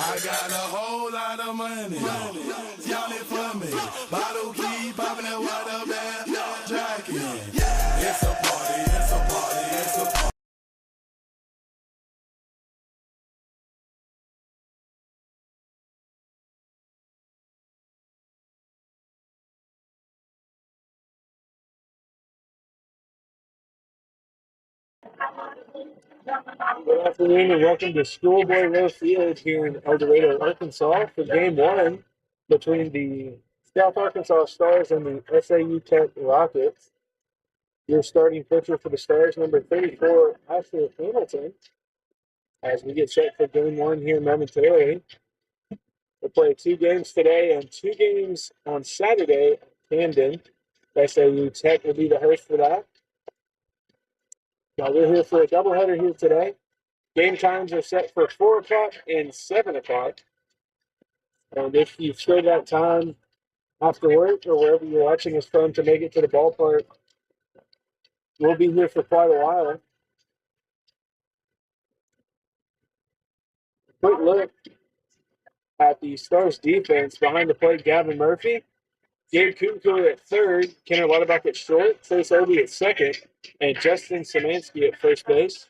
I got a whole lot of money. Y'all it for me. Bottle keep popping that white up there. Jacket. It's a party, it's a party, it's a party. Good afternoon and welcome to Schoolboy Row Field here in El Dorado, Arkansas for game one between the South Arkansas Stars and the SAU Tech Rockets. Your starting pitcher for the Stars, number 34, Ashley Hamilton, as we get set for game one here momentarily. We'll play 2 games today and 2 games on Saturday at Camden. SAU Tech will be the host for that. Now we're here for a doubleheader here today. Game times are set for 4 o'clock and 7 o'clock. And if you've still got time after work or wherever you're watching us from to make it to the ballpark, we'll be here for quite a while. Quick look at the Stars defense. Behind the plate, Gavin Murphy, Gabe Kunko at third, Kenner Waterbuck at short, Chase Obi at second, and Justin Szymanski at first base.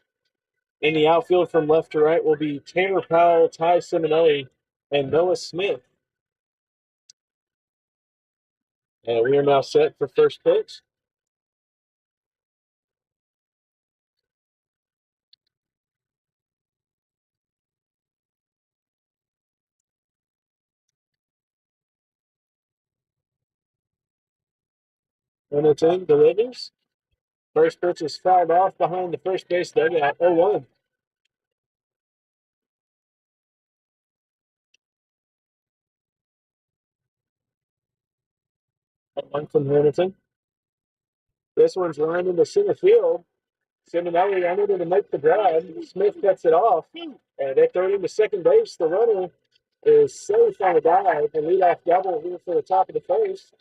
In the outfield from left to right will be Tanner Powell, Ty Simonelli, and Noah Smith. And we are now set for first pitch. And it's in, delivers. First pitch is fouled off behind the first base dugout, 0-1. One from Hamilton. This one's lined into center field. Simonelli unable to make the grab. Smith gets it off, and they throw it into second base. The runner is safe on a dive. The leadoff double here for the top of the first.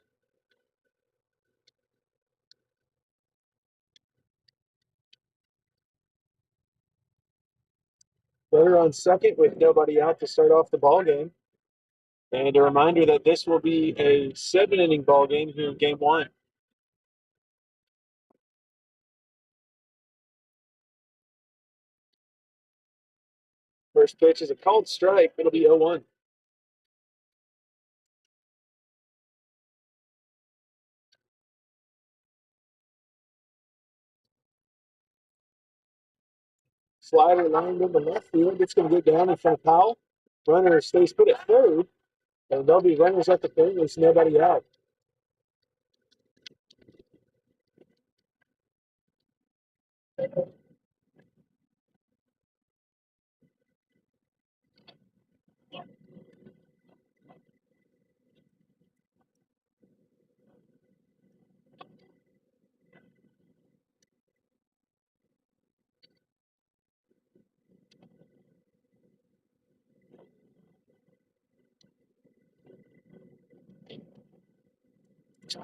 Runner on second with nobody out to start off the ball game. And a reminder that this will be a 7-inning ball game here in game one. First pitch is a called strike. It'll be 0-1. Slider lined into left field. It's going to get down in front of Powell. Runner stays put at third. And there'll be runners at the third. There's nobody out.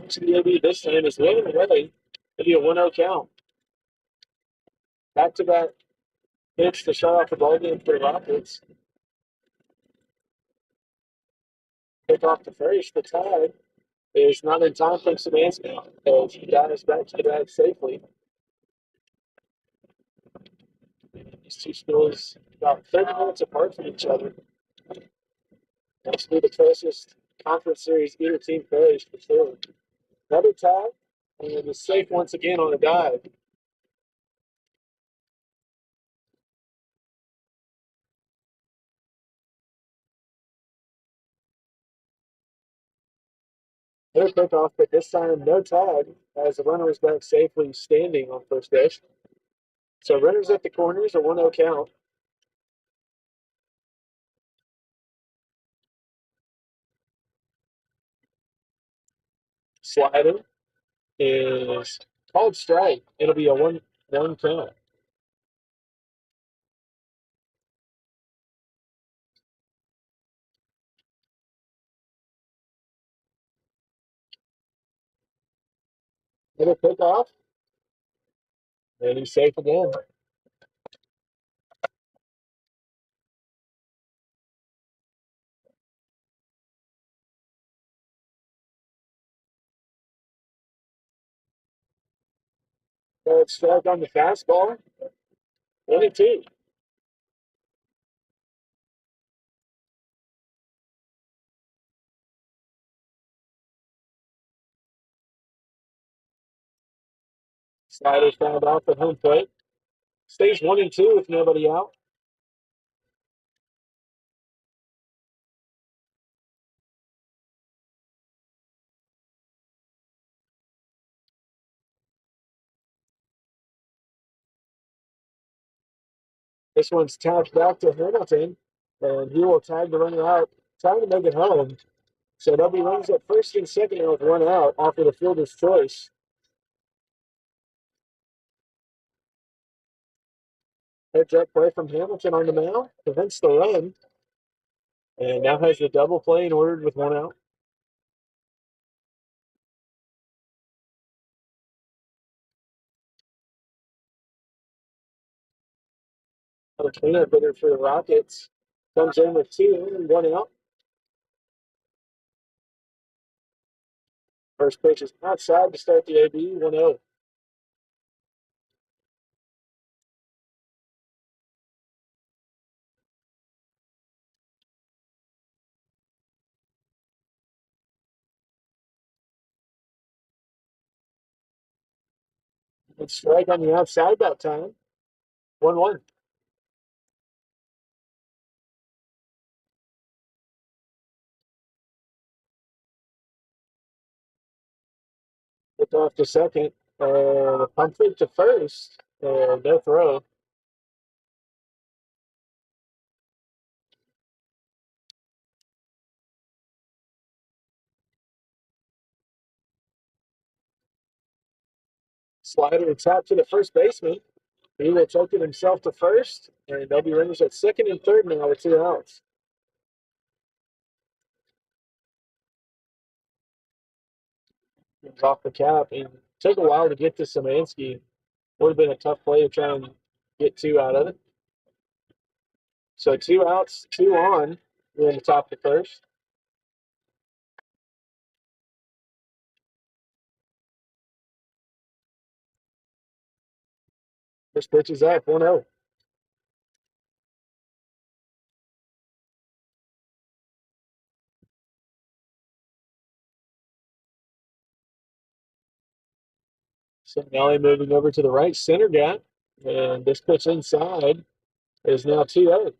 CDOB this time is winning away. It'll be a 1-0 count. Back-to-back hits to shut off the ball game for the Rockets. Pick off the first. The tie is not in time from Szymanski as he got us back to the bag safely. These two schools about 30 minutes apart from each other. Must be the closest conference series either team plays for sure. Another tie, and it was safe once again on a dive. Their pickoff, but this time no tag as the runner is back safely standing on first base. So runners at the corners, a 1-0 count. Slider is called strike. It'll be a 1-1 count. Little pickoff. And he's safe again. Third strike on the fastball. 1-2. Slider fouled off at home plate. Stays 1-2 with nobody out. This one's tapped back to Hamilton, and he will tag the runner out, trying to make it home. So they'll be runs at first and second with one out off of the fielder's choice. Heads up play from Hamilton on the mound, prevents the run, and now has the double play in order with one out. The cleanup hitter for the Rockets comes in with 2 and 1 out. First pitch is outside to start the AB, 1-0. Good strike on the outside that time. 1-1. It's off to second. Pump it to first. No throw. Slider tap to the first baseman. He will choke it himself to first, and they'll be runners at second and third now with 2 outs. He's off the cap. It took a while to get to Szymanski. Would have been a tough play to try and get 2 out of it. So 2 outs, 2 on. We're in the top of the first. First pitch is up, 1-0. So Nelly moving over to the right center gap. And this pitch inside is now 2-0.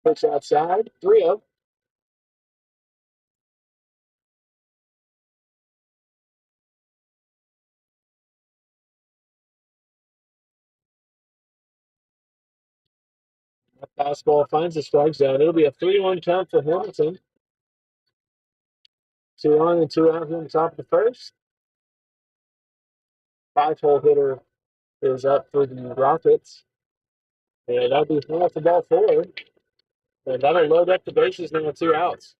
Pitch outside, 3-0. Fastball finds the strike zone. It'll be a 3-1 count for Hamilton. 2 on and 2 out here on the top of the first. 5-hole hitter is up for the Rockets. And that'll be half the ball forward. And that'll load up the bases now with 2 outs.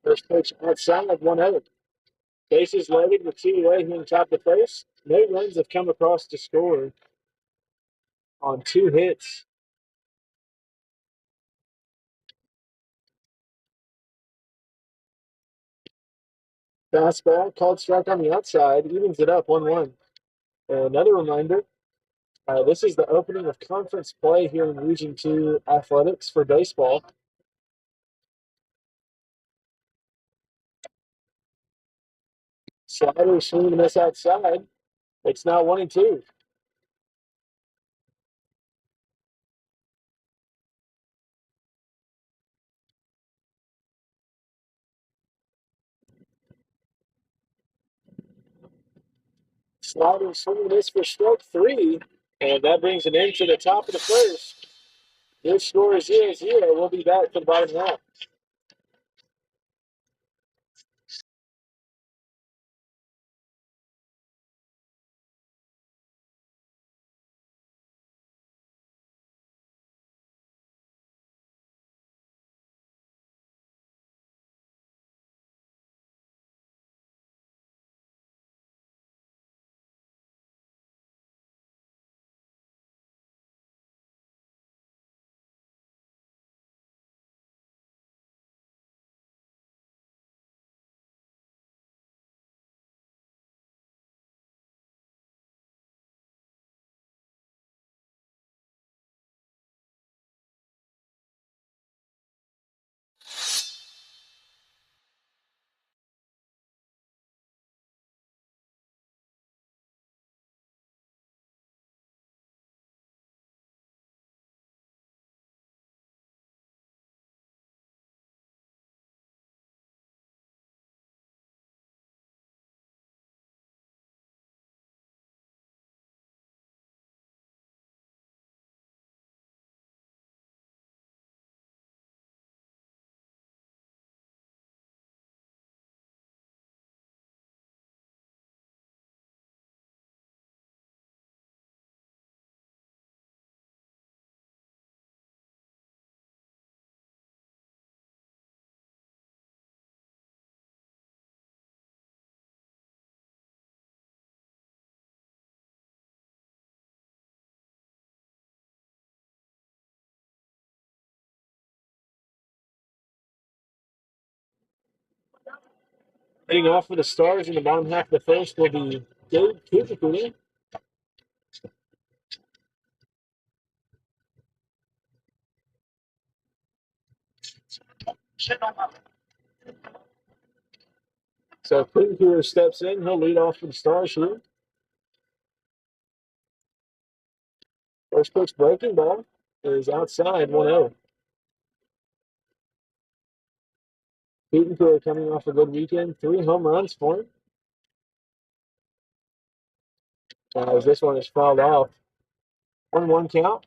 First pitch outside, 1-0. Bases loaded with 2 away here on top of the first. No runs have come across to score on 2 hits. Fastball called strike on the outside, evens it up 1-1. Another reminder, this is the opening of conference play here in Region 2 athletics for baseball. Slider swinging this outside. It's now 1-2. Slider swinging this for stroke 3, and that brings an end to the top of the first. Your score is 0-0. We'll be back for the bottom half. Heading off for the Stars in the bottom half of the first will be Gabe Kuzikuni. So Kuzikuni steps in. He'll lead off for the Stars here. First pitch breaking ball is outside 1-0. Kuzikuni coming off a good weekend. 3 home runs for him. As this one is fouled off. 1-1 count.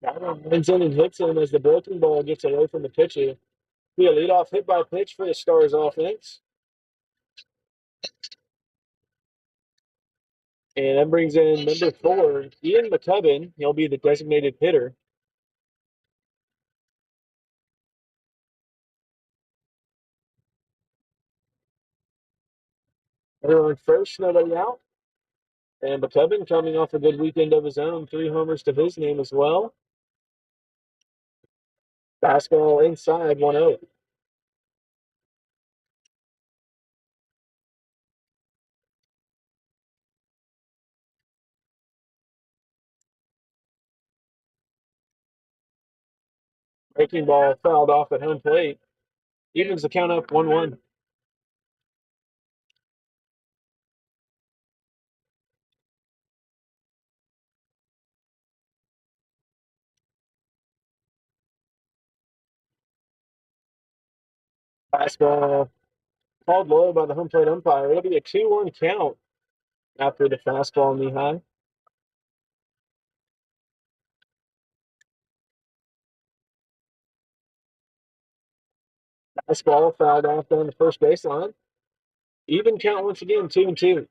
That one runs in and hits him as the breaking ball gets away from the pitcher. Be a leadoff hit by pitch for the Stars offense. And that brings in number 4, Ian McCubbin. He'll be the designated hitter. Runner on first, nobody out. And McCubbin coming off a good weekend of his own. 3 homers to his name as well. Fastball inside 1-0. Breaking ball fouled off at home plate. Evens the count up 1-1. Fastball called low by the home plate umpire. It'll be a 2-1 count after the fastball knee high. Fastball fouled off down the first baseline. Even count once again, 2-2.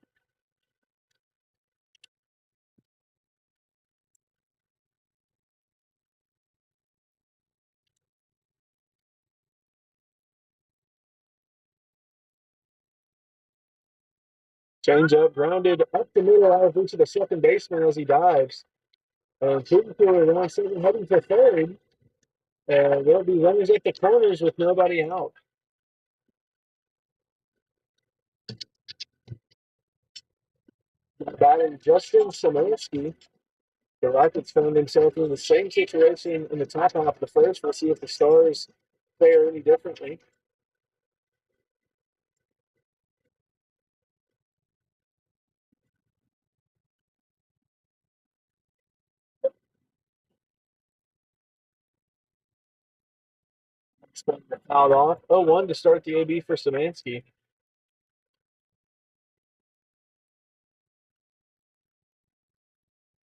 Change up, grounded up the middle out of reach of the second baseman as he dives. And Kuzikuni around second, heading for third. And there'll be runners at the corners with nobody out. Batting Justin Szymanski. The Rockets found themselves in the same situation in the top half of the first. We'll see if the Stars fare any differently. Fouled off. 0-1 to start the AB for Szymanski.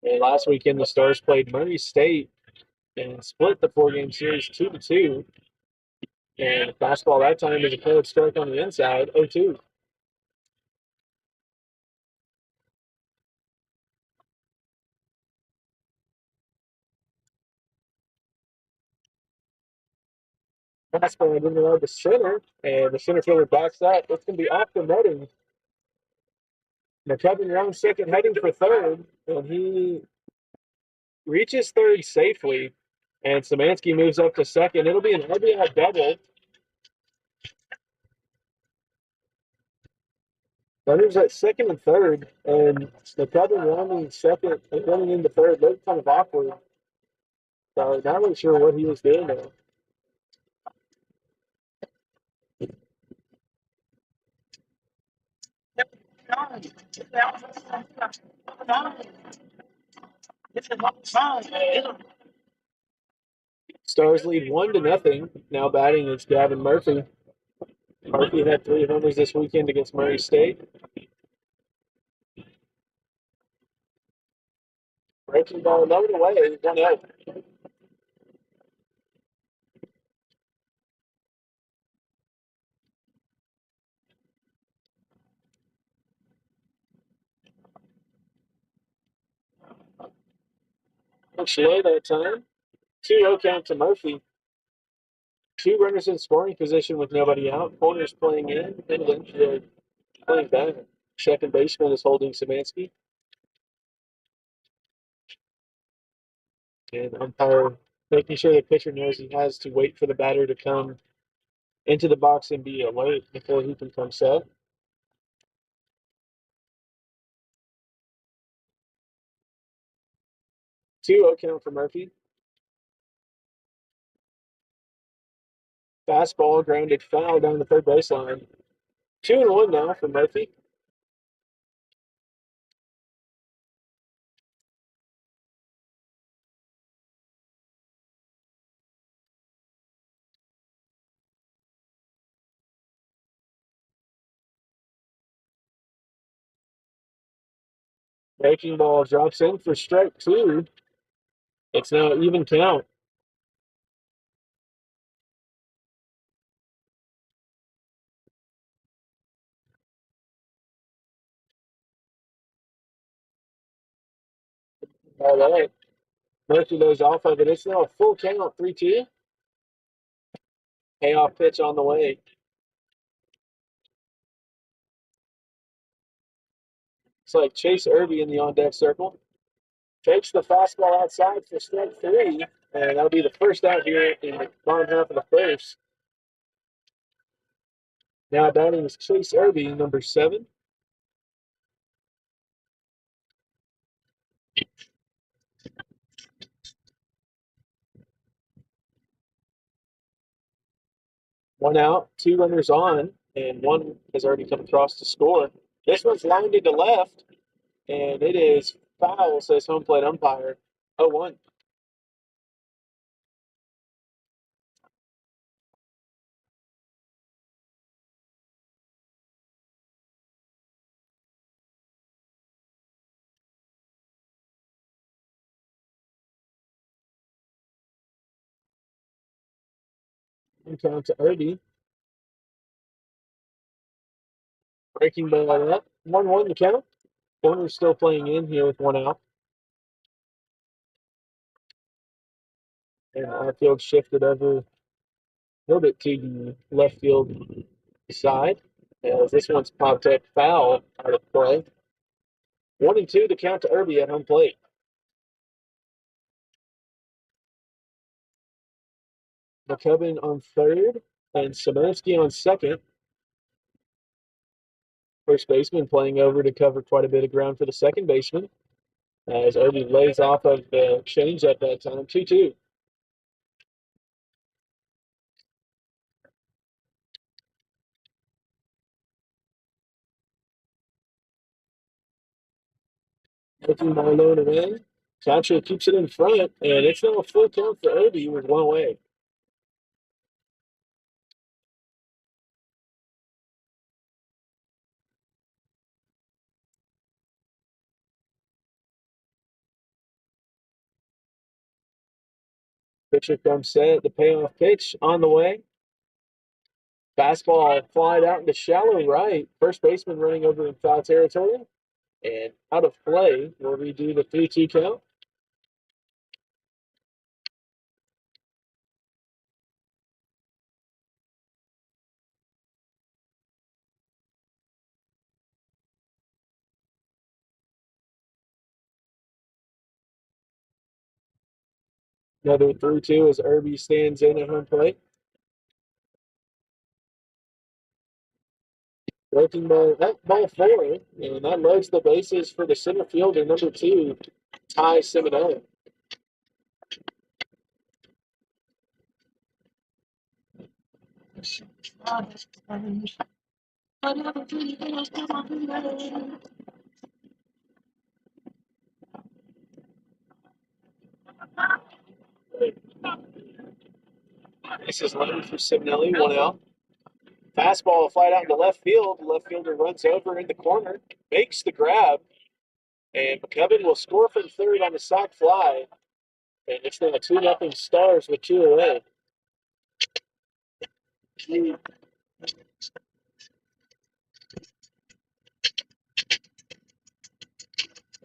And last weekend, the Stars played Murray State and split the 4-game series 2-2. And fastball that time is a cleared strike on the inside, 0-2. Fastball in the the center, and the center fielder backs up. It's going to be off the netting. McCubbin rounds second, heading for third, and he reaches third safely. And Szymanski moves up to second. It'll be an RBI double. Runners at second and third, and McCubbin rounding second and running into third looked kind of awkward. So not really sure what he was doing there. Stars lead 1-0. Now batting is Gavin Murphy. Murphy had 3 homers this weekend against Murray State. Breaking ball lowered away, 1-0. Slow that time. 2-0 count to Murphy. 2 runners in scoring position with nobody out. Corners playing in, and infield playing back. Second baseman is holding Szymanski. And umpire making sure the pitcher knows he has to wait for the batter to come into the box and be alert before he can come set. 2-0 count for Murphy. Fastball grounded foul down the third baseline. 2-1 now for Murphy. Breaking ball drops in for strike 2. It's now even count. All right. Murphy goes off of it. It's now a full count, 3-2. Payoff pitch on the way. It's like Chase Irby in the on-deck circle. Takes the fastball outside for strike 3, and that'll be the first out here in the bottom half of the first. Now batting is Chase Irby, number 7. One out, 2 runners on, and one has already come across to score. This one's lined into left, and it is foul, says home plate umpire. 0-1. One count to Irby. Breaking ball up. 1-1 the count. Corner's still playing in here with 1 out. And outfield shifted over a little bit to the left field side. As this one's popped up foul out of play. 1-2 the count to Irby at home plate. McCubbin on third and Szymanski on second. First baseman playing over to cover quite a bit of ground for the second baseman. As Irby lays off of the change at that time. 2-2. Looking Marlone in. Catcher keeps it in front, and it's now a full count for Irby with 1 away. Pitcher comes set. The payoff pitch on the way. Fastball flied out into shallow right. First baseman running over in foul territory. And out of play, we'll redo the 3-2 count. Another 3-2 as Irby stands in at home plate. Breaking ball, that ball 4, and that loads the bases for the center fielder, number 2, Ty Seminole. This is loaded for Seminole, 1 out. Fastball flied out into left field. The left fielder runs over in the corner, makes the grab, and McCubbin will score from third on the sac fly. And it's now 2-0 Stars with 2 away.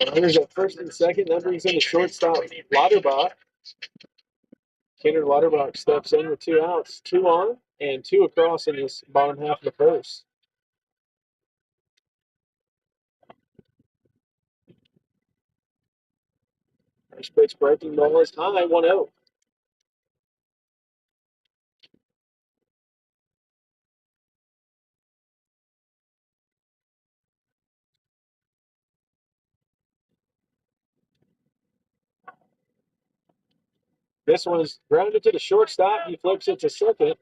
Runners at first and second. That brings in the shortstop, Lauterbach. Kenner Lauterbach steps in with 2 outs, 2 on, and 2 across in this bottom half of the first. First pitch breaking ball is high, 1-0. This one is grounded to the shortstop. He flips it to second,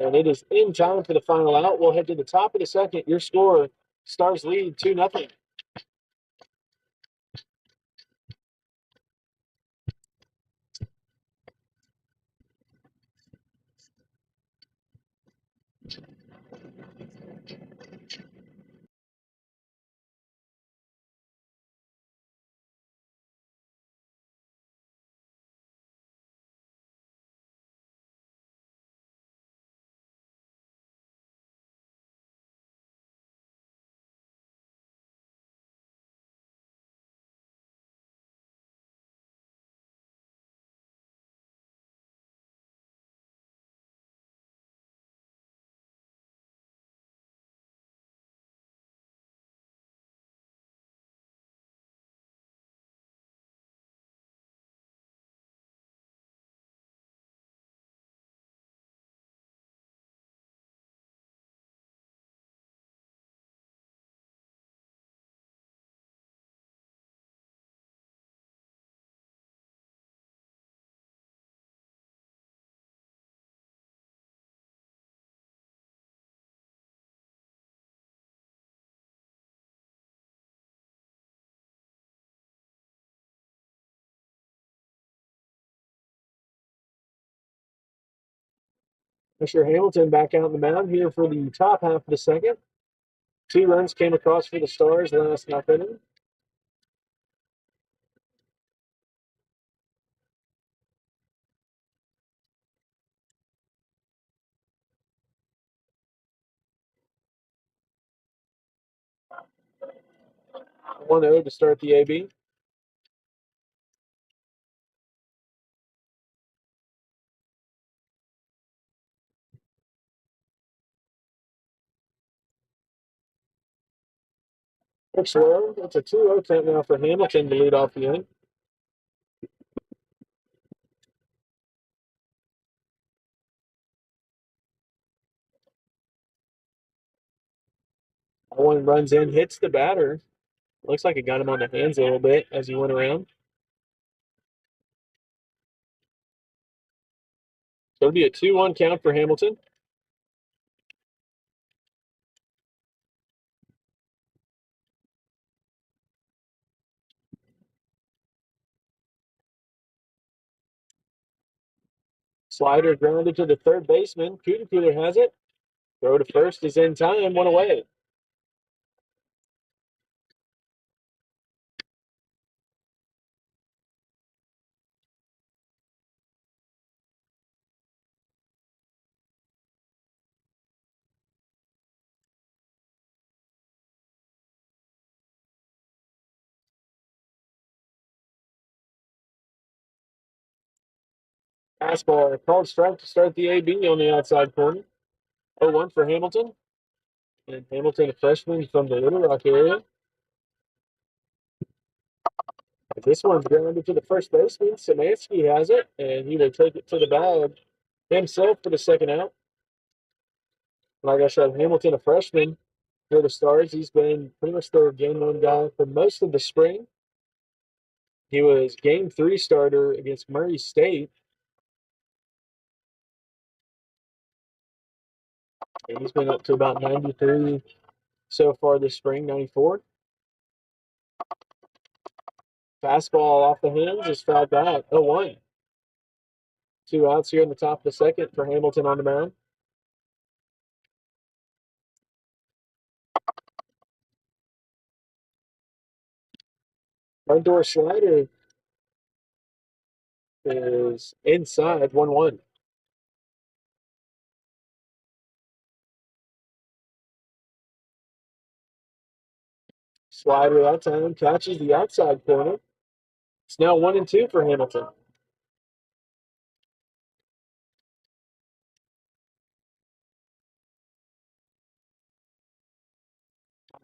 and it is in time for the final out. We'll head to the top of the second. Your score, Stars lead 2-0. Mr. Hamilton back out on the mound here for the top half of the second. 2 runs came across for the Stars last half inning. One 0 to start the AB. Pitch low. It's a 2-0 count now for Hamilton to lead off the inning. One runs in, hits the batter. Looks like it got him on the hands a little bit as he went around. So it'll be a 2-1 count for Hamilton. Slider grounded to the third baseman. Cooter has it. Throw to first is in time, 1 away. Fastball called strike to start the AB on the outside corner. 0-1 for Hamilton. And Hamilton, a freshman from the Little Rock area. This one's grounded to the first baseman. Szymanski has it, and he will take it to the bag himself for the second out. Like I said, Hamilton, a freshman for the Stars. He's been pretty much their game one guy for most of the spring. He was game 3 starter against Murray State. And he's been up to about 93 so far this spring, 94. Fastball off the hands is fouled back. 0-1. 2 outs here in the top of the second for Hamilton on the mound. Front door slider is inside, 1-1. Slider that time catches the outside corner. It's now 1-2 for Hamilton.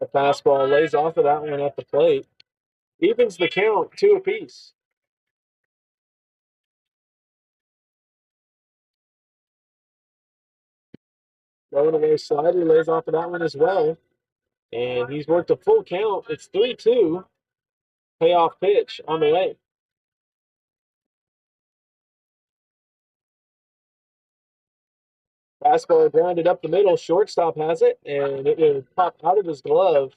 The fastball lays off of that one at the plate. Evens the count, 2 apiece. Throwing away slider, lays off of that one as well. And he's worked a full count. It's 3-2. Payoff pitch on the way. Fastball grounded up the middle. Shortstop has it, and it will pop out of his glove.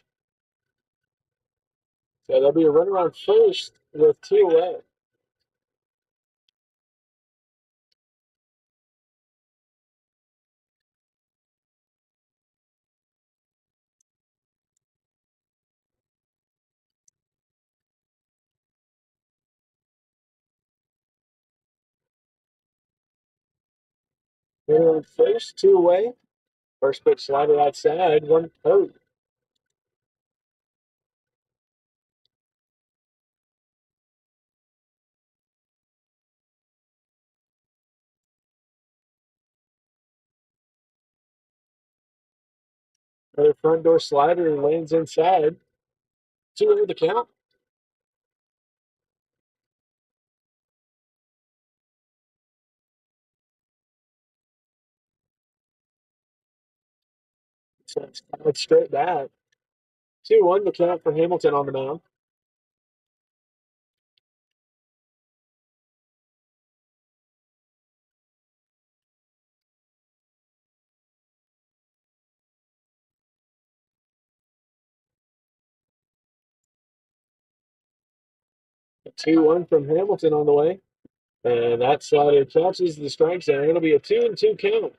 So there'll be a runner on first with 2 away. Runner on first, 2 away. First pitch slider outside, 1-0. Another front door slider lands inside. 2-0 the count. So it's straight back. 2-1 the count for Hamilton on the mound. A 2-1 from Hamilton on the way. And that slider catches the strike zone. It'll be a 2-2 count.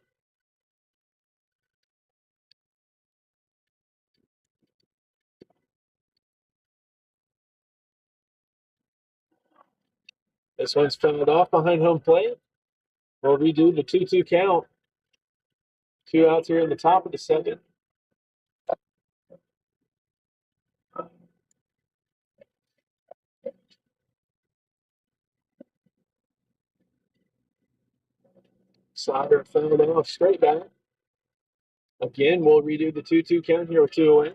This one's fouled off behind home plate. We'll redo the 2-2 count. 2 outs here in the top of the second. Slider fouled off straight back. Again, we'll redo the 2-2 count here with 2 away.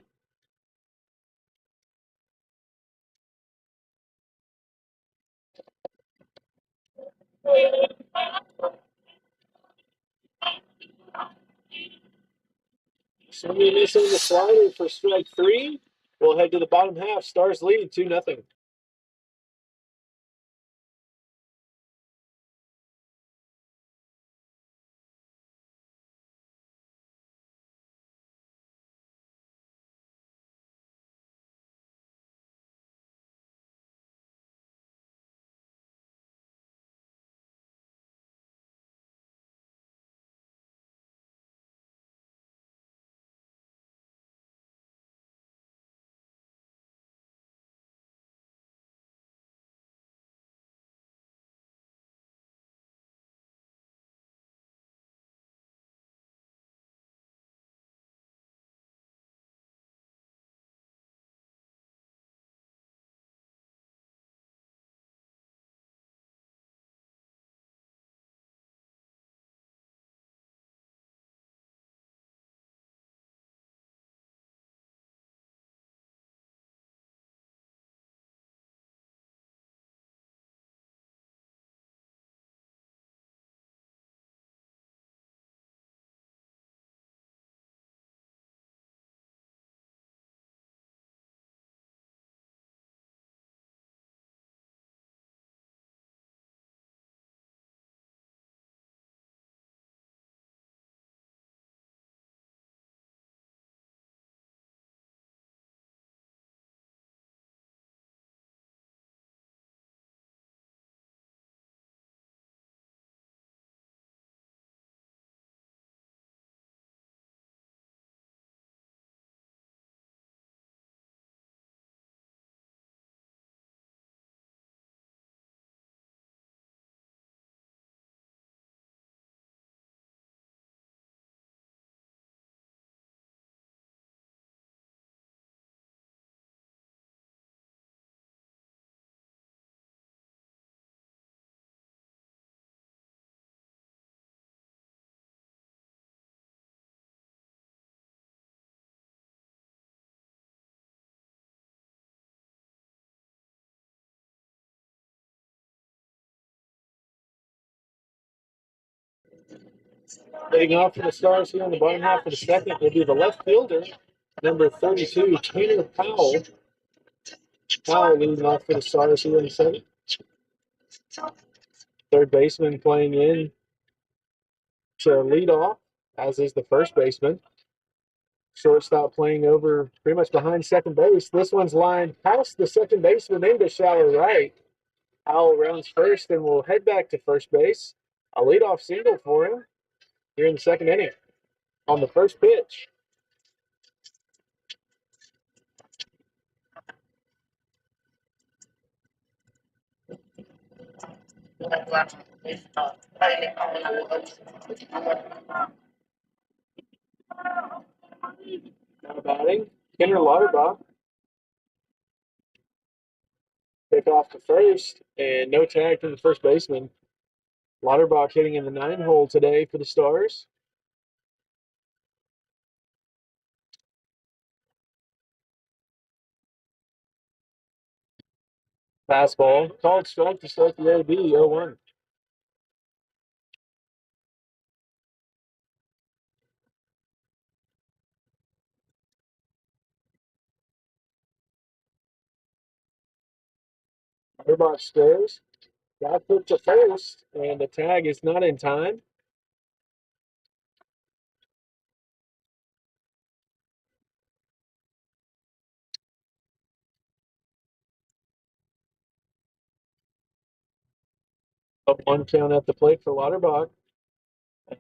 Somebody missing the slider for strike 3. We'll head to the bottom half. Stars lead 2-0. Leading off for the Stars here in the bottom half of the second will be the left fielder, number 32, Tanner Powell. Powell leading off for the Stars here in the second. Third baseman playing in to lead off, as is the first baseman. Shortstop playing over pretty much behind second base. This one's lined past the second baseman into shallow right. Powell rounds first and will head back to first base. A leadoff single for him here in the second inning on the first pitch. Now batting, Kenner Lauterbach. Pick off to first, and no tag from the first baseman. Lauterbach hitting in the 9-hole today for the Stars. Fastball, called strike to start the AB, 0-1. Lauterbach stares. Got put to first, and the tag is not in time. Up 1 count at the plate for Lauterbach.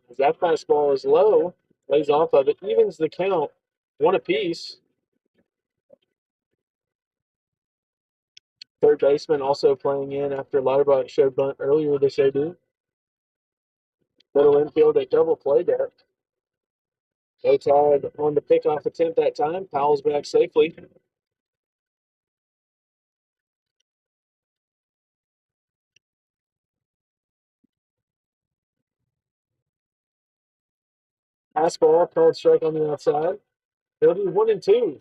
As that fastball is low, lays off of it, evens the count, 1 apiece. Third baseman also playing in after Lauterbach showed bunt earlier this AD. Middle infield, a double play there. No tag on the pickoff attempt that time. Powell's back safely. Fastball, called strike on the outside. It'll be 1-2.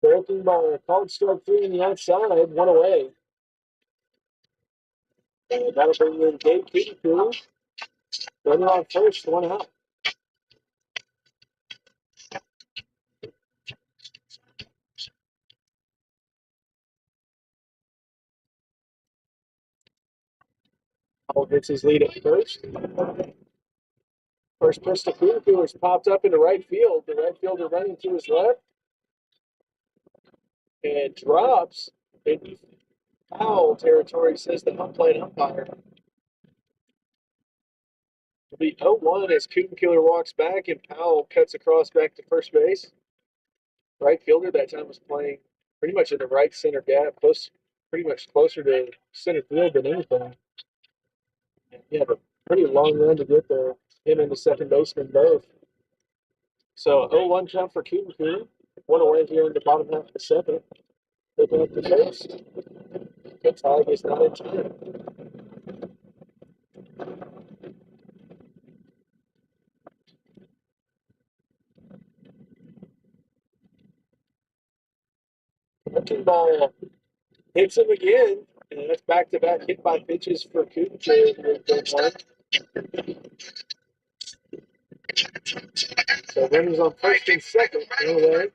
Breaking ball, called strike 3 on the outside, 1 away. And that'll bring in Gabe Peterson. Runner on first, 1 out. Powell gets his lead at first. First pitch to Peterson is popped up into right field. The right fielder running to his left and drops in foul territory, says the home plate umpire. It'll be 0-1 as Killer walks back and Powell cuts across back to first base. Right fielder that time was playing pretty much in the right center gap, pretty much closer to center field than anything. And he had a pretty long run to get there, him and the second baseman both. So 0-1 jump for Killer. 1 away here in the bottom half of the second. They back to first. The tag is not in time. Breaking ball hits him again, and that's back-to-back hit by pitches for Kubica. So runners on first and second. Anyway,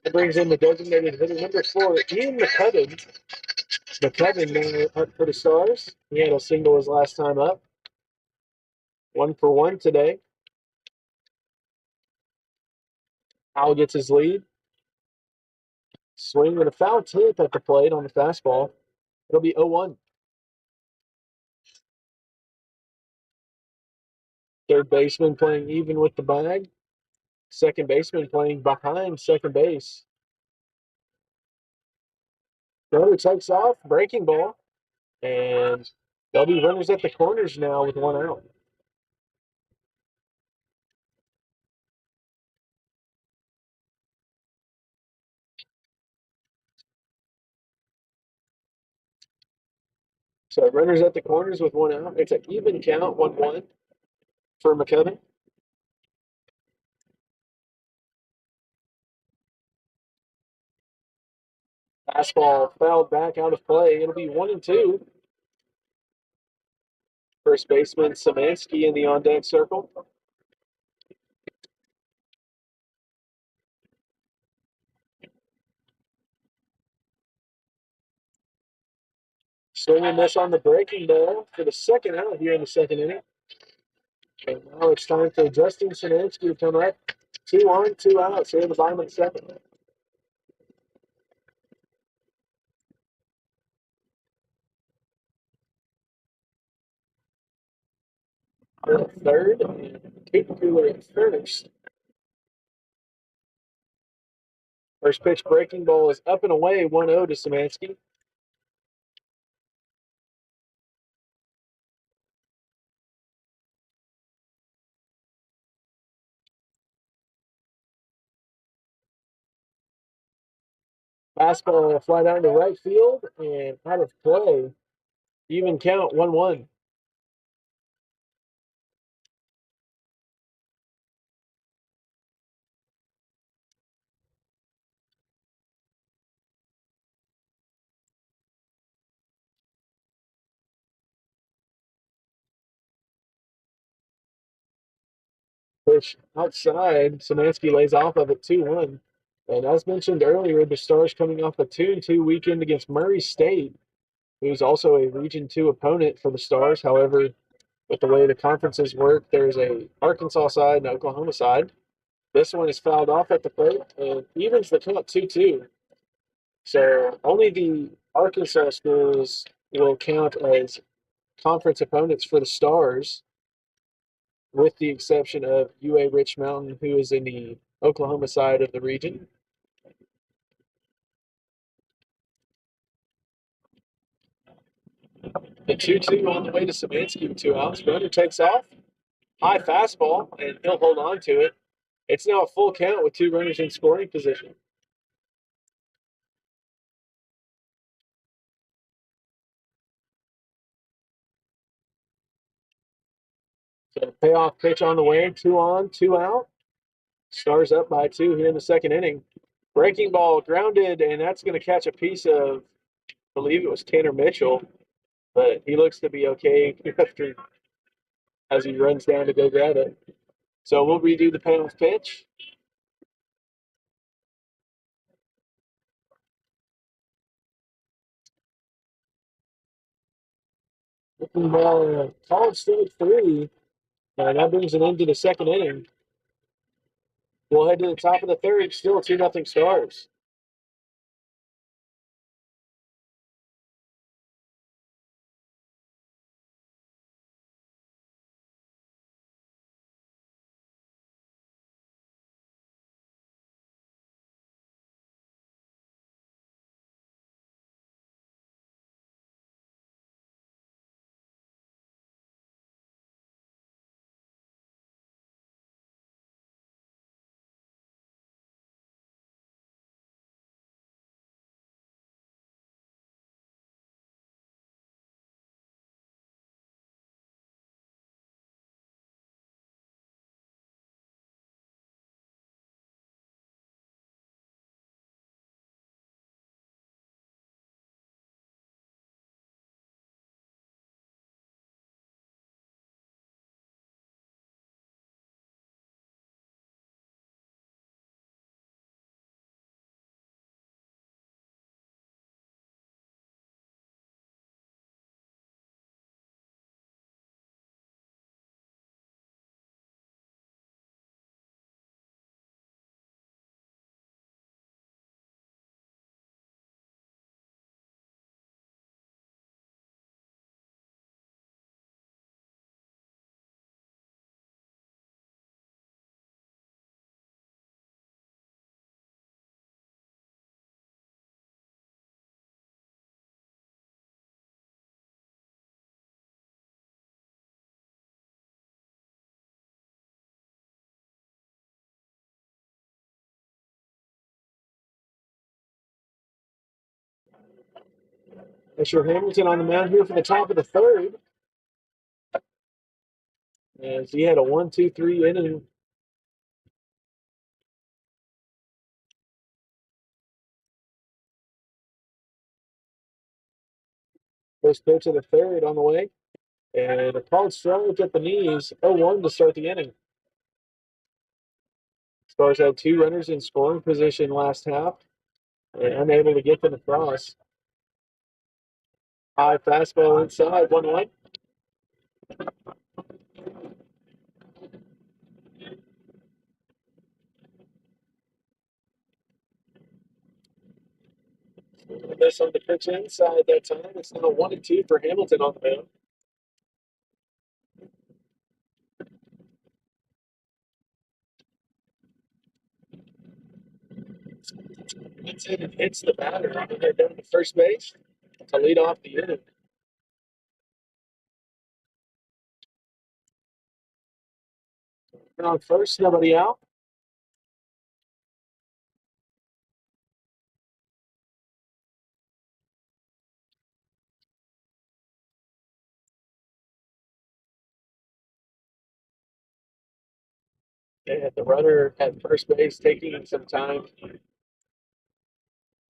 that brings in the designated hitter number 4, Ian McCubbin. McCubbin now up for the Stars. He had a single his last time up. 1 for 1 today. Powell gets his lead. Swing with a foul tip at the plate on the fastball. It'll be 0-1. Third baseman playing even with the bag. Second baseman playing behind second base. Runner takes off, breaking ball. And there'll be runners at the corners now with 1 out. So runners at the corners with 1 out. It's an even count, 1-1 for McCubbin. Fastball fouled back out of play. It'll be 1-2. First baseman Szymanski in the on-deck circle. Swing and miss on the breaking ball for the second out here in the second inning. And now it's time for Justin Szymanski to come up. 2 on, 2 outs here in the bottom of the second. Third, and Kate Cooler at first. First pitch breaking ball is up and away, 1-0 to Szymanski. Fastball fly down to right field and out of play. Even count, 1-1. Pitch outside. Szymanski lays off of it 2-1. And as mentioned earlier, the Stars coming off a 2-2 weekend against Murray State, who's also a Region 2 opponent for the Stars. However, with the way the conferences work, there's a Arkansas side and Oklahoma side. This one is fouled off at the plate and evens the count 2-2. So only the Arkansas schools will count as conference opponents for the Stars, with the exception of UA Rich Mountain, who is in the Oklahoma side of the region. The 2-2 on the way to Szymanski with 2 outs. Runner takes off. High fastball, and he'll hold on to it. It's now a full count with 2 runners in scoring position. So payoff pitch on the way, 2 on, 2 out. Stars up by 2 here in the second inning. Breaking ball grounded, and that's going to catch a piece of, I believe it was Tanner Mitchell, but he looks to be okay after as he runs down to go grab it. So we'll redo the payoff pitch. Breaking ball called straight 3, and that brings it into the second inning. We'll head to the top of the third, still 2-0 Stars. Asher Hamilton on the mound here for the top of the third, as he had a 1-2-3 inning. First pitch of the third on the way. And a called strike at the knees. 0-1 to start the inning. Stars had two runners in scoring position last half and unable to get them across. High fastball inside, 1-1. Miss on the pitch inside that time. It's now 1-2 for Hamilton on the mound. Hits in and hits the batter. And they're down to first base to lead off the inning. On first, nobody out. And the runner at first base taking some time.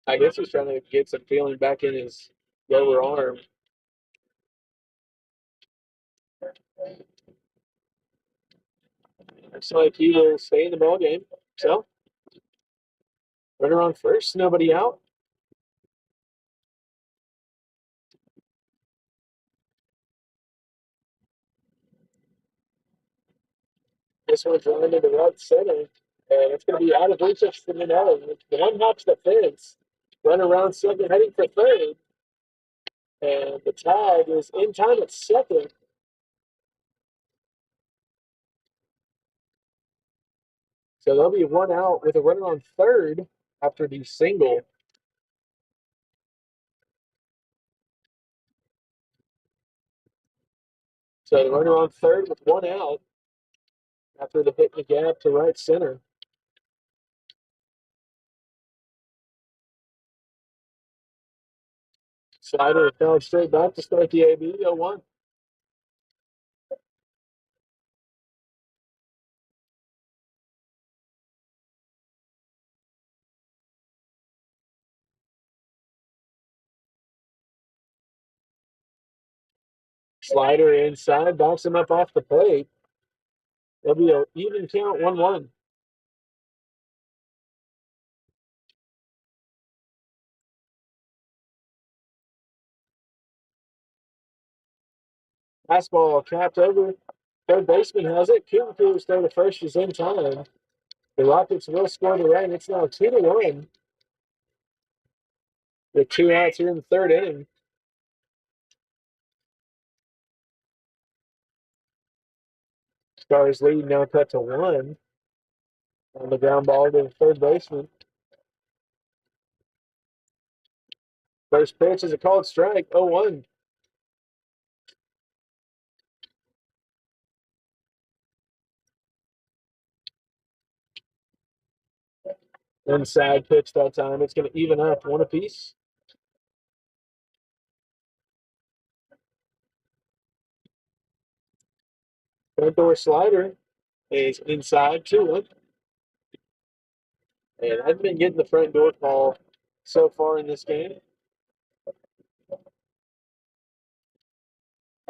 I guess he's trying to get some feeling back in his lower arm. Looks like he will stay in the ball game. So, runner on first, nobody out. This one's running into right center, and it's going to be out of reach of Simonelli. The one hops the fence, run around second, heading for third, and the tag is in time at second. So there'll be one out with a runner on third after the single. So the runner on third with one out after the hit in the gap to right center. Slider fouled straight back to start the AB, 0-1. Slider inside, backs him up off the plate. There'll be an even count, 1-1. Fastball capped over. Third baseman has it. Kuhn's throw to first is in time. The Rockets will score the run. It's now 2-1. With two outs here in the third inning. Stars lead now cut to 1 on the ground ball to the third baseman. First pitch is a called strike, 0-1. Inside pitch that time. It's going to even up one apiece. Front door slider is inside 2-1. And I've been getting the front door call so far in this game.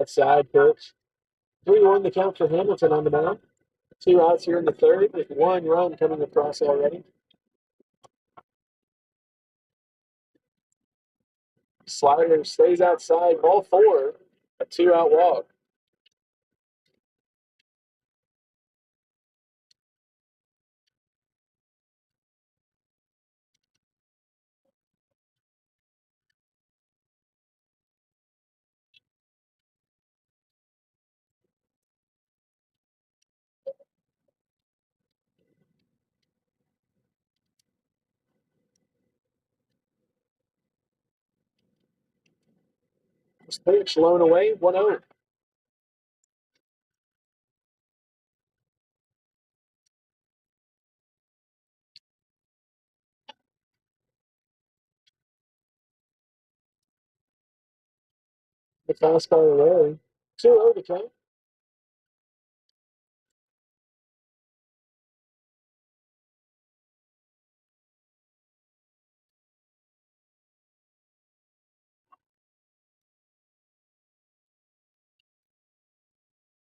Outside pitch. 3-1 the count for Hamilton on the mound. Two outs here in the third with one run coming across already. Slider stays outside, ball 4, a 2-out walk. This pitch blown away, 1-0. The fastball away. 2-0 to count.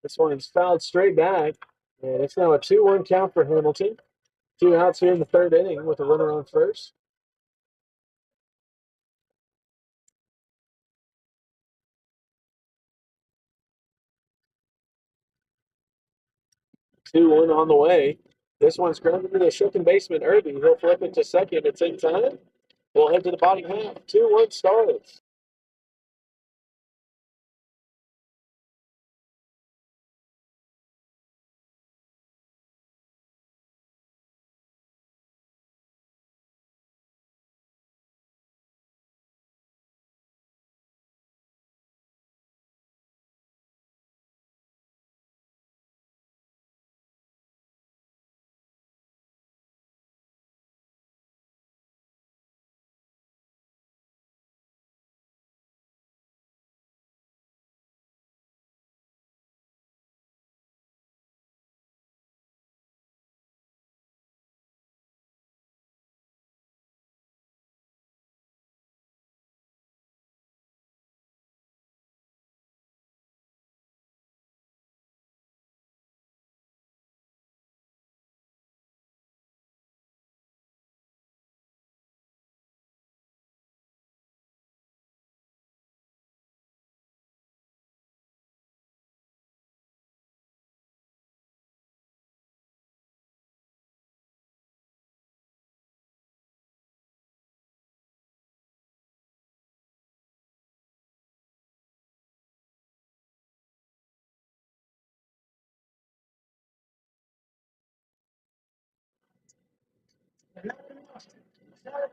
This one's fouled straight back. And it's now a 2-1 count for Hamilton. 2 outs here in the third inning with a runner on first. Two one on the way. This one's grounded to the second baseman, Irby. He'll flip it to second. It's in time. We'll head to the bottom half. 2-1 Stars.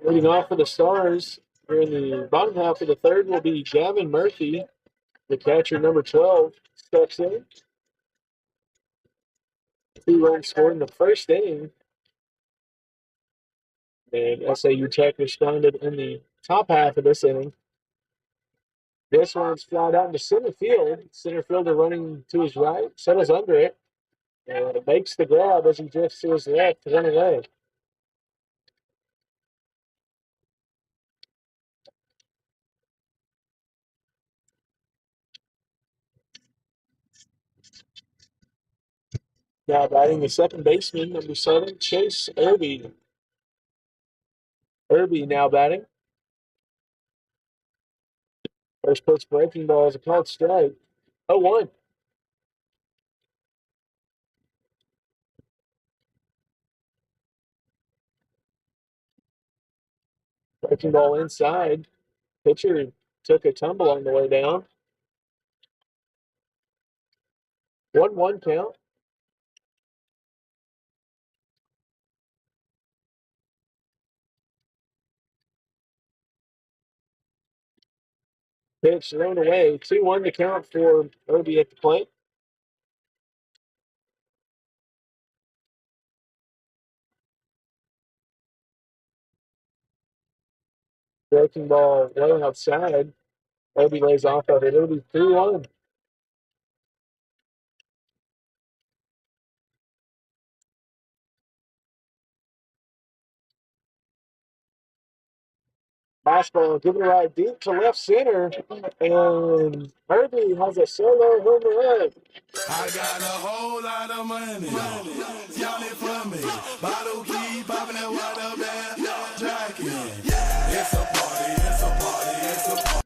Leading off for the Stars here in the bottom half of the third will be Gavin Murphy. The catcher, number 12, steps in. 2 runs scored in the first inning. And SAU Tech responded in the top half of this inning. This one's flied out into center field. Center fielder running to his right, settles under it, and makes the grab as he drifts to his left to run away. Now batting the second baseman, number 7, Chase Irby. Irby now batting. First pitch breaking ball is a called strike. 0-1. Breaking ball inside. Pitcher took a tumble on the way down. 1-1 count. Pitch thrown away. 2-1 to count for Irby at the plate. Breaking ball way outside. Irby lays off of it. It'll be 3-1. Fastball given right deep to left center. And Irby has a solo home run. I got a whole lot of money. Y'all it for me. Bottle key popping that water bag. Jacket. It's a party. It's a party. It's a party.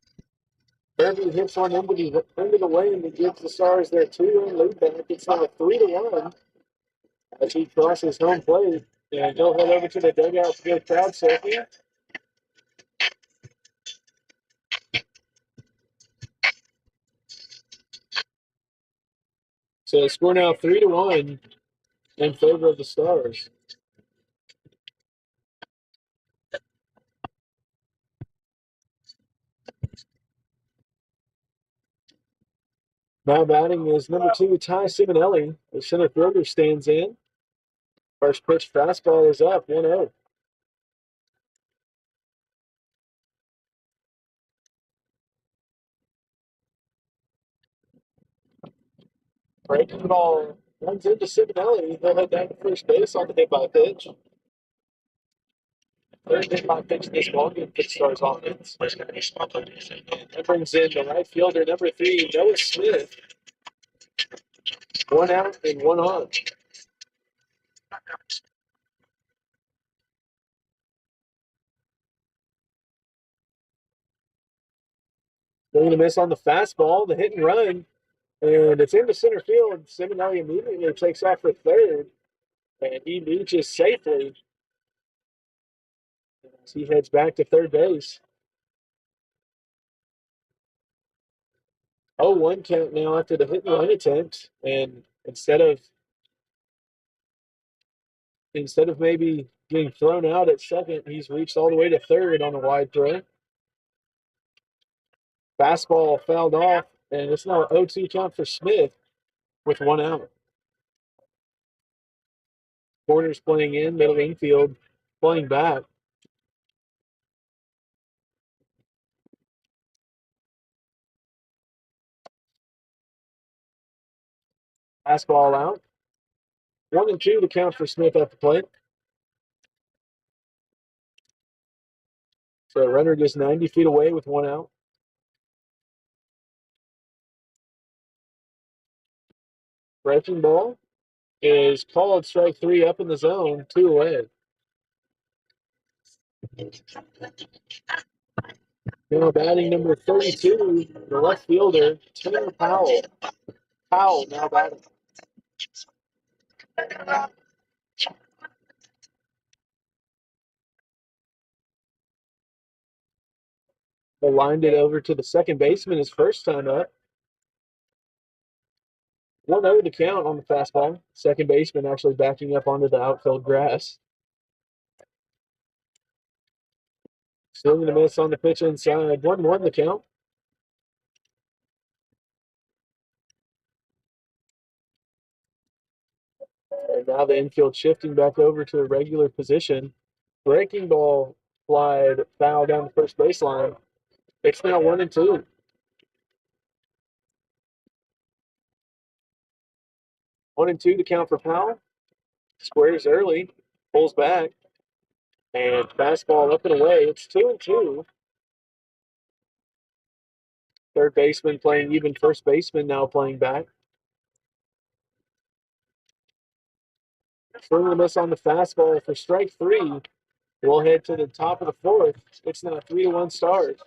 Irby hits one into the lane and gives the Stars their 2-run lead back. It's now 3-1 as he crosses home plate. And he'll head over to the dugout to get crowd safety. So the score now 3-1 in favor of the Stars. Now batting is number 2, Ty Simonelli. The center fielder stands in. First pitch fastball is up, 1-0. Breaking ball runs into Simonelli. He'll head down to first base on the hit by pitch. Third hit by pitch this ball game for the Stars offense. That brings in the right fielder, number 3, Noah Smith. 1 out and 1 on. Going to miss on the fastball, the hit and run, and it's into center field. Seminelli immediately takes off for third, and he reaches safely as he heads back to third base. 0-1 count now after the hit and run attempt, and instead of maybe getting thrown out at second, he's reached all the way to third on a wide throw. Fastball fouled off, and it's now an 0-2 count for Smith with 1 out. Corners playing in, middle infield playing back. Fastball out. 1-2 to count for Smith at the plate. So runner just 90 feet away with 1 out. Breaking ball is called strike 3 up in the zone, 2 away. Now batting number 32, the left fielder, Tanner Powell. Powell now batting. They lined it over to the second baseman his first time up. 1-0 to count on the fastball. Second baseman actually backing up onto the outfield grass. Swing and a miss on the pitch inside. 1-1 the count. And now the infield shifting back over to a regular position. Breaking ball flied foul down the first baseline. It's now 1-2. 1-2 to count for Powell. Squares early, pulls back, and fastball up and away. It's 2-2. Third baseman playing even, first baseman now playing back. Swing and a miss on the fastball for strike 3. We'll head to the top of the fourth. It's now a 3-1 start.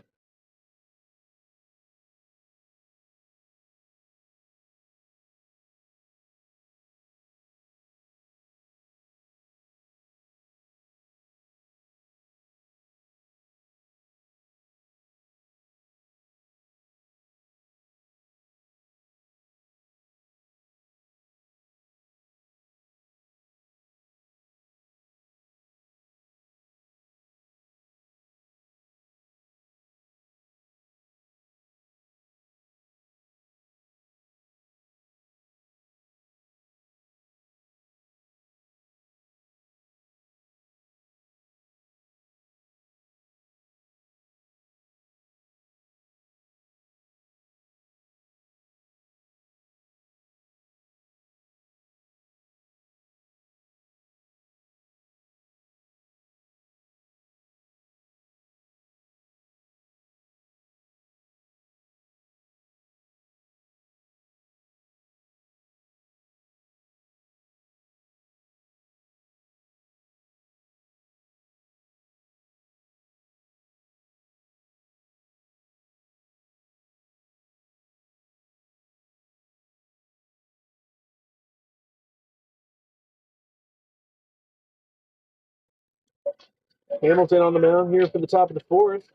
Hamilton on the mound here for the top of the fourth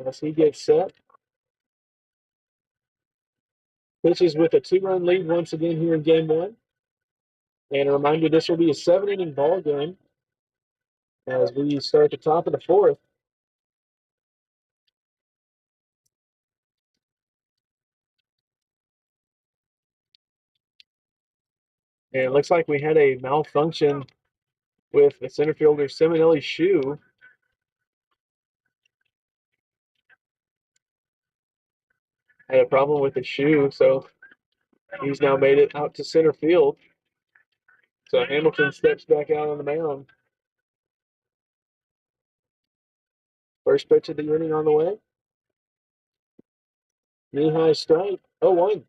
as he gets set. Pitches with a 2-run lead once again here in game 1. And a reminder, this will be a 7-inning ball game as we start the top of the fourth. And it looks like we had a malfunction with the center fielder Seminelli's shoe. Had a problem with his shoe, so he's now made it out to center field. So Hamilton steps back out on the mound. First pitch of the inning on the way. Knee-high strike, 0-1.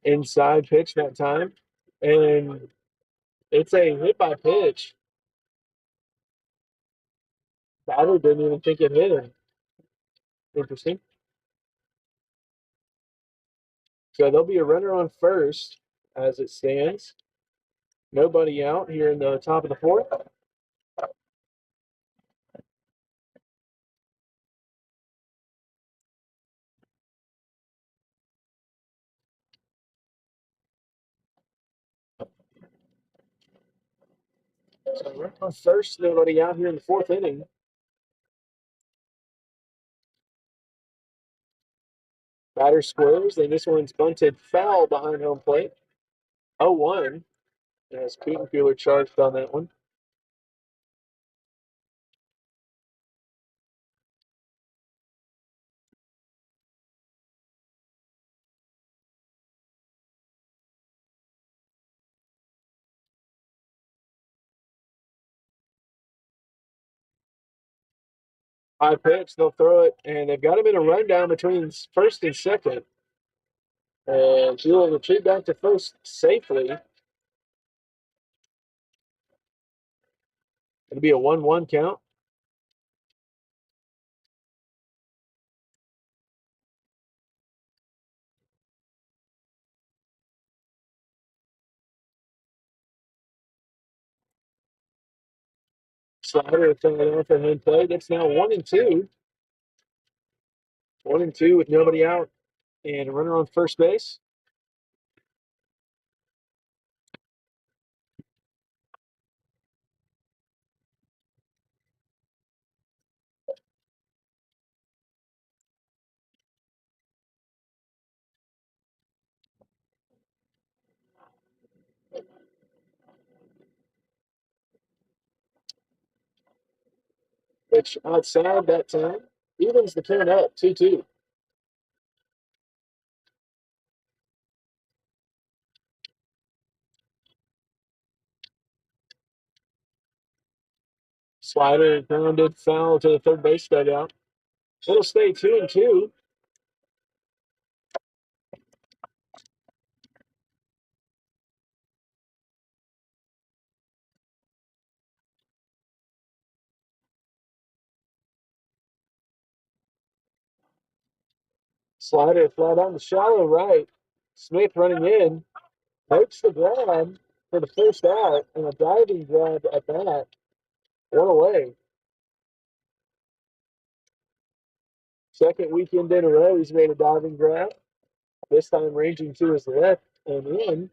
inside pitch that time. And it's a hit by pitch. Batter didn't even think it hit him. Interesting. So there'll be a runner on first as it stands. Nobody out here in the top of the fourth. So runner on first, nobody out here in the fourth inning. Batter squares, and this one's bunted foul behind home plate. 0-1 as Kuehler charged on that one. High pitch, they'll throw it, and they've got him in a rundown between first and second. And he will retreat back to first safely. It'll be a 1-1 count. Slider throwing it off at home plate. It's now 1-2. 1-2 with nobody out and a runner on first base. Pitch outside that time. Evens the count up 2-2. Slider grounded foul to the third base dugout. It'll stay 2-2. Slider flat on the shallow right. Smith running in. Makes the grab for the first out and a diving grab at that. One away. Second weekend in a row, he's made a diving grab. This time ranging to his left and in.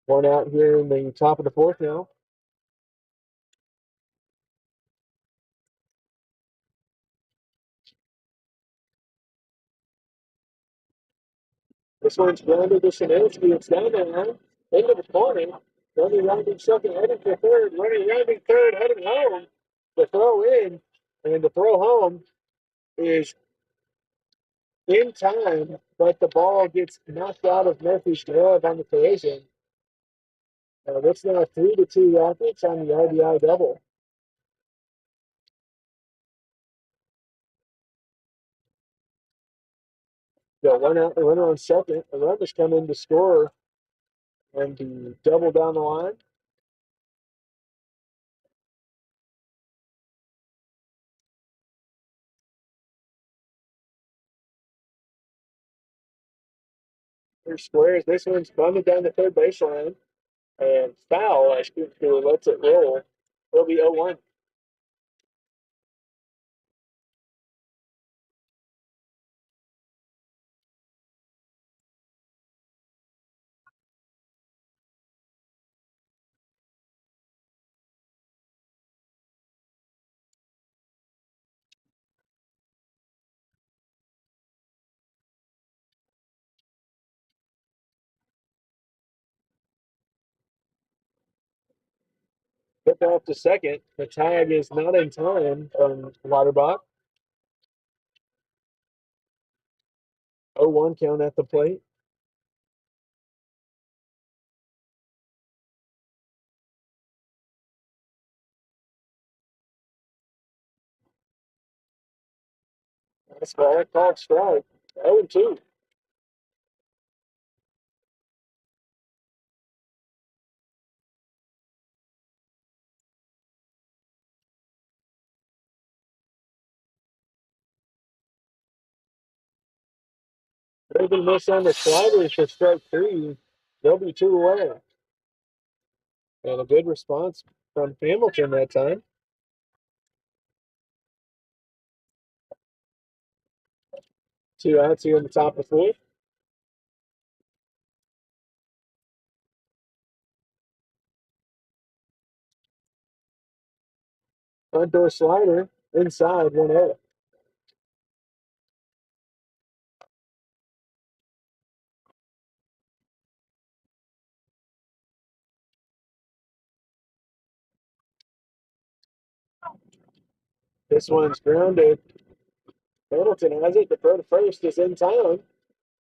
One out here in the top of the fourth now. This one's grounded to Szymanski. It's down there now. Into the corner. Running rounding second, heading for third. Running rounding third, heading home. The throw in and the throw home is in time, but the ball gets knocked out of Murphy's glove on the collision. That's now 3-2 Rockets on the RBI double. Got one out, the runner on second. The runners come in to score and the double down the line. There's squares. This one's bunted down the third baseline. And foul as Kuechler lets it roll. It'll be 0-1. Tip off to second. The tag is not in time from Lauterbach. 0-1 count at the plate. That's ball called strike. 0-2. Big miss on the sliders for strike 3. They'll be 2 away. And a good response from Hamilton that time. 2 outs here in the top of the 4th. Front door slider inside 1-0. This one's grounded. Hamilton has it. The throw to first is in town.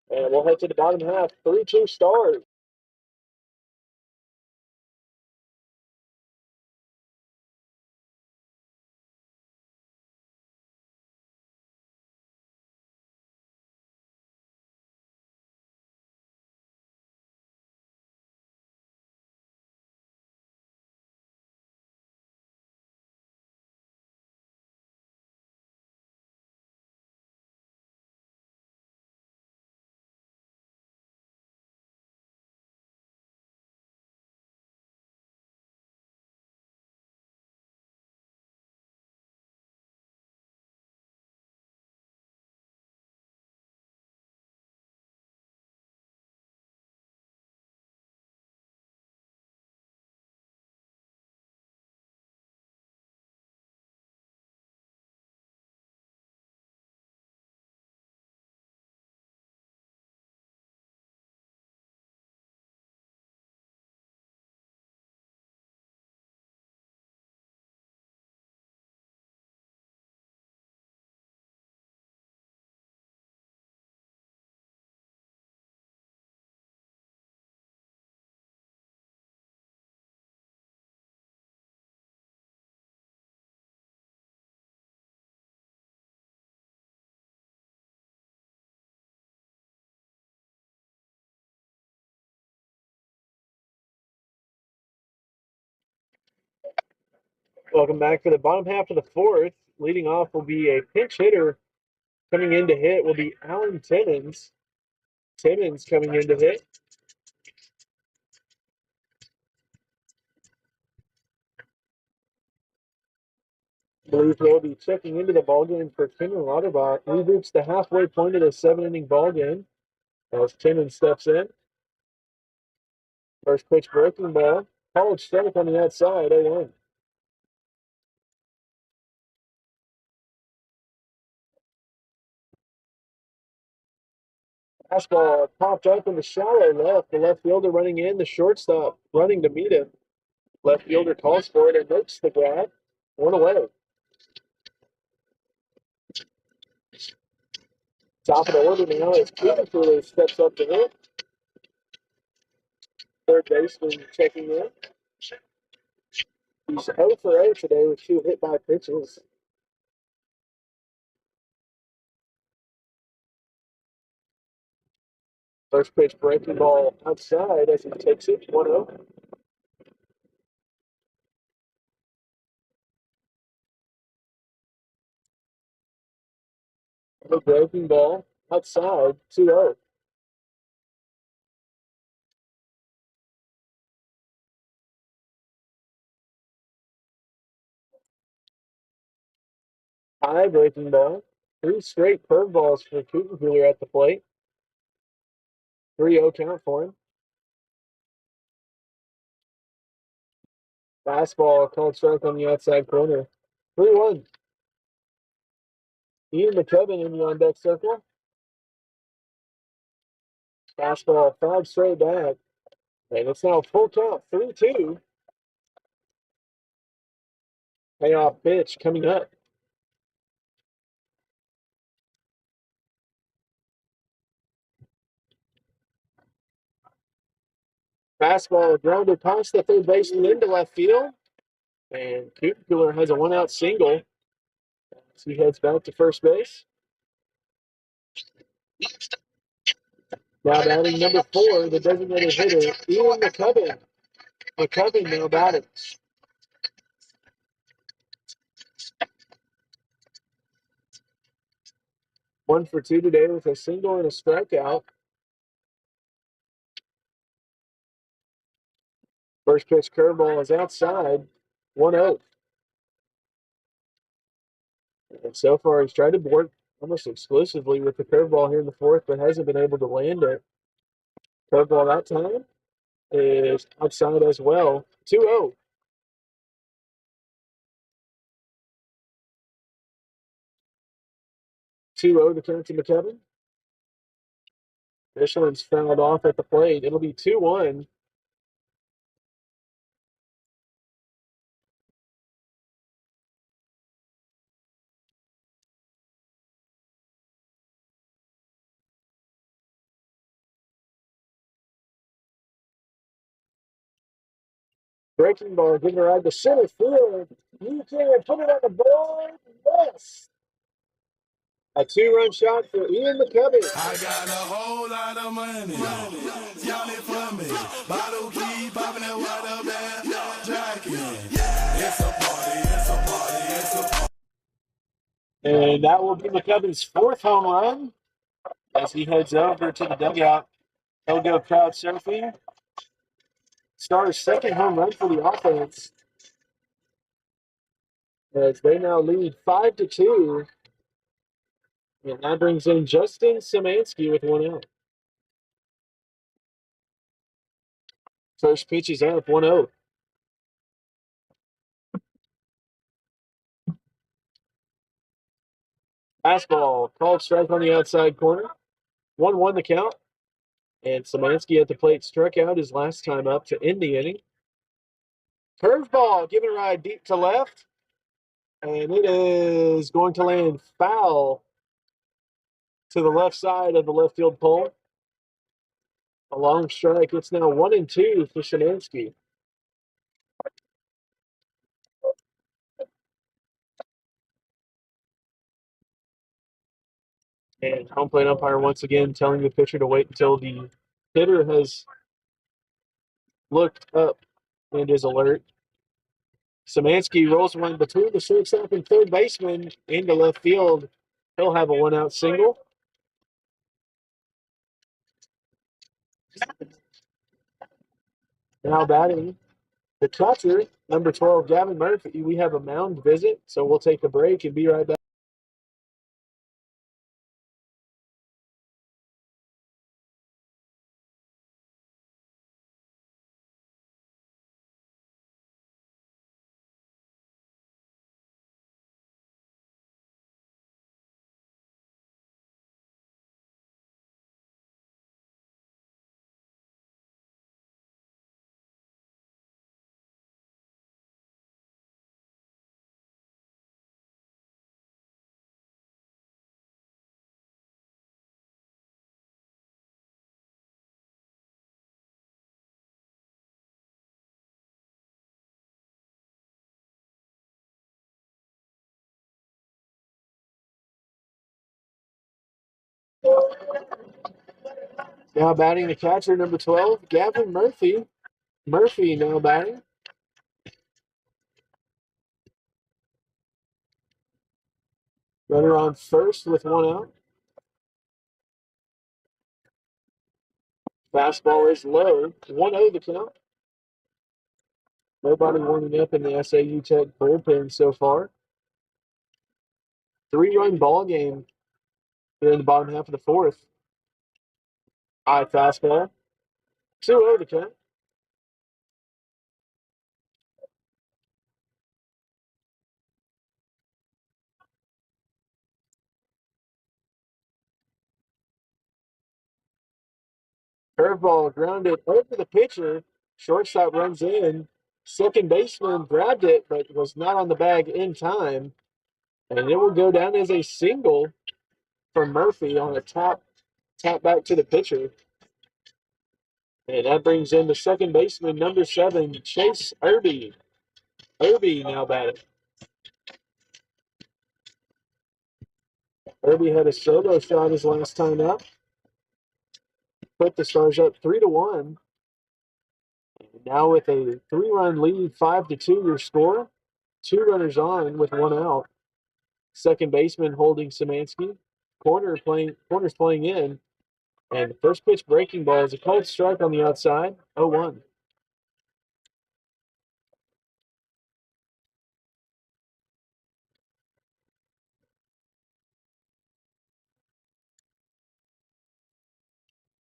And we'll head to the bottom half. 3-2 Stars. Welcome back to the bottom half of the 4th. Leading off will be a pinch hitter. Coming in to hit will be Alan Timmons. Timmons coming in to hit. I believe he'll be checking into the ballgame for Cameron Lauterbach. We've reached the halfway point of the 7-inning ballgame as Timmons steps in. First pitch breaking ball. College strike on the outside, 0-1. Fastball popped up in the shallow left. The left fielder running in, the shortstop running to meet him. Left fielder calls for it and makes the grab. 1 away. Top of the order now as Cooper steps up to hit. Third baseman checking in. He's 0 for 0 today with 2 hit by pitches. First pitch breaking ball outside as he takes it 1-0. The breaking ball outside 2-0. High breaking ball. 3 straight curveballs for Cooper at the plate. 3-0 count for him. Fastball called strike on the outside corner. 3-1. Ian McKevin in the on deck circle. Fastball 5 straight back. And it's now full count 3-2. Payoff pitch coming up. Fastball grounded past the third baseman into left field. And Cooper has a 1-out single. So he heads back to first base. Now batting number 4, the designated hitter, Ian McCubbin. McCubbin now batting. 1 for 2 today with a single and a strikeout. First pitch curveball is outside, 1-0. And so far, he's tried to work almost exclusively with the curveball here in the fourth, but hasn't been able to land it. Curveball that time is outside as well, 2-0. 2-0 to count to McKevin. Michelin's fouled off at the plate. It'll be 2-1. Breaking ball, giving a ride to center field. You can put it on the board. Yes. A 2-run shot for Ian McCubbin. I got a whole lot of money. Y'all it for me. Bottle keep popping that water bag. Jacking. It's a party, it's a party, it's a party. And that will be McCubbin's 4th home run as he heads over to the dugout. He'll go crowd surfing. Stars' 2nd home run for the offense as they now lead 5-2. And that brings in Justin Szymanski with 1 out. First pitch is up, 1-0. Fastball, called strike on the outside corner. 1-1 the count. And Szymanski at the plate struck out his last time up to end the inning. Curveball, giving a ride deep to left. And it is going to land foul to the left side of the left field pole. A long strike. It's now 1-2 for Szymanski. And home plate umpire once again telling the pitcher to wait until the hitter has looked up and is alert. Szymanski rolls one between the shortstop and third baseman into left field. He'll have a 1-out single. Now batting the catcher, number 12, Gavin Murphy. We have a mound visit, so we'll take a break and be right back. Now batting the catcher, number 12, Gavin Murphy. Murphy now batting. Runner on first with 1 out. Fastball is low. 1-0 the count. Nobody warming up in the SAU Tech bullpen so far. 3-run ball game here in the bottom half of the fourth. High fastball. 2-0 the count. Curveball grounded over the pitcher. Shortstop runs in. Second baseman grabbed it, but was not on the bag in time. And it will go down as a single for Murphy on a tap back to the pitcher. And that brings in the second baseman, number 7, Chase Irby. Irby now batting. Irby had a solo shot his last time up. Put the Stars up 3-1. Now with a 3-run lead, 5-2 your score. 2 runners on with 1 out. Second baseman holding Szymanski. Corners playing in. And first pitch breaking ball is a cold strike on the outside. 0-1.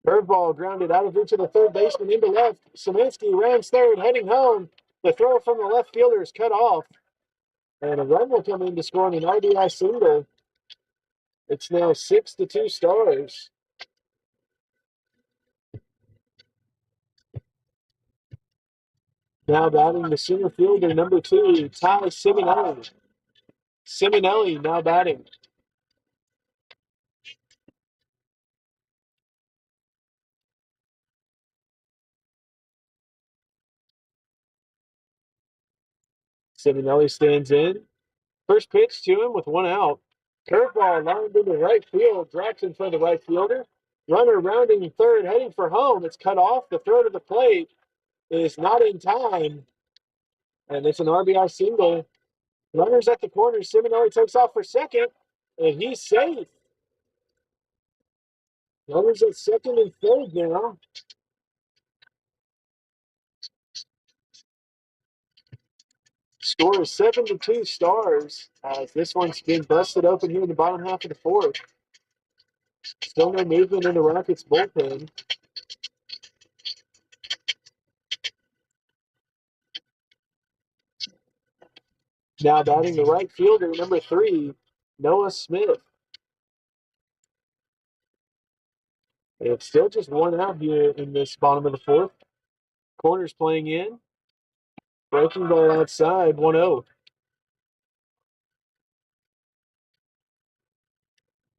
Curveball grounded out of reach of the third baseman into left. Szymanski rounds third, heading home. The throw from the left fielder is cut off. And a run will come in to score on an RBI single. It's now 6-2 Stars. Now batting the center fielder, number 2, Ty Simonelli. Simonelli now batting. Simonelli stands in. First pitch to him with 1 out. Curveball lined into right field, drops in front of the right fielder. Runner rounding third, heading for home. It's cut off. The throw to the plate is not in time. And it's an RBI single. Runners at the corner. Simonelli takes off for second, and he's safe. Runners at second and third now. Score is 7-2 Stars as this one's been busted open here in the bottom half of the fourth. Still no movement in the Rockets bullpen. Now batting the right fielder, number 3, Noah Smith. It's still just 1 out here in this bottom of the fourth. Corners playing in. Breaking ball outside, 1-0.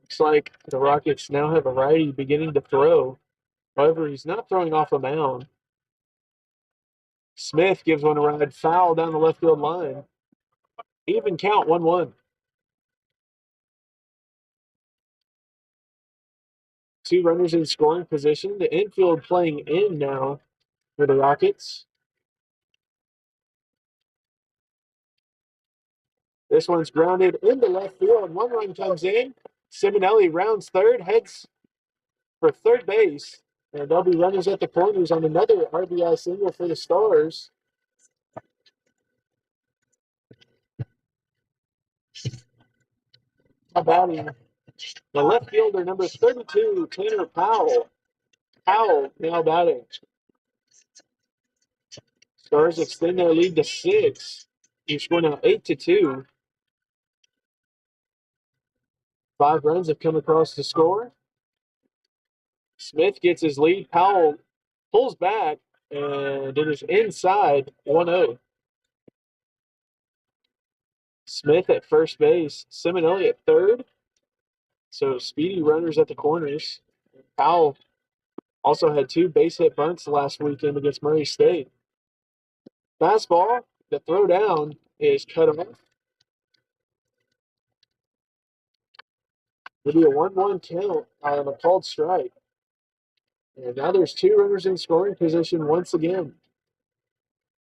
Looks like the Rockets now have a righty beginning to throw. However, he's not throwing off a mound. Smith gives one a ride, foul down the left field line. Even count, 1-1. 2 runners in scoring position. The infield playing in now for the Rockets. This one's grounded into left field. 1 run comes in. Simonelli rounds third, heads for third base. And there'll be runners at the corners on another RBI single for the Stars. How batting the left fielder, number 32, Tanner Powell. Powell now batting. Stars extend their lead to 6. You score now 8-2. 5 runs have come across to score. Smith gets his lead. Powell pulls back, and it is inside, 1-0. Smith at first base. Simonelli at third. So speedy runners at the corners. Powell also had 2 base hit bunts last weekend against Murray State. Fastball, the throw down is cut off. It'll be a 1-1 count on a called strike. And now there's 2 runners in scoring position once again.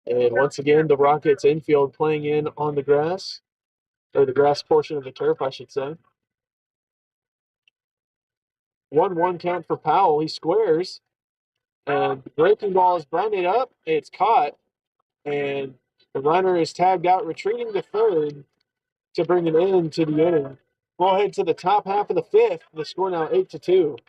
And once again, the Rockets infield playing in on the grass, or the grass portion of the turf, I should say. 1-1 count for Powell. He squares, and the breaking ball is grounded up. It's caught, and the runner is tagged out, retreating to third to bring an end to the inning. We'll head to the top half of the fifth. The score now 8-2.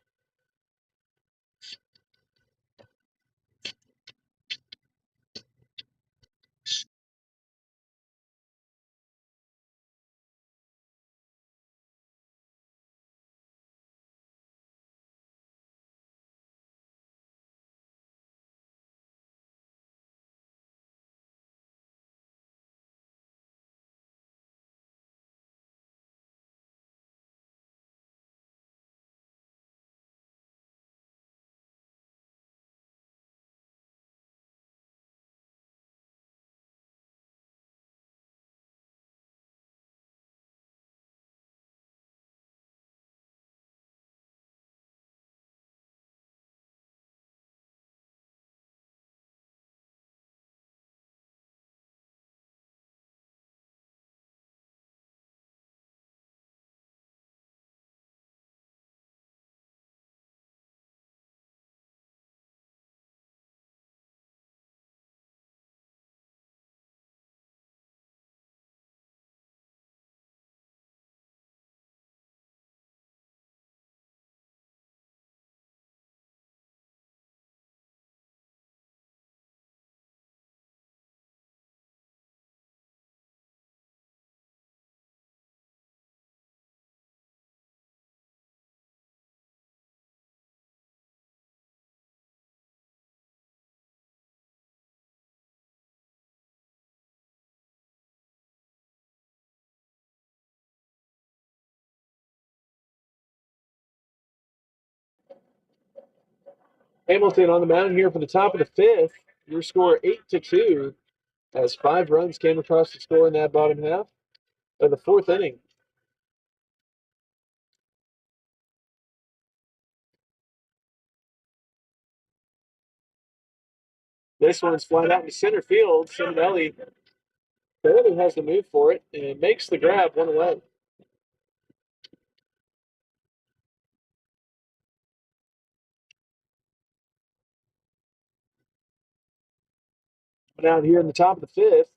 Hamilton on the mound here for the top of the fifth. Your score 8-2 as 5 runs came across the score in that bottom half of the fourth inning. This one's flat out in center field. Simonelli barely has the move for it and makes the grab one away. Out here in the top of the fifth.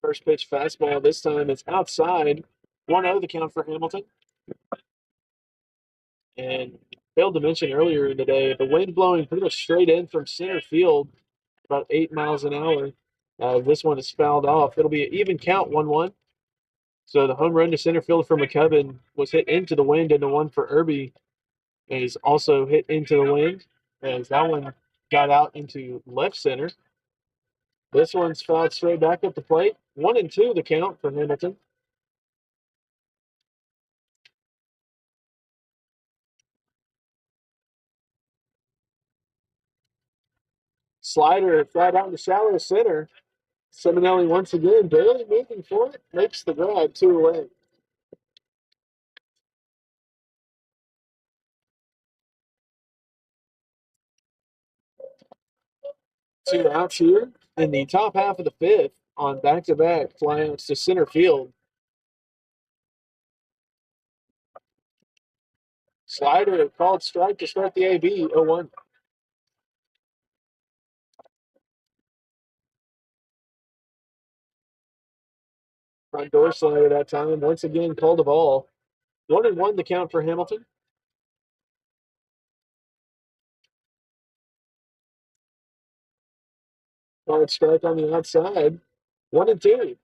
First pitch fastball. This time it's outside. 1-0 the count for Hamilton. And failed to mention earlier in the day, the wind blowing pretty much straight in from center field, about 8 miles an hour. This one is fouled off. It'll be an even count, 1-1. So the home run to center field for McCubbin was hit into the wind, and the one for Irby is also hit into the wind, as that one got out into left center. This one's fouled straight back up the plate. 1-2 the count for Hamilton. Slider flat out in the shallow center. Simonelli once again barely moving for it. Makes the grab 2 away. Two outs here in the top half of the fifth on back-to-back flyouts to center field. Slider called strike to start the AB, 0-1. Front door slider that time. Once again called a ball. 1-1 the count for Hamilton. Called strike on the outside. 1-2.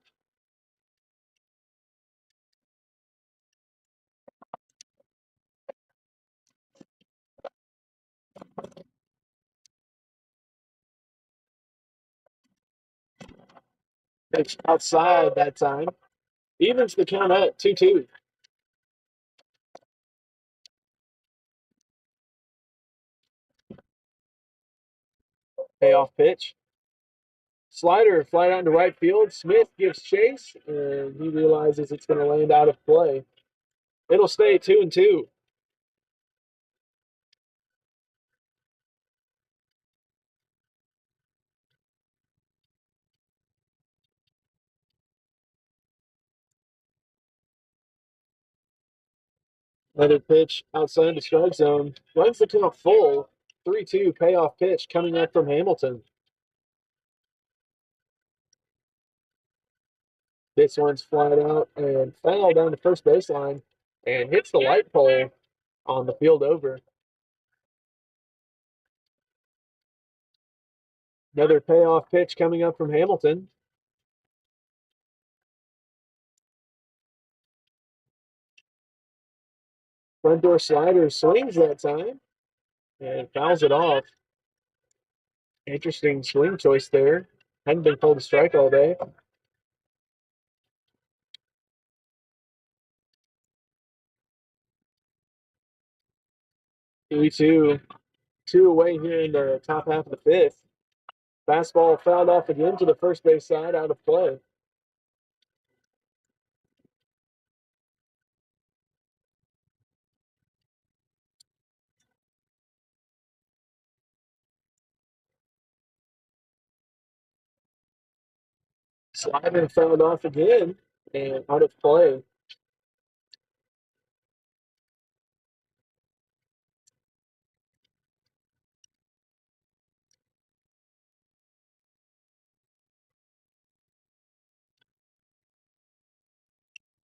Pitch outside that time. Evens the count at 2-2. Payoff pitch. Slider fly out into right field. Smith gives chase, and he realizes it's going to land out of play. It'll stay 2-2. Another pitch outside the strike zone. Runs the count full. 3-2 payoff pitch coming up from Hamilton. This one's flat out and foul down the first baseline and hits the light pole on the field over. Another payoff pitch coming up from Hamilton. Front door slider swings that time and fouls it off. Interesting swing choice there. Hadn't been called a strike all day. 3-2. 2 away here in the top half of the fifth. Fastball fouled off again to the first base side, out of play. Slider fouled off again and out of play.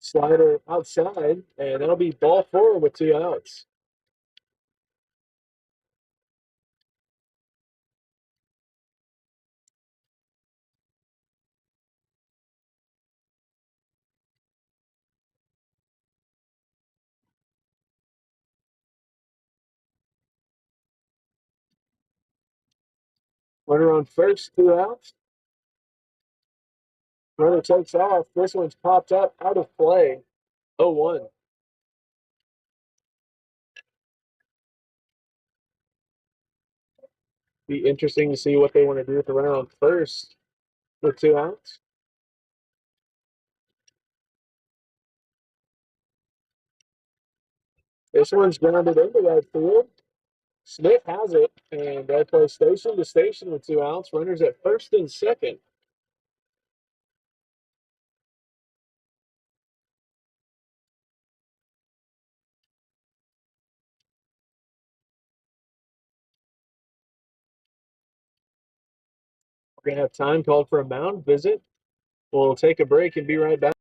Slider outside, and that'll be ball 4 with 2 outs. Runner on first, 2 outs. Runner takes off. This one's popped up out of play. 0-1. Be interesting to see what they want to do with the runner on first with 2 outs. This one's grounded into right field. Smith has it, and they'll play station to station with 2 outs. Runners at first and second. We're going to have time called for a mound visit. We'll take a break and be right back.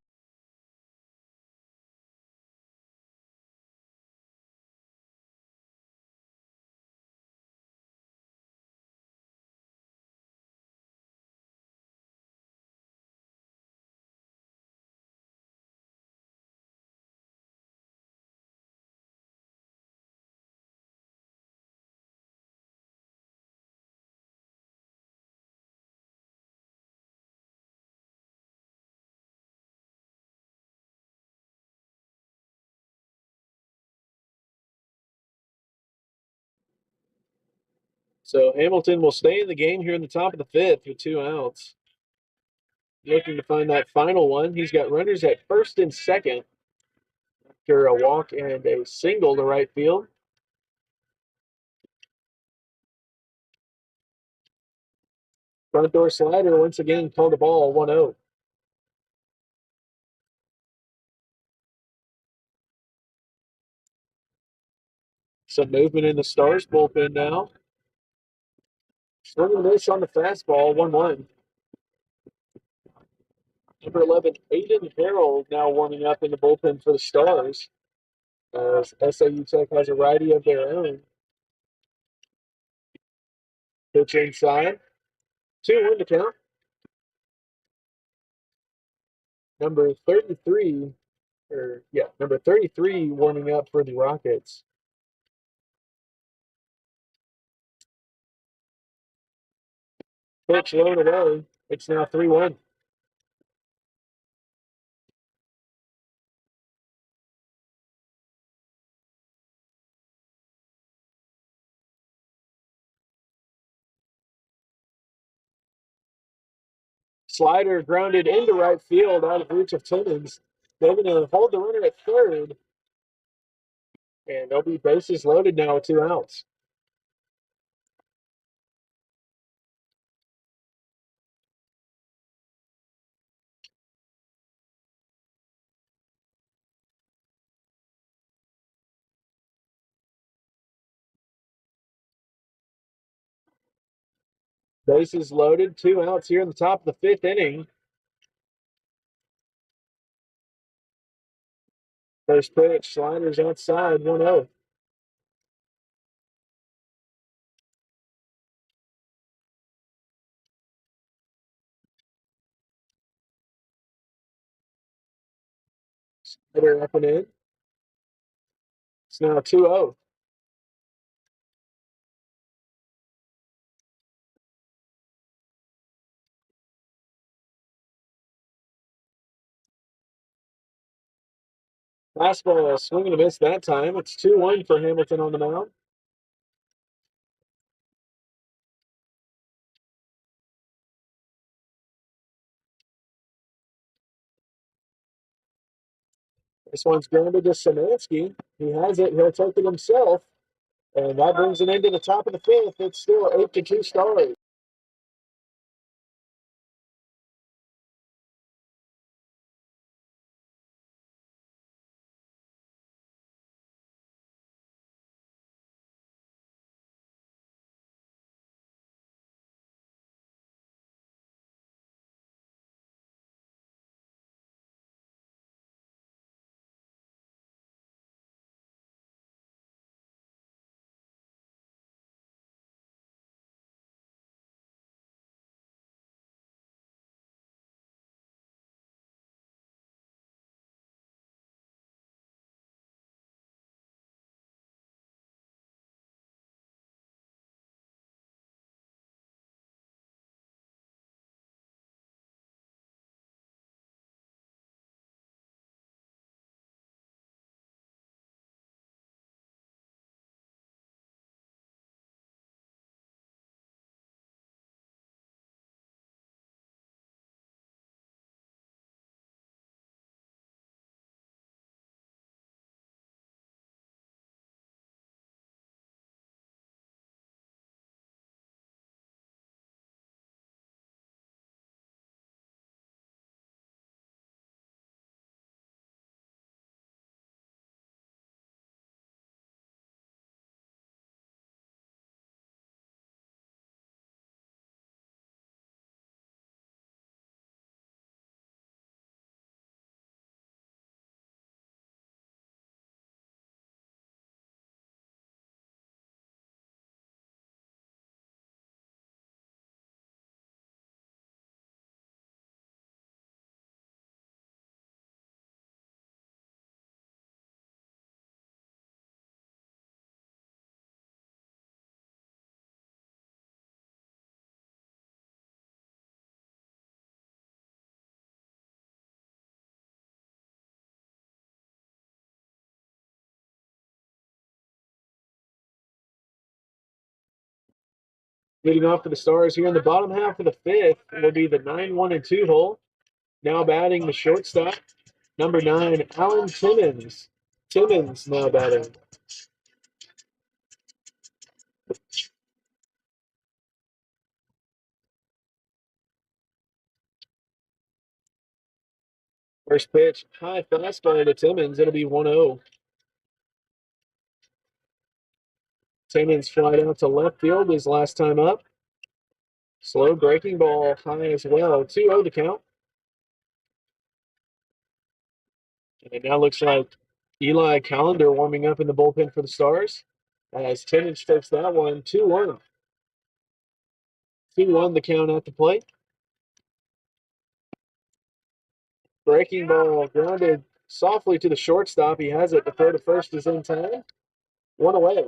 So Hamilton will stay in the game here in the top of the fifth with 2 outs. Looking to find that final one. He's got runners at first and second after a walk and a single to right field. Front door slider once again called a ball 1-0. Some movement in the Stars bullpen now. Swing and miss on the fastball, 1-1. Number 11, Aiden Harold, now warming up in the bullpen for the Stars. As SAU Tech has a righty of their own. Pitch inside. 2-1 to count. Number 33, number 33 warming up for the Rockets. Pitch low and away. It's now 3-1. Slider grounded into right field out of reach of Timmons. They're going to hold the runner at third. And they'll be bases loaded now with 2 outs. Bases loaded, 2 outs here in the top of the fifth inning. First pitch, Sliders outside, 1-0. Slider up and in. It's now 2-0. Fastball swinging a miss that time. It's 2-1 for Hamilton on the mound. This one's grounded to Szymanski. He has it. He'll take it himself. And that brings it into the top of the fifth. It's still 8-2 Stars. Leading off for the Stars here in the bottom half of the fifth will be the 9, 1, and 2 hole. Now batting the shortstop, number 9, Alan Timmons. Timmons now batting. First pitch, high fastball to Timmons. It'll be 1-0. Timmons flied out to left field his last time up. Slow breaking ball high as well. 2-0 to count. And it now looks like Eli Callender warming up in the bullpen for the Stars as Timmons takes that one 2-1. 2-1 the count at the plate. Breaking ball grounded softly to the shortstop. He has it. The throw to first is in time. 1 away.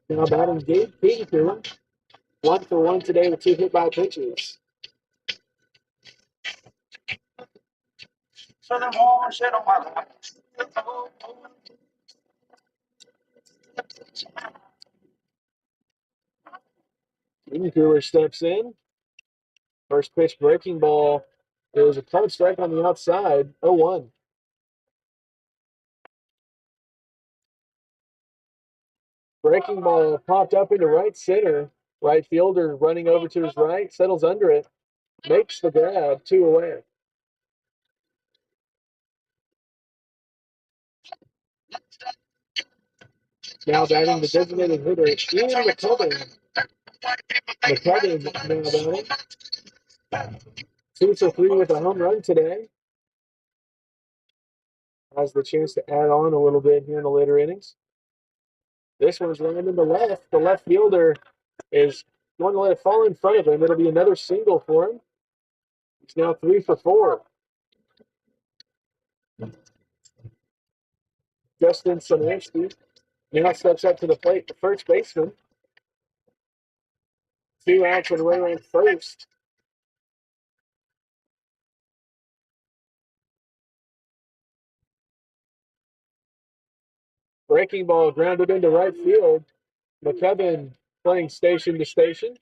Now batting Gabe Peterson. 1 for 1 today with 2 hit by pitches. Cooler steps in. First pitch breaking ball. It was a called strike on the outside. 0-1. Breaking ball popped up into right center. Right fielder running over to his right, settles under it, makes the grab, 2 away. Now batting the designated hitter, Ian McCubbin. McCubbin now batting. 2 for 3 with a home run today. Has the chance to add on a little bit here in the later innings. This one's running in the left. The left fielder is going to let it fall in front of him. It'll be another single for him. He's now 3 for 4. Justin Samansky now steps up to the plate, the first baseman. 2 outs and runner on first. Breaking ball grounded into right field. McCubbin playing station to station.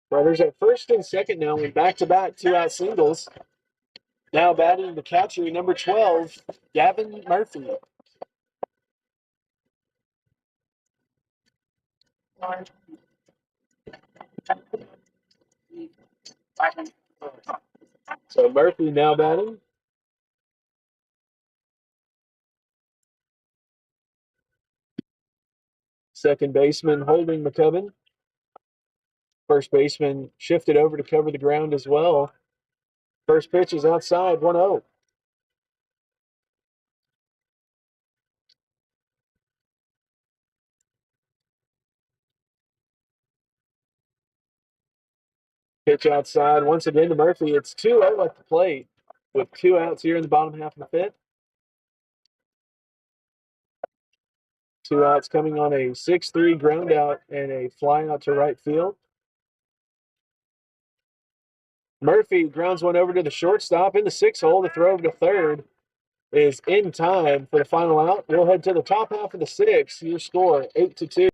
Brothers at first and second now in back-to-back 2-out singles. Now batting the catcher, number 12, Gavin Murphy. So Murphy now batting. Second baseman holding McCubbin. First baseman shifted over to cover the ground as well. First pitch is outside, 1-0. Pitch outside once again to Murphy. It's 2-0 at the plate with 2 outs here in the bottom half of the fifth. 2 outs coming on a 6-3 ground out and a fly out to right field. Murphy grounds one over to the shortstop in the 6 hole. The throw over to third is in time for the final out. We'll head to the top half of the 6th. Your score 8-2.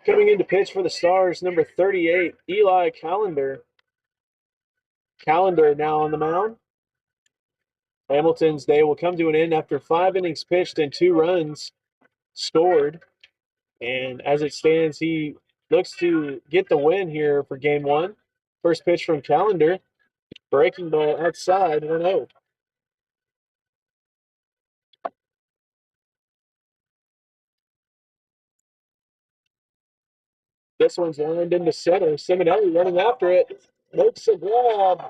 Coming in to pitch for the Stars, number 38, Eli Callender. Callender now on the mound. Hamilton's day will come to an end after 5 innings pitched and 2 runs scored. And as it stands, he looks to get the win here for game one. First pitch from Callender. Breaking ball outside, 1-0. This one's lined into center. Simonelli running after it. Makes a grab.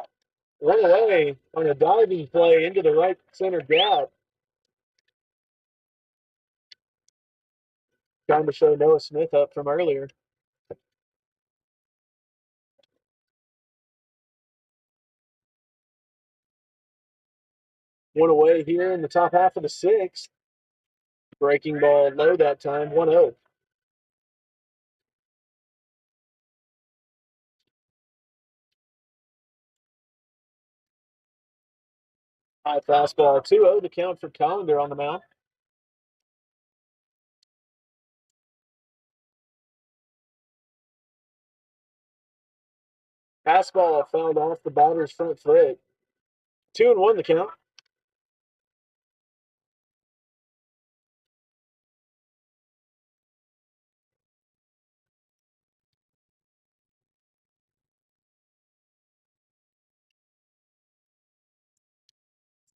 Run away on a diving play into the right center gap. Trying to show Noah Smith up from earlier. One away here in the top half of the sixth. Breaking ball low that time, 1-0. High fastball, 2-0 to count for Callender on the mound. Fastball fouled off the batter's front foot. 2-1 the count.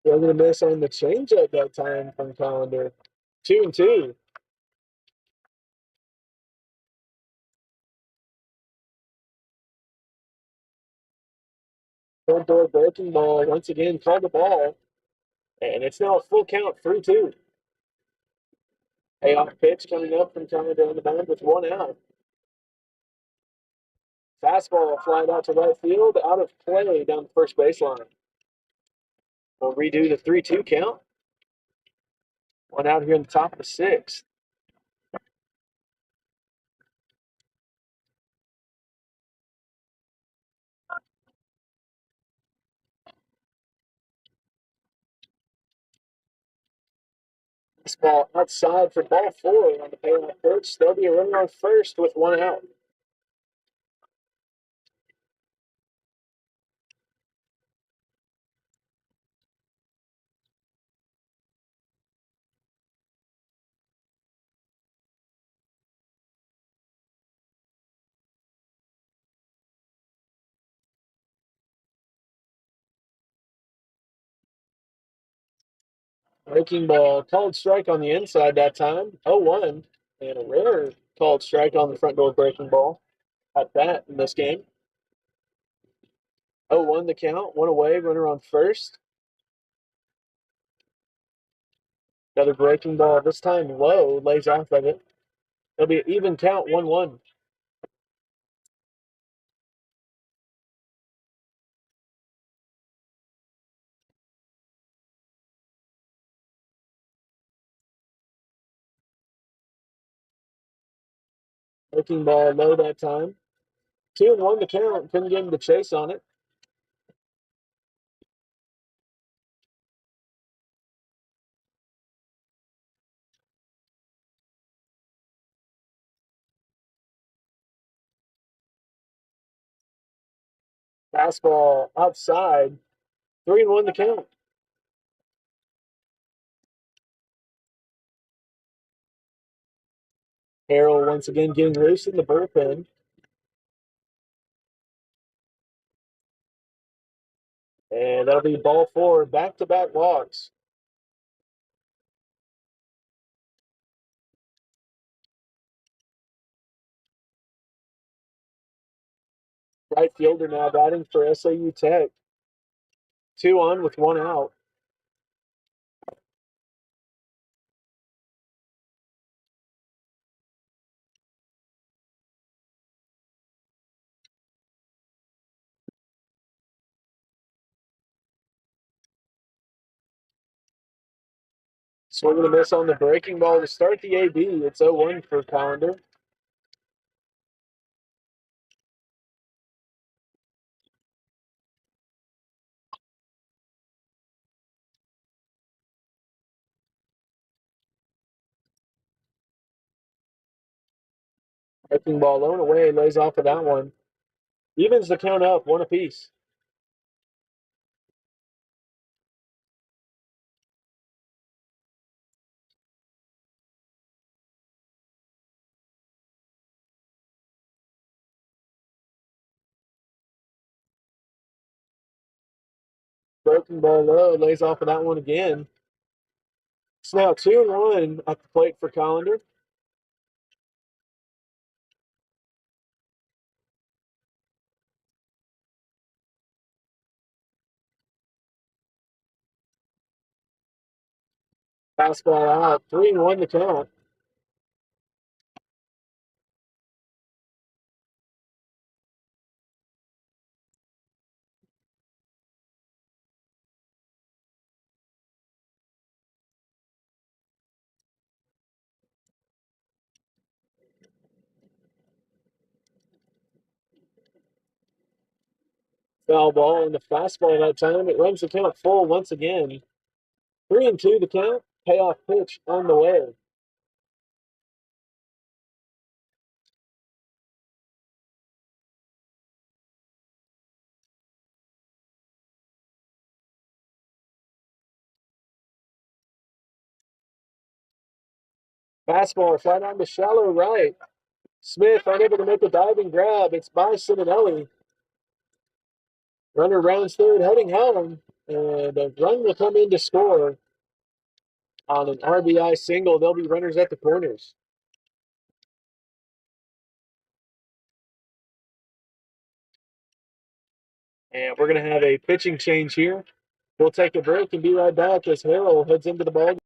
They're going to miss on the changeup that time from Callender. 2-2. Front door breaking ball once again called the ball. And it's now a full count, 3-2. Payoff pitch coming up from Callender on the mound with 1 out. Fastball flying out to right field, out of play down the first baseline. We'll redo the 3-2 count. 1 out here in the top of the sixth. This ball outside for ball 4 on the payoff pitch. There'll be a runner on first with 1 out. Breaking ball, called strike on the inside that time. 0-1. And a rare called strike on the front door breaking ball at bat in this game. 0-1 the count, 1 away, runner on first. Another breaking ball, this time low, lays off of it. It'll be an even count, 1-1. Breaking ball low that time. 2-1 the count, couldn't get him to chase on it. Fastball outside. 3-1 the count. Harrell once again getting loose in the bullpen. And that'll be ball 4, back-to-back walks. Right fielder now batting for SAU Tech. 2 on with 1 out. Swing and a miss on the breaking ball to start the AB. It's 0-1 for Callender. Breaking ball low and away, lays off of that one. Evens the count up, one apiece. Broken ball low, lays off of that one again. It's now 2-1 at the plate for Collender. Fastball out, 3-1 the count. Foul ball and the fastball that time. It runs the count full once again. 3-2 the count. Payoff pitch on the way. Fastball right on the shallow right. Smith unable to make a diving grab. It's by Simonelli. Runner rounds third, heading home, and a run will come in to score on an RBI single. There'll be runners at the corners. And we're going to have a pitching change here. We'll take a break and be right back as Harrell heads into the ball.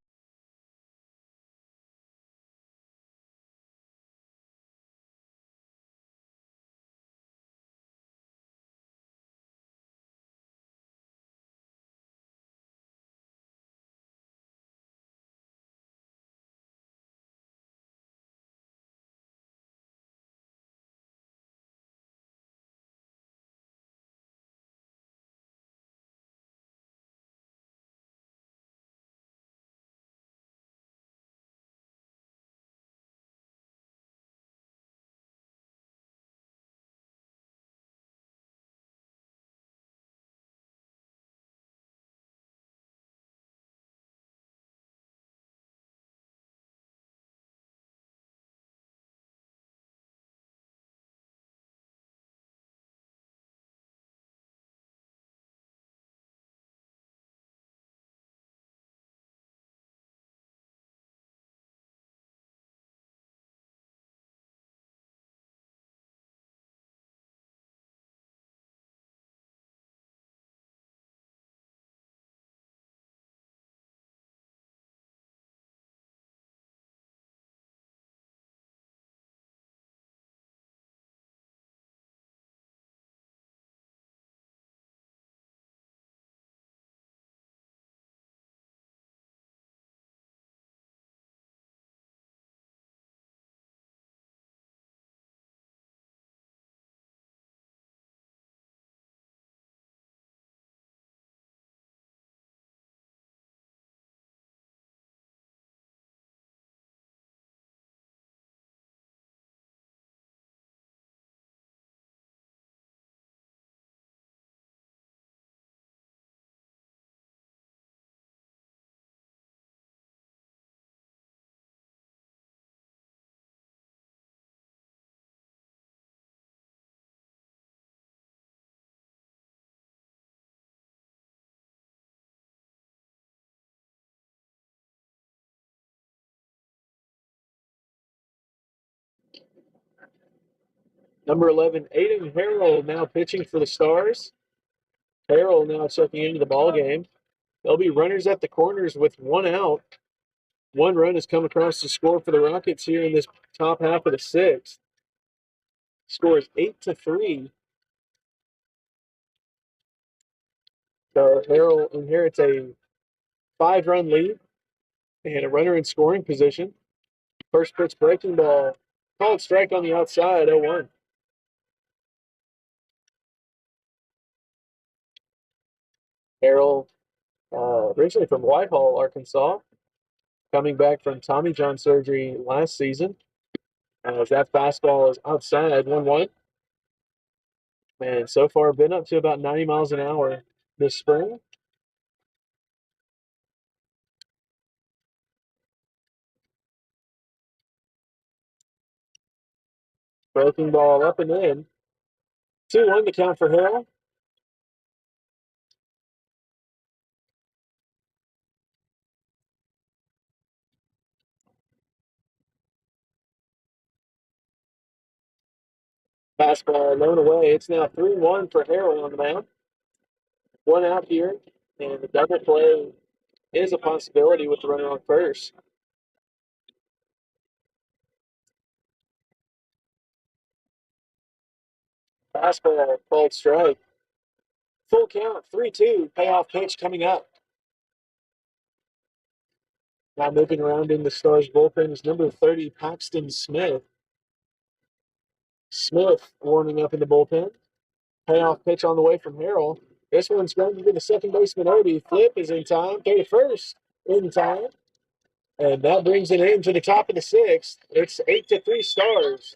Number 11, Aiden Harrell now pitching for the Stars. Harrell now checking into the ball game. There'll be runners at the corners with one out. One run has come across to score for the Rockets here in this top half of the sixth. Score is 8-3. So Harrell inherits a 5-run lead and a runner in scoring position. First pitch breaking ball. Called strike on the outside, 0-1. Harrell, originally from Whitehall, Arkansas, coming back from Tommy John surgery last season. As that fastball is outside, 1-1. And so far, been up to about 90 miles an hour this spring. Breaking ball up and in. 2-1 to count for Harrell. Fastball blown away. It's now 3-1 for Harrell on the mound. One out here, and the double play is a possibility with the runner on first. Fastball called strike. Full count, 3-2. Payoff pitch coming up. Now moving around in the Stars bullpen is number 30, Paxton Smith. Smith warming up in the bullpen. Payoff pitch on the way from Harrell. This one's going to be the second baseman, Obi. Flip is in time. Throw to first in time. And that brings it in to the top of the sixth. It's 8-3 Stars.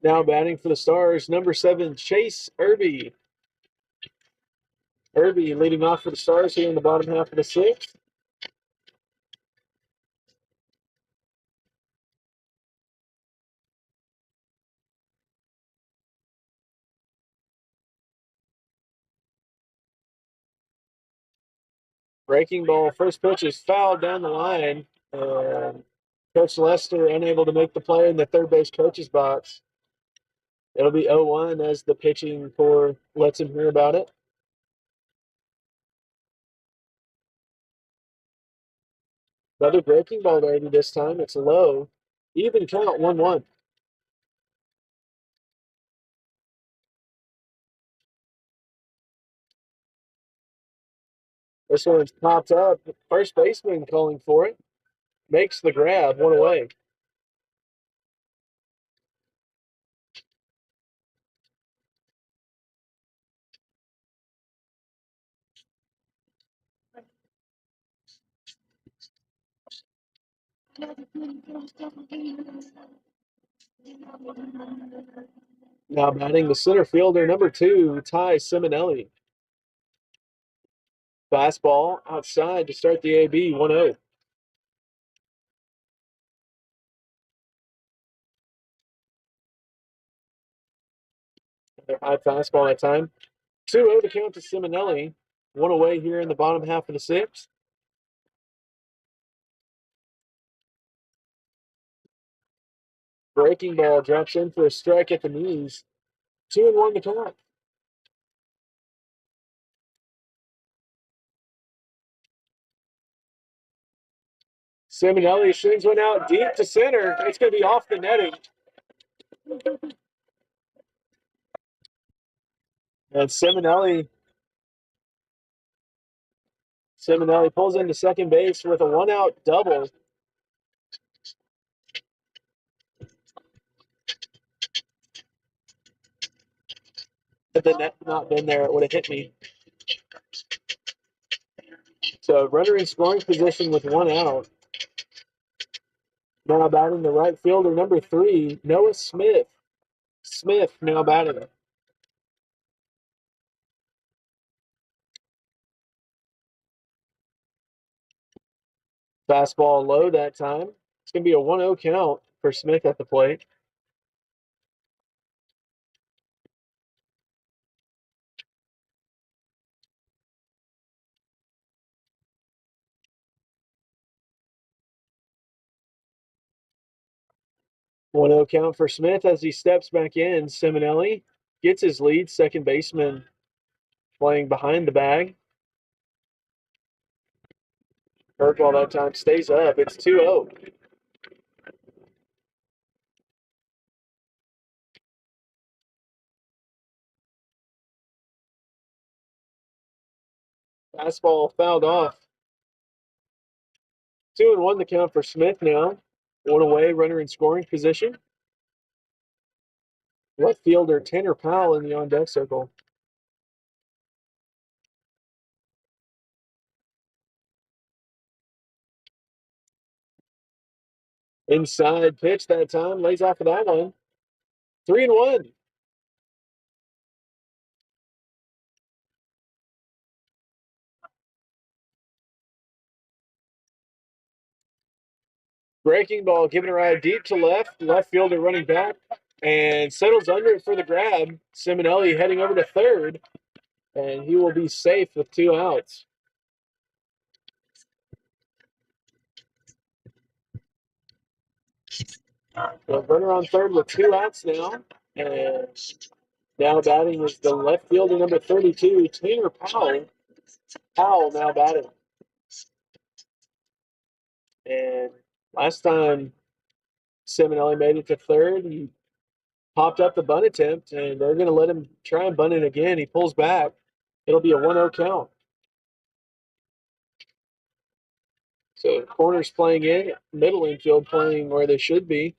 Now batting for the Stars, number 7, Chase Irby. Irby leading off for the Stars here in the bottom half of the sixth. Breaking ball, first pitch is fouled down the line. And Coach Lester unable to make the play in the third base coach's box. It'll be 0-1 as the pitching core lets him hear about it. Another breaking ball to Irby this time. It's low. Even count, 1-1. This one's popped up. First baseman calling for it. Makes the grab, one away. Now batting the center fielder, number 2, Ty Simonelli. Fastball outside to start the AB, 1-0. Their high fastball that time. 2-0 to count to Simonelli. One away here in the bottom half of the sixth. Breaking ball drops in for a strike at the knees. 2-1 to count. Simonelli swings one out deep to center. It's going to be off the netting. And Simonelli Simonelli pulls into second base with a one-out double. If the net not been there, it would have hit me. So runner in scoring position with one out. Now batting the right fielder, number 3, Noah Smith. Smith now batting. Fastball low that time. It's going to be a 1-0 count for Smith at the plate. One 0 count for Smith as he steps back in. Simonelli gets his lead. Second baseman playing behind the bag. Curveball that time stays up. It's 2-0. Fastball fouled off. 2-1 the count for Smith now. One away, runner in scoring position. Left fielder Tanner Powell in the on-deck circle. Inside pitch that time. Lays off of that one. 3-1. Breaking ball given a ride deep to left. Left fielder running back and settles under it for the grab. Simonelli heading over to third, and he will be safe with 2 outs. So runner on third with 2 outs now. And now batting is the left fielder, number 32, Tanner Powell. Powell now batting. And last time Simonelli made it to third, he popped up the bunt attempt, and they're going to let him try and bunt it again. He pulls back. It'll be a 1-0 count. So corners playing in, middle infield playing where they should be.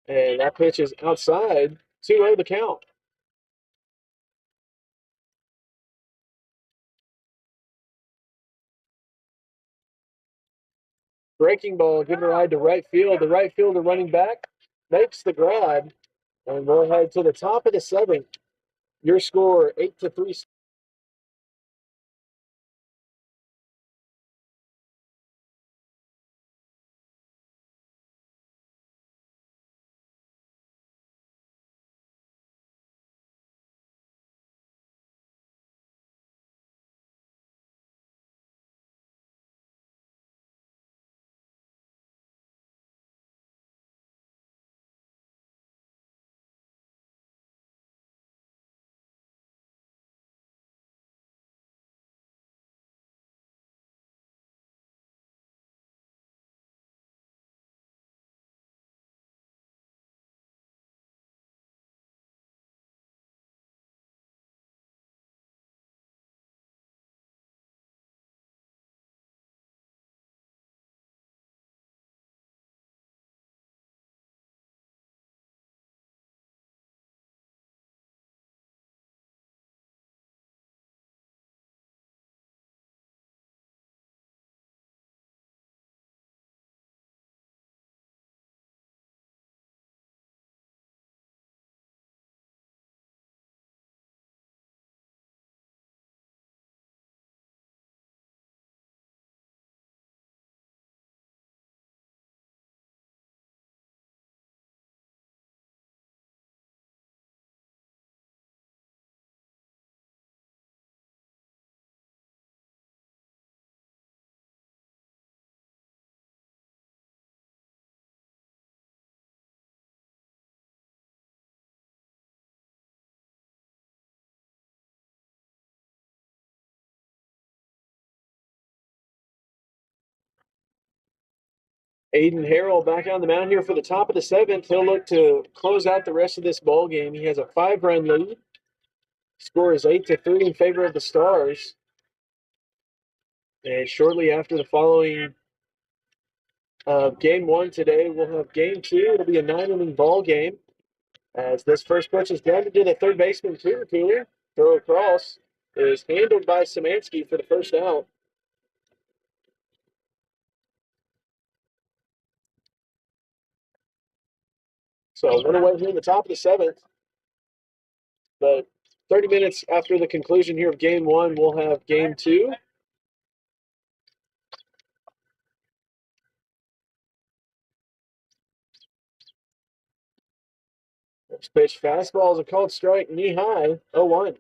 And that pitch is outside. 2-0 the count. Breaking ball, given a ride to right field. The right fielder running back makes the grab. And we'll head to the top of the 7th. Your score 8-3. Aiden Harrell back on the mound here for the top of the 7th. He'll look to close out the rest of this ball game. He has a 5-run lead. Score is 8-3 in favor of the Stars. And shortly after the following game one today, we'll have game two. It'll be a 9-inning ball game. As this first pitch is grounded to the third baseman, Cooler. Throw across is handled by Szymanski for the first out. So one away here in the top of the seventh. But 30 minutes after the conclusion here of game one, we'll have game two. First pitch fastball is a called strike, knee high, 0-1.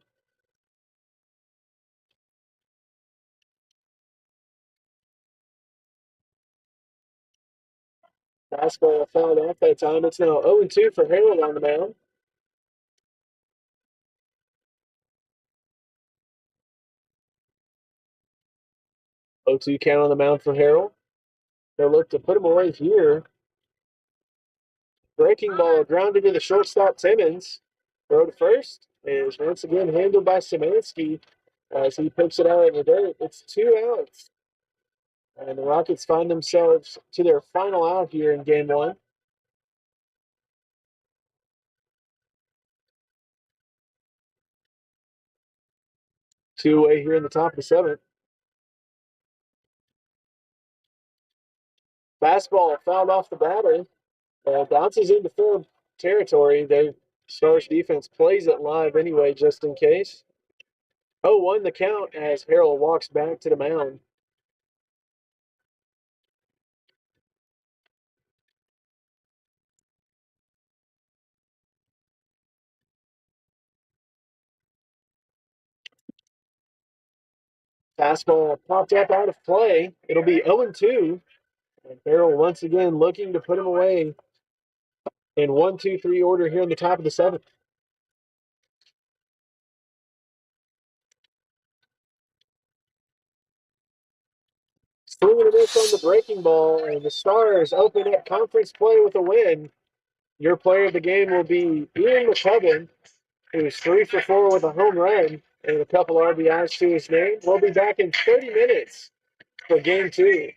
Fastball fouled off that time. It's now 0-2 for Harold on the mound. 0-2 count on the mound for Harold. They'll look to put him away here. Breaking ball grounded to the shortstop, Timmons. Throw to first is once again handled by Szymanski as he picks it out in the dirt. It's 2 outs. And the Rockets find themselves to their final out here in game one. Two away here in the top of the seventh. Fastball fouled off the batter. Bounces into full territory. The Stars defense plays it live anyway, just in case. 0-1 the count as Harold walks back to the mound. Fastball popped up out of play. It'll be 0-2. And Harold once again looking to put him away in 1-2-3 order here in the top of the seventh. Swinging a miss on the breaking ball, and the Stars open up conference play with a win. Your player of the game will be Ian McCubbin, who's 3 for 4 with a home run and a couple RBIs to his name. We'll be back in 30 minutes for game two.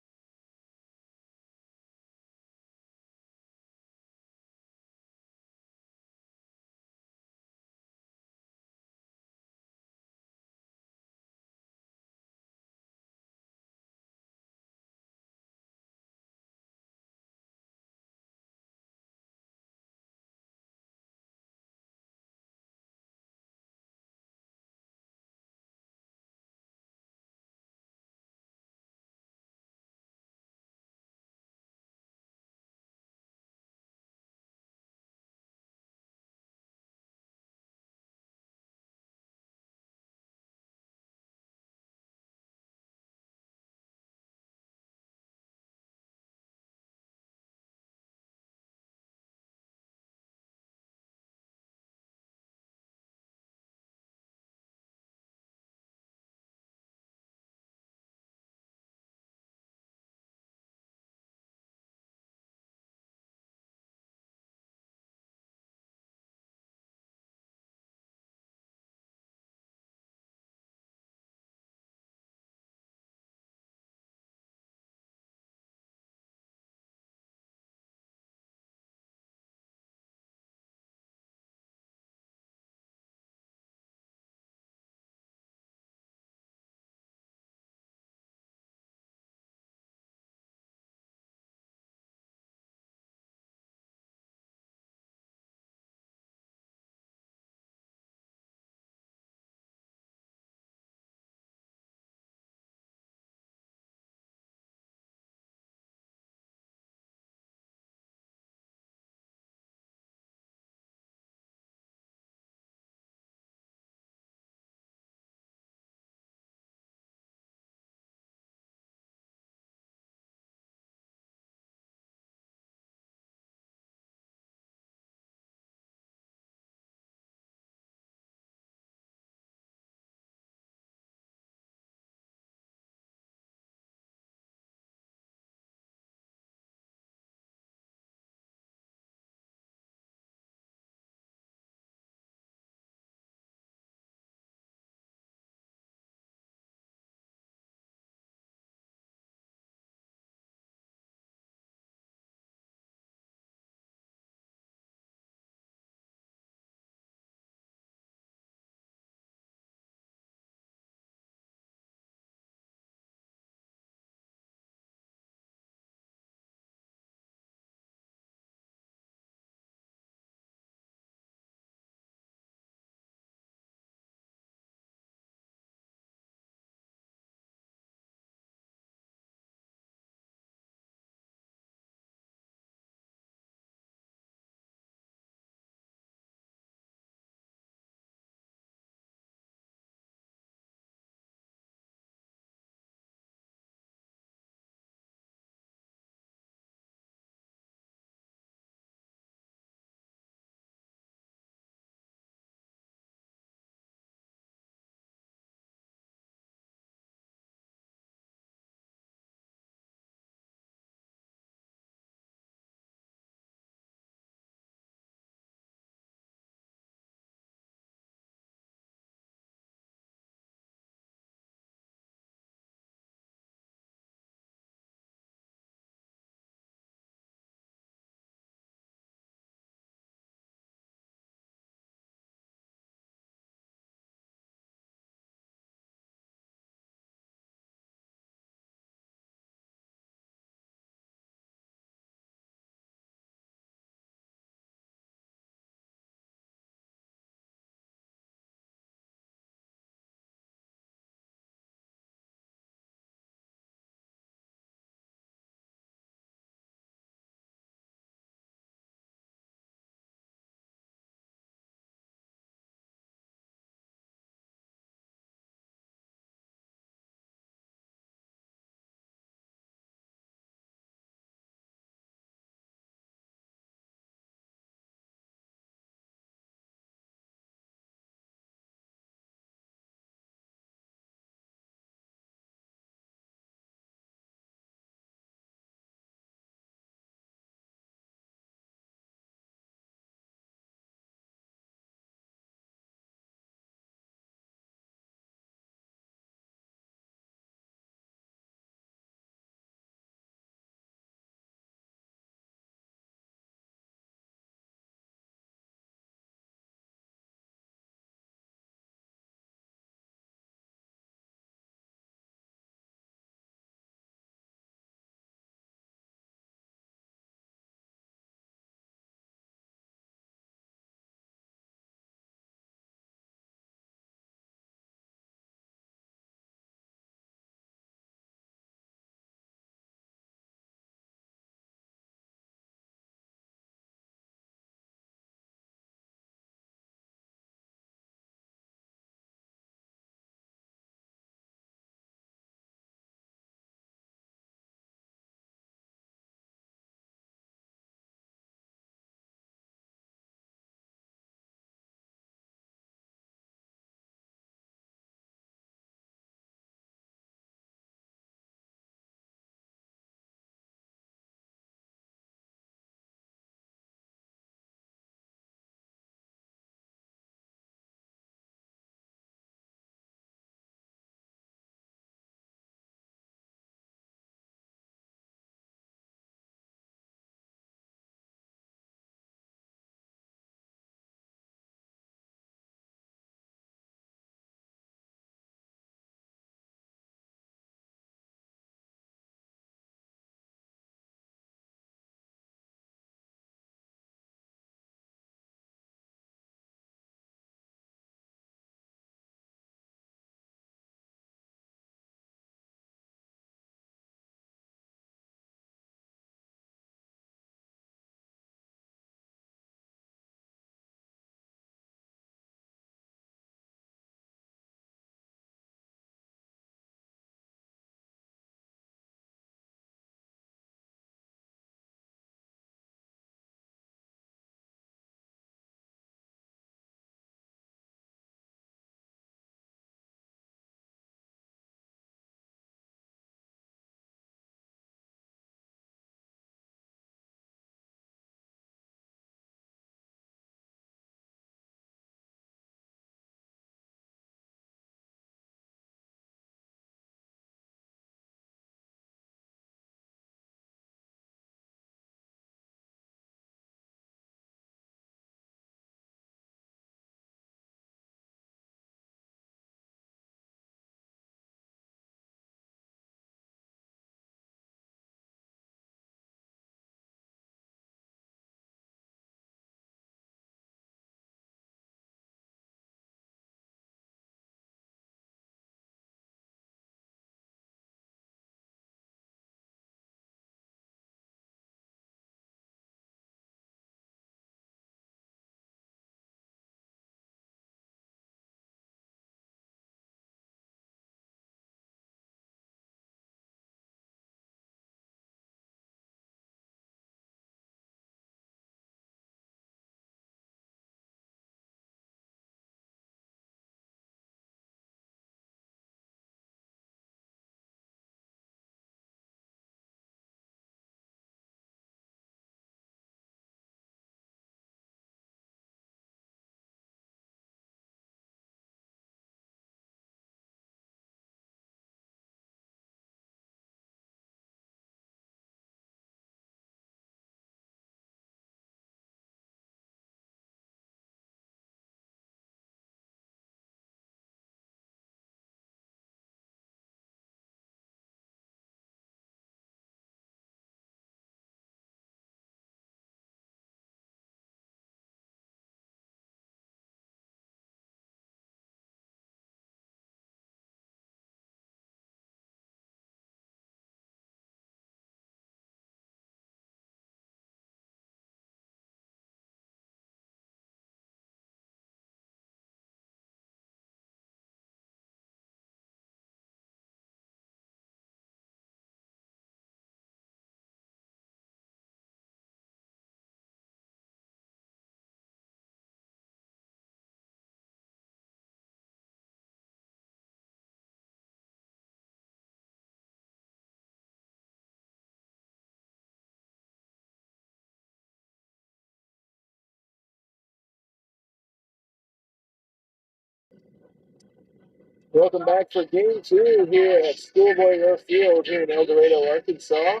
Welcome back for game two here at Schoolboy Row Field here in El Dorado, Arkansas.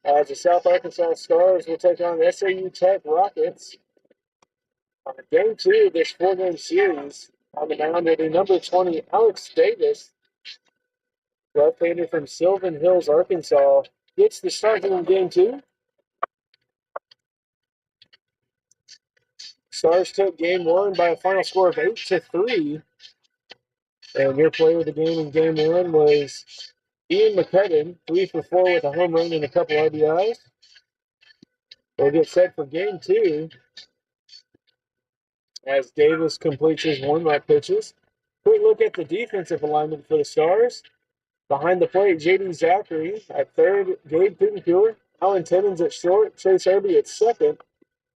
As the South Arkansas Stars will take on SAU Tech Rockets. Game two of this four-game series. On the mound will be number 20, Alex Davis, left-hander from Sylvan Hills, Arkansas. Gets the start in game two. Stars took game one by a final score of 8-3. And your player of the game in game one was Ian McCudden, 3 for 4 with a home run and a couple RBIs. We'll get set for game two as Davis completes his warm-up pitches. Quick look at the defensive alignment for the Stars. Behind the plate, J.D. Zachary at third, Gabe Pittencourt, Alan Timmons at short, Chase Irby at second,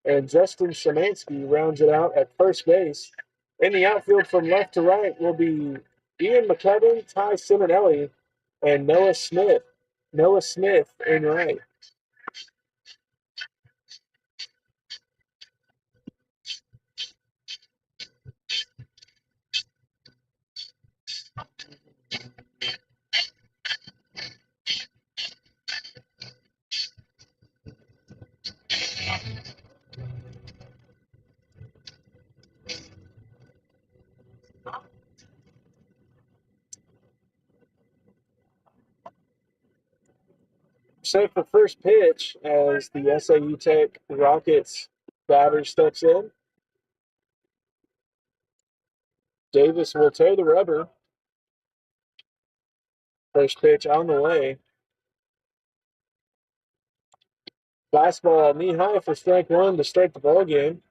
and Justin Szymanski rounds it out at first base. In the outfield from left to right will be Ian McCudden, Ty Simonelli, and Noah Smith. Noah Smith in right. Set for first pitch as the SAU Tech Rockets batter steps in. Davis will toe the rubber. First pitch on the way. Fastball knee high for strike one to start the ball game.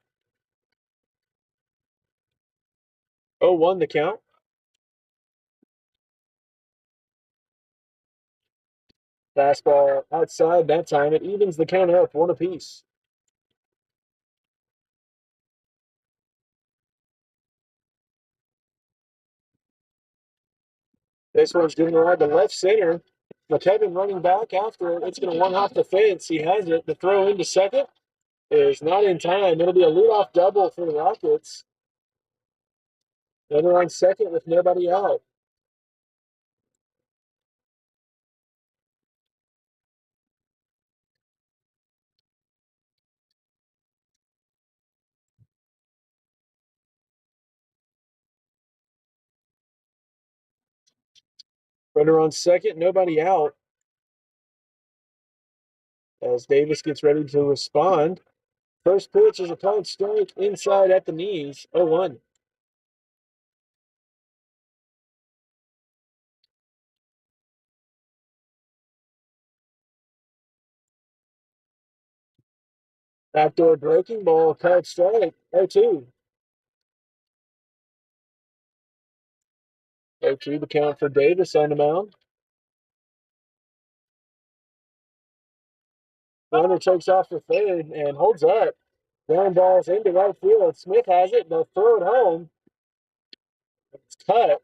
0-1 the count. Fastball outside that time. It evens the count up, one apiece. This one's going to ride to left center. McKevin running back after it. It's going to one off the fence. He has it. The throw into second is not in time. It'll be a leadoff double for the Rockets. Runner on second with nobody out. Runner on second, nobody out. As Davis gets ready to respond. First pitch is a called strike inside at the knees. 0-1. Backdoor breaking ball, called strike. 0-2. 0-2 the count for Davis on the mound. Runner takes off for third and holds up. Ground balls into right field. Smith has it. They'll throw it home. It's cut.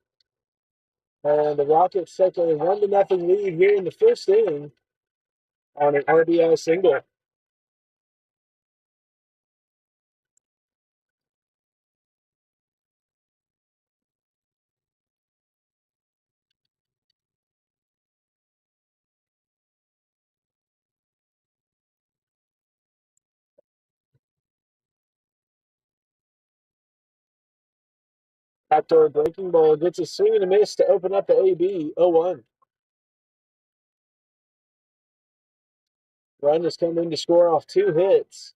And the Rockets take a 1-0 lead here in the first inning on an RBI single. Backdoor breaking ball gets a swing and a miss to open up the AB. 0-1. Run has come in to score off 2 hits.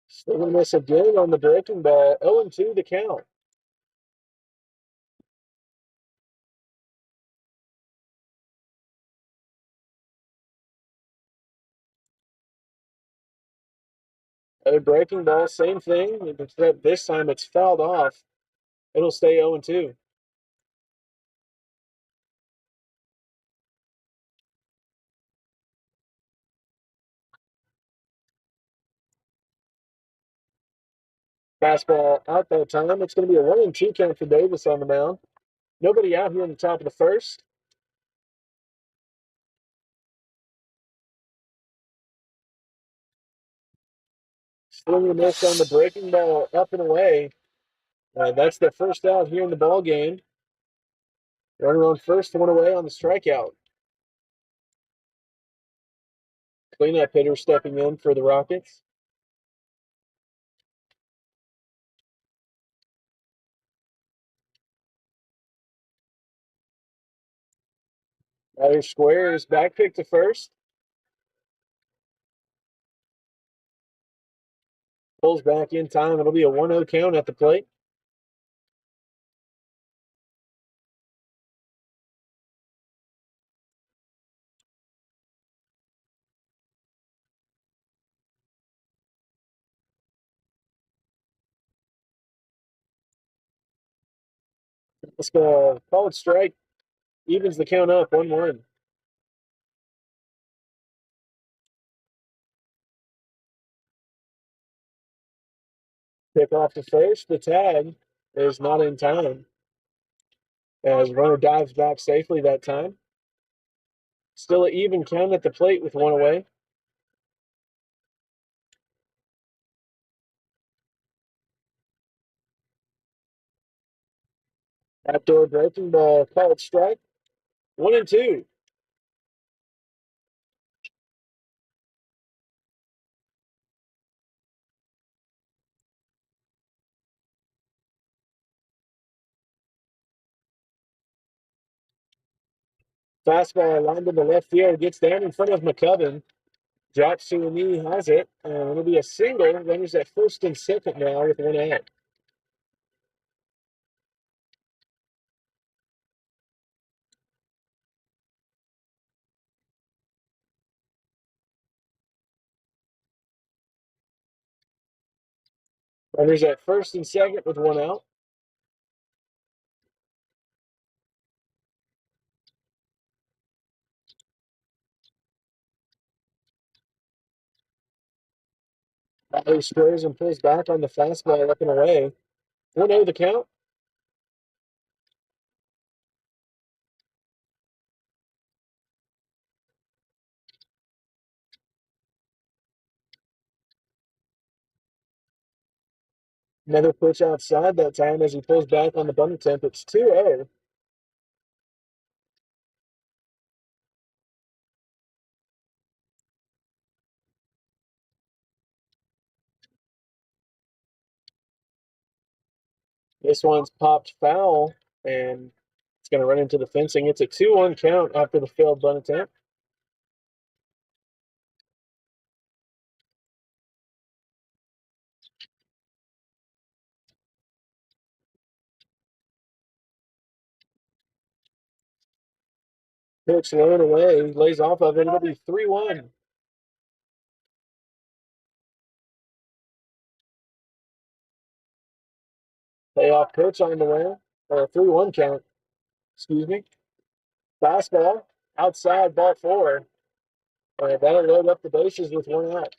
Swing and a miss again on the breaking ball. 0-2 the count. A breaking ball, same thing, except this time it's fouled off. It'll stay 0-2. Fastball out that time. It's going to be a 1-2 count for Davis on the mound. Nobody out here in the top of the first. Swing and miss on the breaking ball up and away. That's the first out here in the ball game. Runner on first, one away on the strikeout. Cleanup hitter stepping in for the Rockets. Ryder squares, back pick to first. Pulls back in time. It'll be a 1-0 count at the plate. Let's go. Called strike. Evens the count up, 1-1. Pick off to first. The tag is not in time as runner dives back safely that time. Still an even count at the plate with one away. Outdoor breaking ball, called strike. 1-2. Fastball lined in the left field, gets down in front of McCubbin. Drops to a knee, has it, and it'll be a single. Runners at first and second now with one out. Runners at first and second with one out. Riley squares and pulls back on the fastball up and away. 1-0 the count. Another pitch outside that time as he pulls back on the bunt attempt. It's 2-0. This one's popped foul, and it's going to run into the fencing. It's a 2-1 count after the failed bunt attempt. Pitch low and away, lays off of it. It'll be 3-1. Payoff pitch on the way, or a 3-1 count. Excuse me. Fastball, outside, ball four. That'll load up the bases with one out.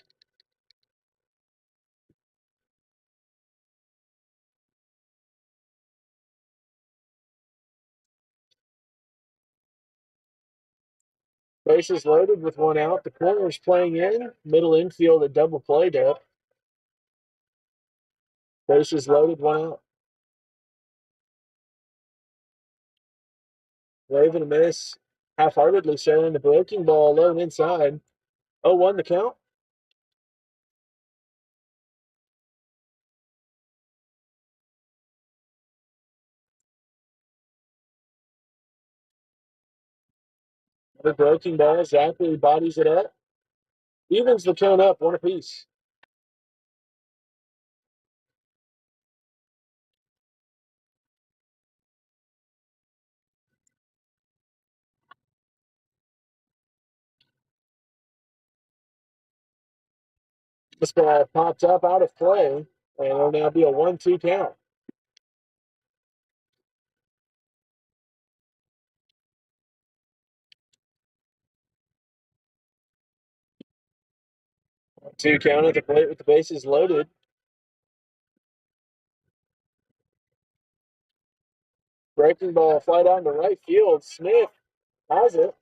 Bases loaded with one out. The corner's playing in. Middle infield, a double play depth. Bases loaded, one out. Wave and a miss. Half-heartedly showing the breaking ball low and inside. 0-1 the count. The breaking ball, Zachary bodies it up. Evens the count up, one apiece. This ball popped up out of play, and it'll now be a 1-2 count. Two count at the plate with the bases loaded. Breaking ball fly down to right field. Smith has it,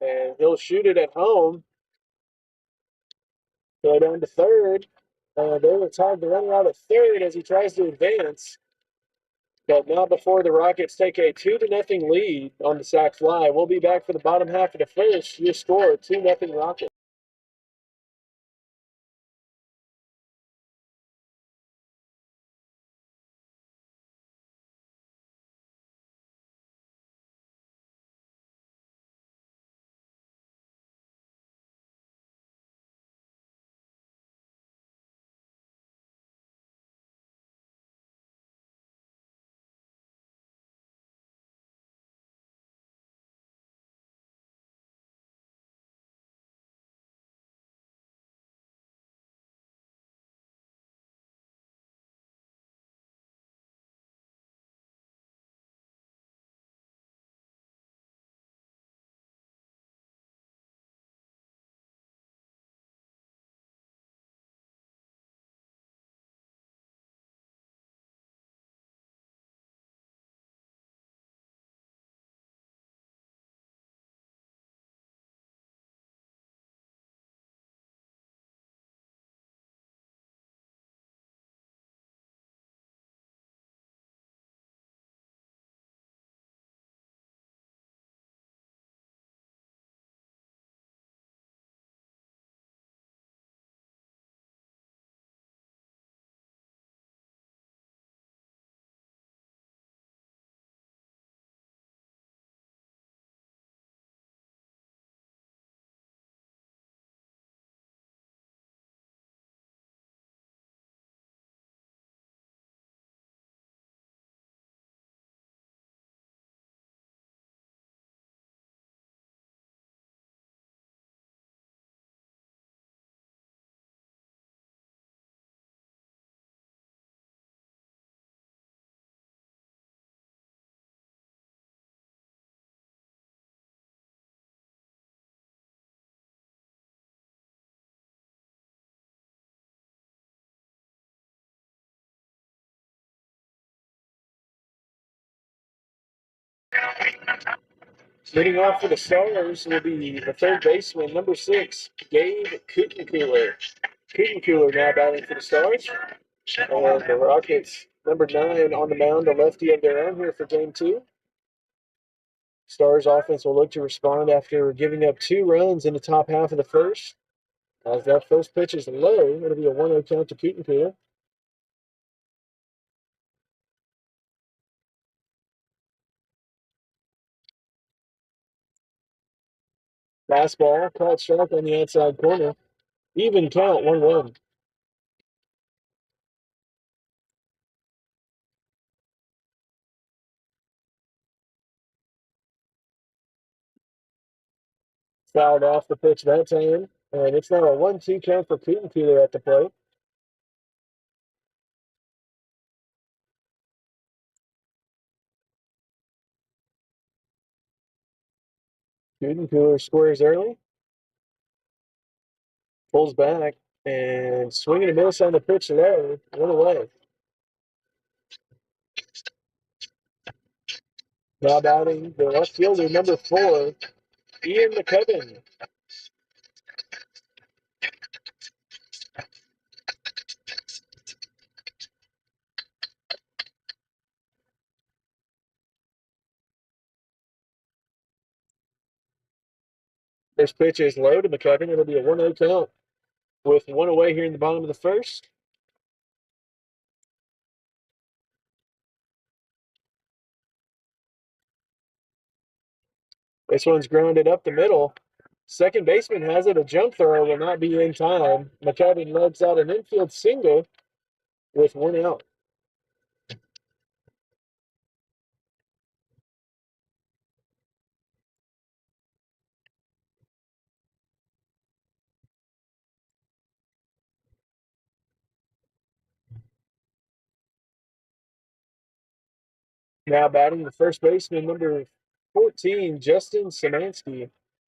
and he'll shoot it at home. Go down to third. They will tag the runner out at third as he tries to advance. But not before the Rockets take a 2-0 lead on the sac fly. We'll be back for the bottom half of the first. Your score, 2-0 Rockets. Leading off for the Stars will be the third baseman, number 6, Gabe Kutenkooler. Kutenkooler now batting for the Stars. And the Rockets, number 9 on the mound, a lefty of their own here for game 2. Stars offense will look to respond after giving up 2 runs in the top half of the first. As that first pitch is low, it'll be a 1-0 count to Kutenkooler. Fastball, caught sharp on the outside corner. Even count, 1-1. Fouled off the pitch that time. And it's now a 1-2 count for Kutenkooler at the plate. Kutenkooler squares early. Pulls back. And swinging a miss on the pitch low. 1 away. Now batting the left fielder, number 4, Ian McCubbin. This pitch is low to McCubbin. It'll be a 1-0 count with 1 away here in the bottom of the first. This one's grounded up the middle. Second baseman has it. A jump throw will not be in time. McCubbin lugs out an infield single with 1 out. Now batting the first baseman, number 14, Justin Szymanski.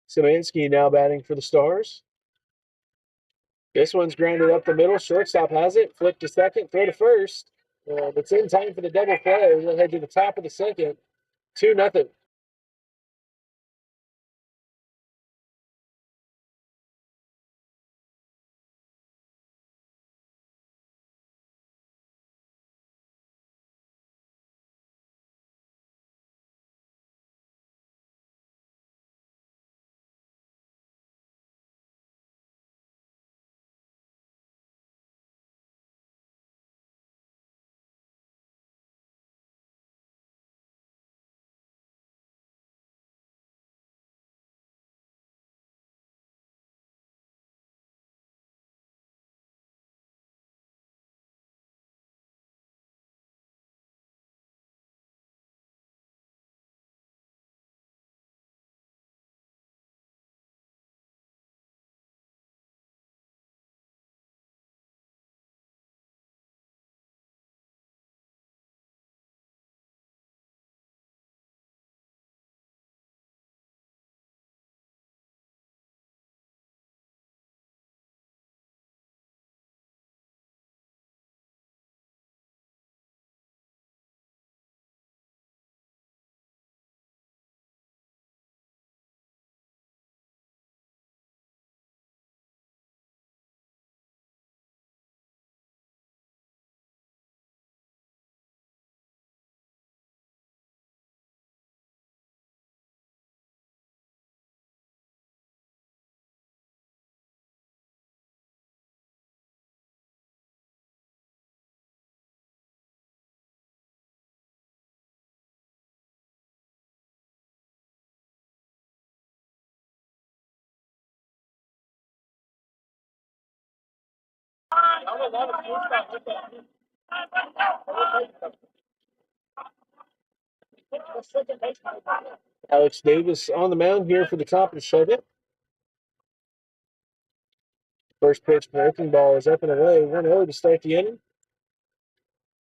Szymanski now batting for the Stars. This one's grounded up the middle. Shortstop has it. Flip to second. Throw to first. It's in time for the double play. We'll head to the top of the second. 2-0. Alex Davis on the mound here for the top of the second. First pitch breaking ball is up and away. 1-0 to start the inning.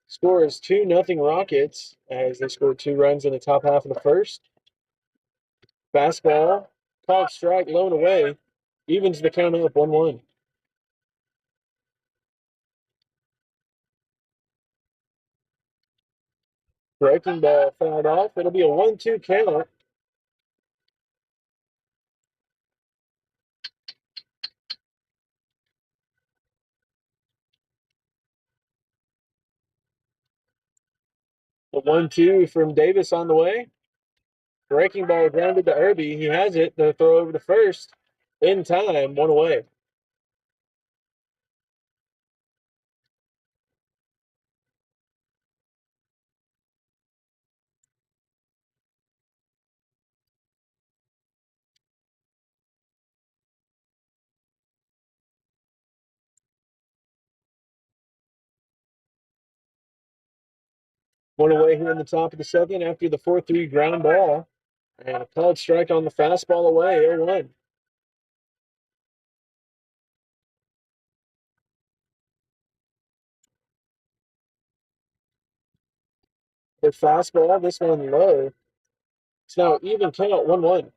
Score is 2-0 Rockets as they scored 2 runs in the top half of the first. Fastball, called strike, low and away. Evens the count up 1-1. Breaking ball fouled off. It'll be a 1-2 count. The 1-2 from Davis on the way. Breaking ball grounded to Irby. He has it. The throw over to first. In time, 1 away. One away here in the top of the second after the 4-3 ground ball. And a called strike on the fastball away, 0-1. The fastball, this one low. It's now even count, 1-1.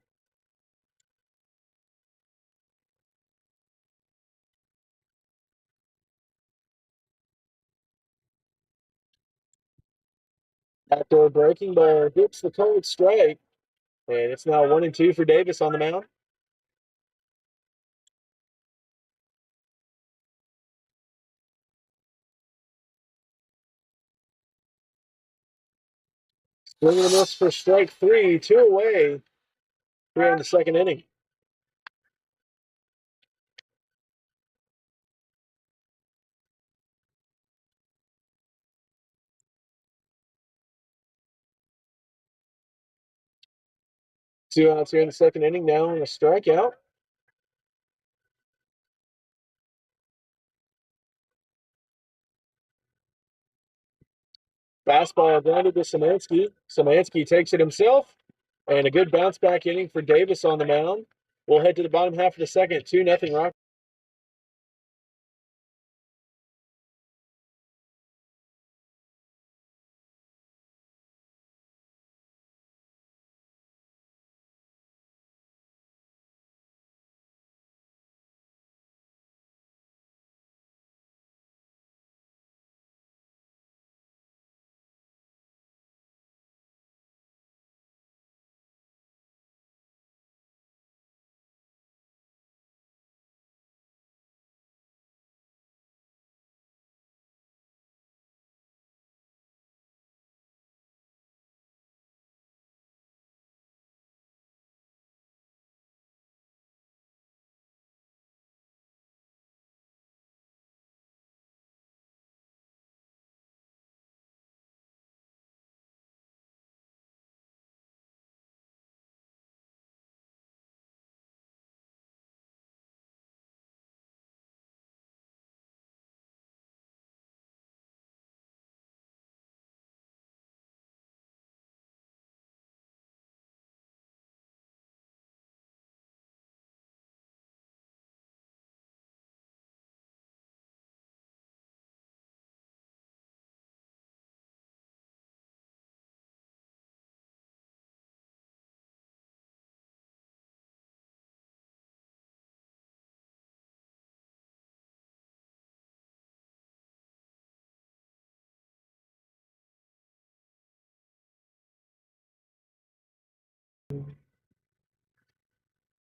Backdoor breaking ball hits the cold strike. And it's now 1-2 for Davis on the mound. Swinging a miss for strike 3, 2 away here in the second inning. Two outs here in the second inning now and a strikeout. Fastball grounded to Szymanski. Szymanski takes it himself. And a good bounce back inning for Davis on the mound. We'll head to the bottom half of the second. 2-0 Rock.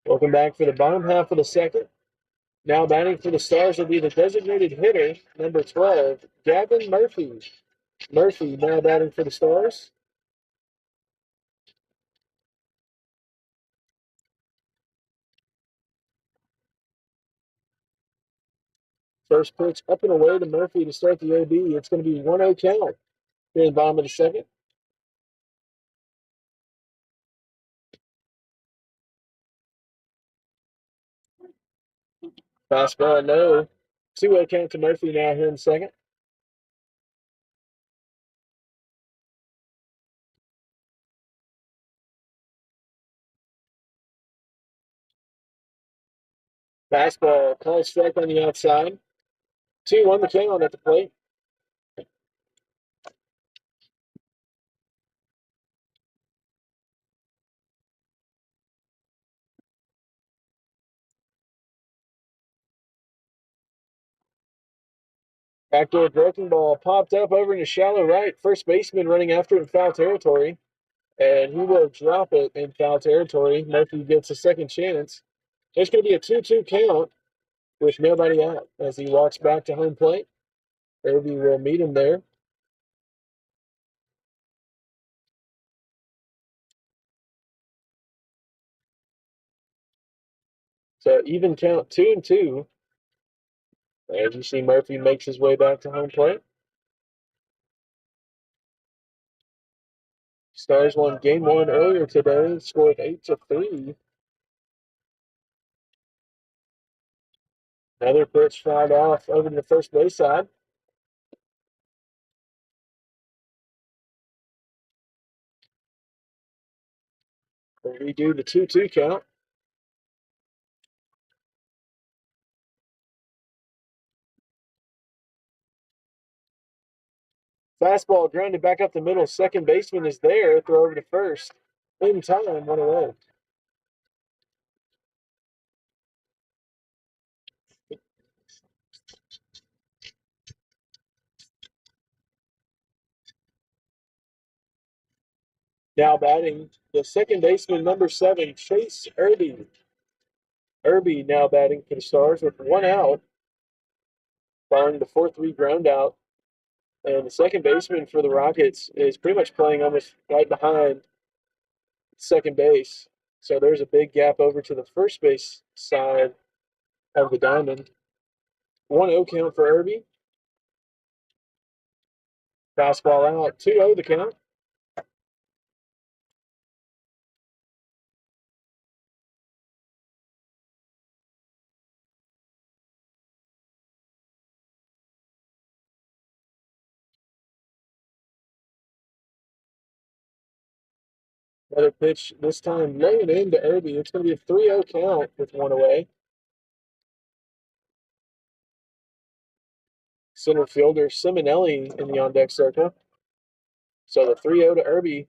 Welcome back for the bottom half of the second. Now batting for the Stars will be the designated hitter, number 12, Gavin Murphy. Murphy now batting for the Stars. First pitch up and away to Murphy to start the OB. It's going to be 1-0 count here in the bottom of the second. Fastball low. 2-0 count to Murphy now here in the second. Fastball, call strike on the outside. 2-1 the count at the plate. Backdoor breaking ball popped up over into shallow right. First baseman running after it in foul territory. And he will drop it in foul territory. Murphy gets a second chance. There's going to be a 2-2 count with nobody out as he walks back to home plate. Irby will meet him there. So even count 2-2. As you see, Murphy makes his way back to home plate. Stars won game 1 earlier today, scored 8-3. Another pitch fouled off over to the first base side. We'll redo the 2-2 count. Fastball grounded back up the middle. Second baseman is there. Throw over to first. In time, 1 away. Now batting, the second baseman, number 7, Chase Irby. Irby now batting for the Stars with 1 out, following the 4-3 ground out. And the second baseman for the Rockets is pretty much playing almost right behind second base. So there's a big gap over to the first base side of the diamond. 1-0 count for Irby. Fastball out. 2-0 the count. Another pitch, this time low and in to Irby. It's going to be a 3-0 count with 1 away. Center fielder Simonelli in the on-deck circle. So the 3-0 to Irby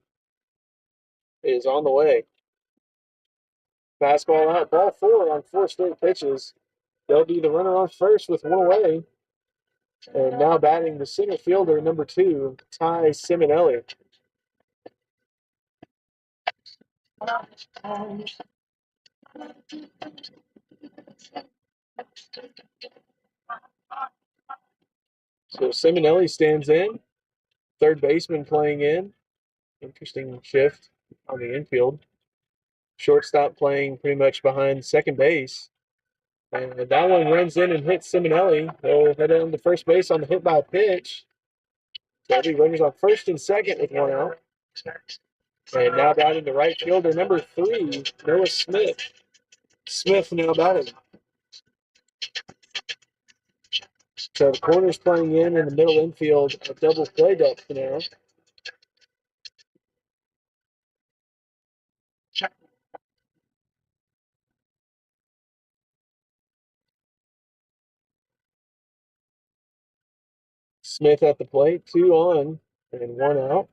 is on the way. Fastball out, ball 4 on 4 straight pitches. They'll be the runner on first with 1 away. And now batting the center fielder, number 2, Ty Simonelli. So Simonelli stands in. Third baseman playing in. Interesting shift on the infield. Shortstop playing pretty much behind second base. And that one runs in and hits Simonelli. They'll head on to first base on the hit by pitch. There'll be runners on first and second with 1 out. And now batting the right fielder, number 3, Noah Smith. Smith now batting. So the corner's playing in the middle infield, a double play depth now. Smith at the plate, 2 on and 1 out.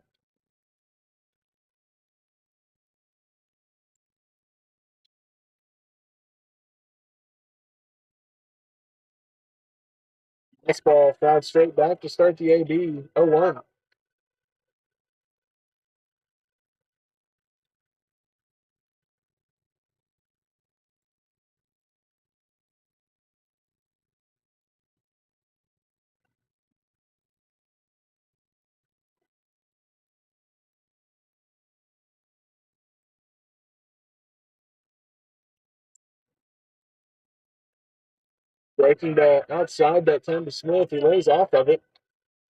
This ball fouled straight back to start the AB, 0-1. Breaking ball outside that time to Smith. He lays off of it.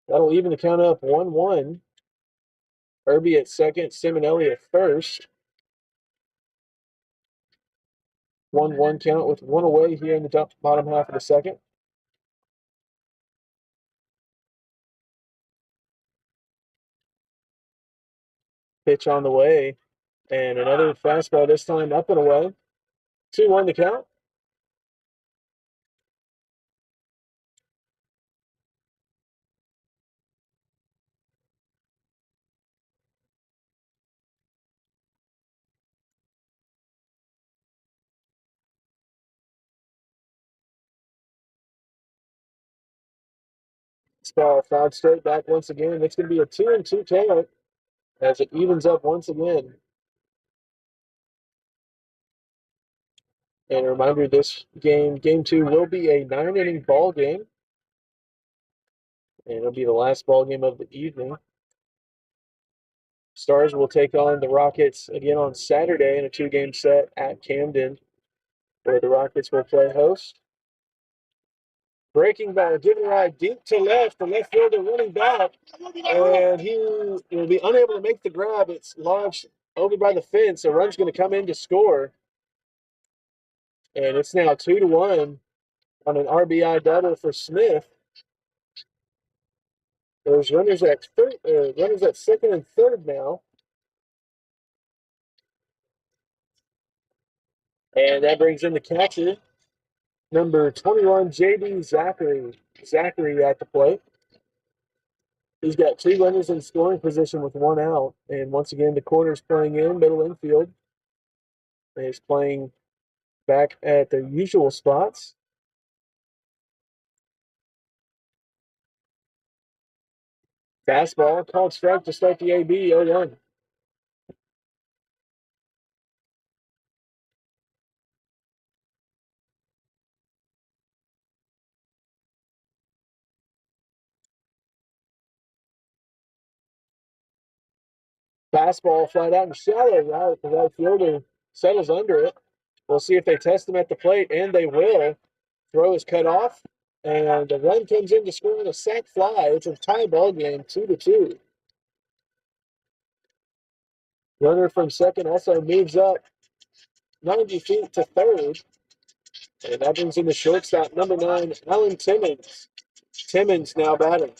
That'll even the count up 1-1. Irby at second, Simonelli at first. 1-1 count with 1 away here in the bottom half of the second. Pitch on the way. And another fastball, this time up and away. 2-1 the count. This ball fouled straight back once again. It's going to be a 2-2 count as it evens up once again. And a reminder, this game 2, will be a 9-inning ball game. And it'll be the last ball game of the evening. Stars will take on the Rockets again on Saturday in a 2-game set at Camden, where the Rockets will play host. Breaking ball, giving a ride deep to left. The left fielder running back, and he will be unable to make the grab. It's launched over by the fence. A run's going to come in to score, and it's now 2-1 on an RBI double for Smith. There's runners at second and third now. And that brings in the catcher, number 21, J.D. Zachary. Zachary at the plate. He's got 2 runners in scoring position with 1 out. And once again, the corner's playing in, middle infield. And he's playing back at their usual spots. Fastball, called strike to start the AB, 0-1. Fastball flat out and shallow right. The right fielder settles under it. We'll see if they test him at the plate, and they will. Throw is cut off, and the run comes in to score on a sac fly. It's a tie ball game, 2-2. Runner from second also moves up 90 feet to third, and that brings in the shortstop, number 9, Alan Timmons. Timmons now batting.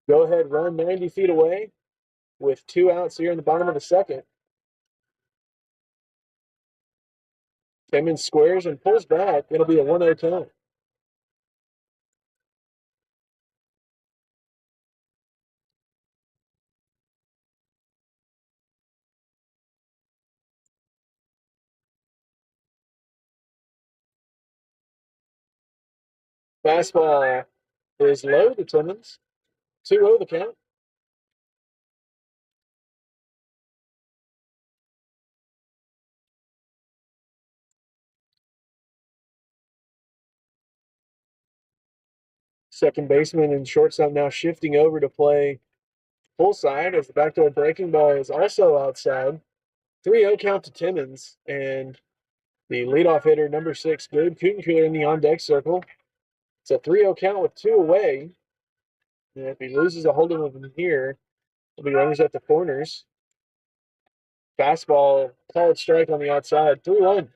Go ahead, run 90 feet away with 2 outs here in the bottom of the second. Timmons squares and pulls back. It'll be a 1-0 count. Fastball is low to Timmons. 2-0 the count. Second baseman and shortstop now shifting over to play full side as the backdoor breaking ball is also outside. 3-0 count to Timmons, and the leadoff hitter, number 6, Gabe Kutenkeuler in the on-deck circle. It's a 3-0 count with 2 away. And if he loses a hold of him here, there'll be runners at the corners. Fastball, called strike on the outside, 3-1.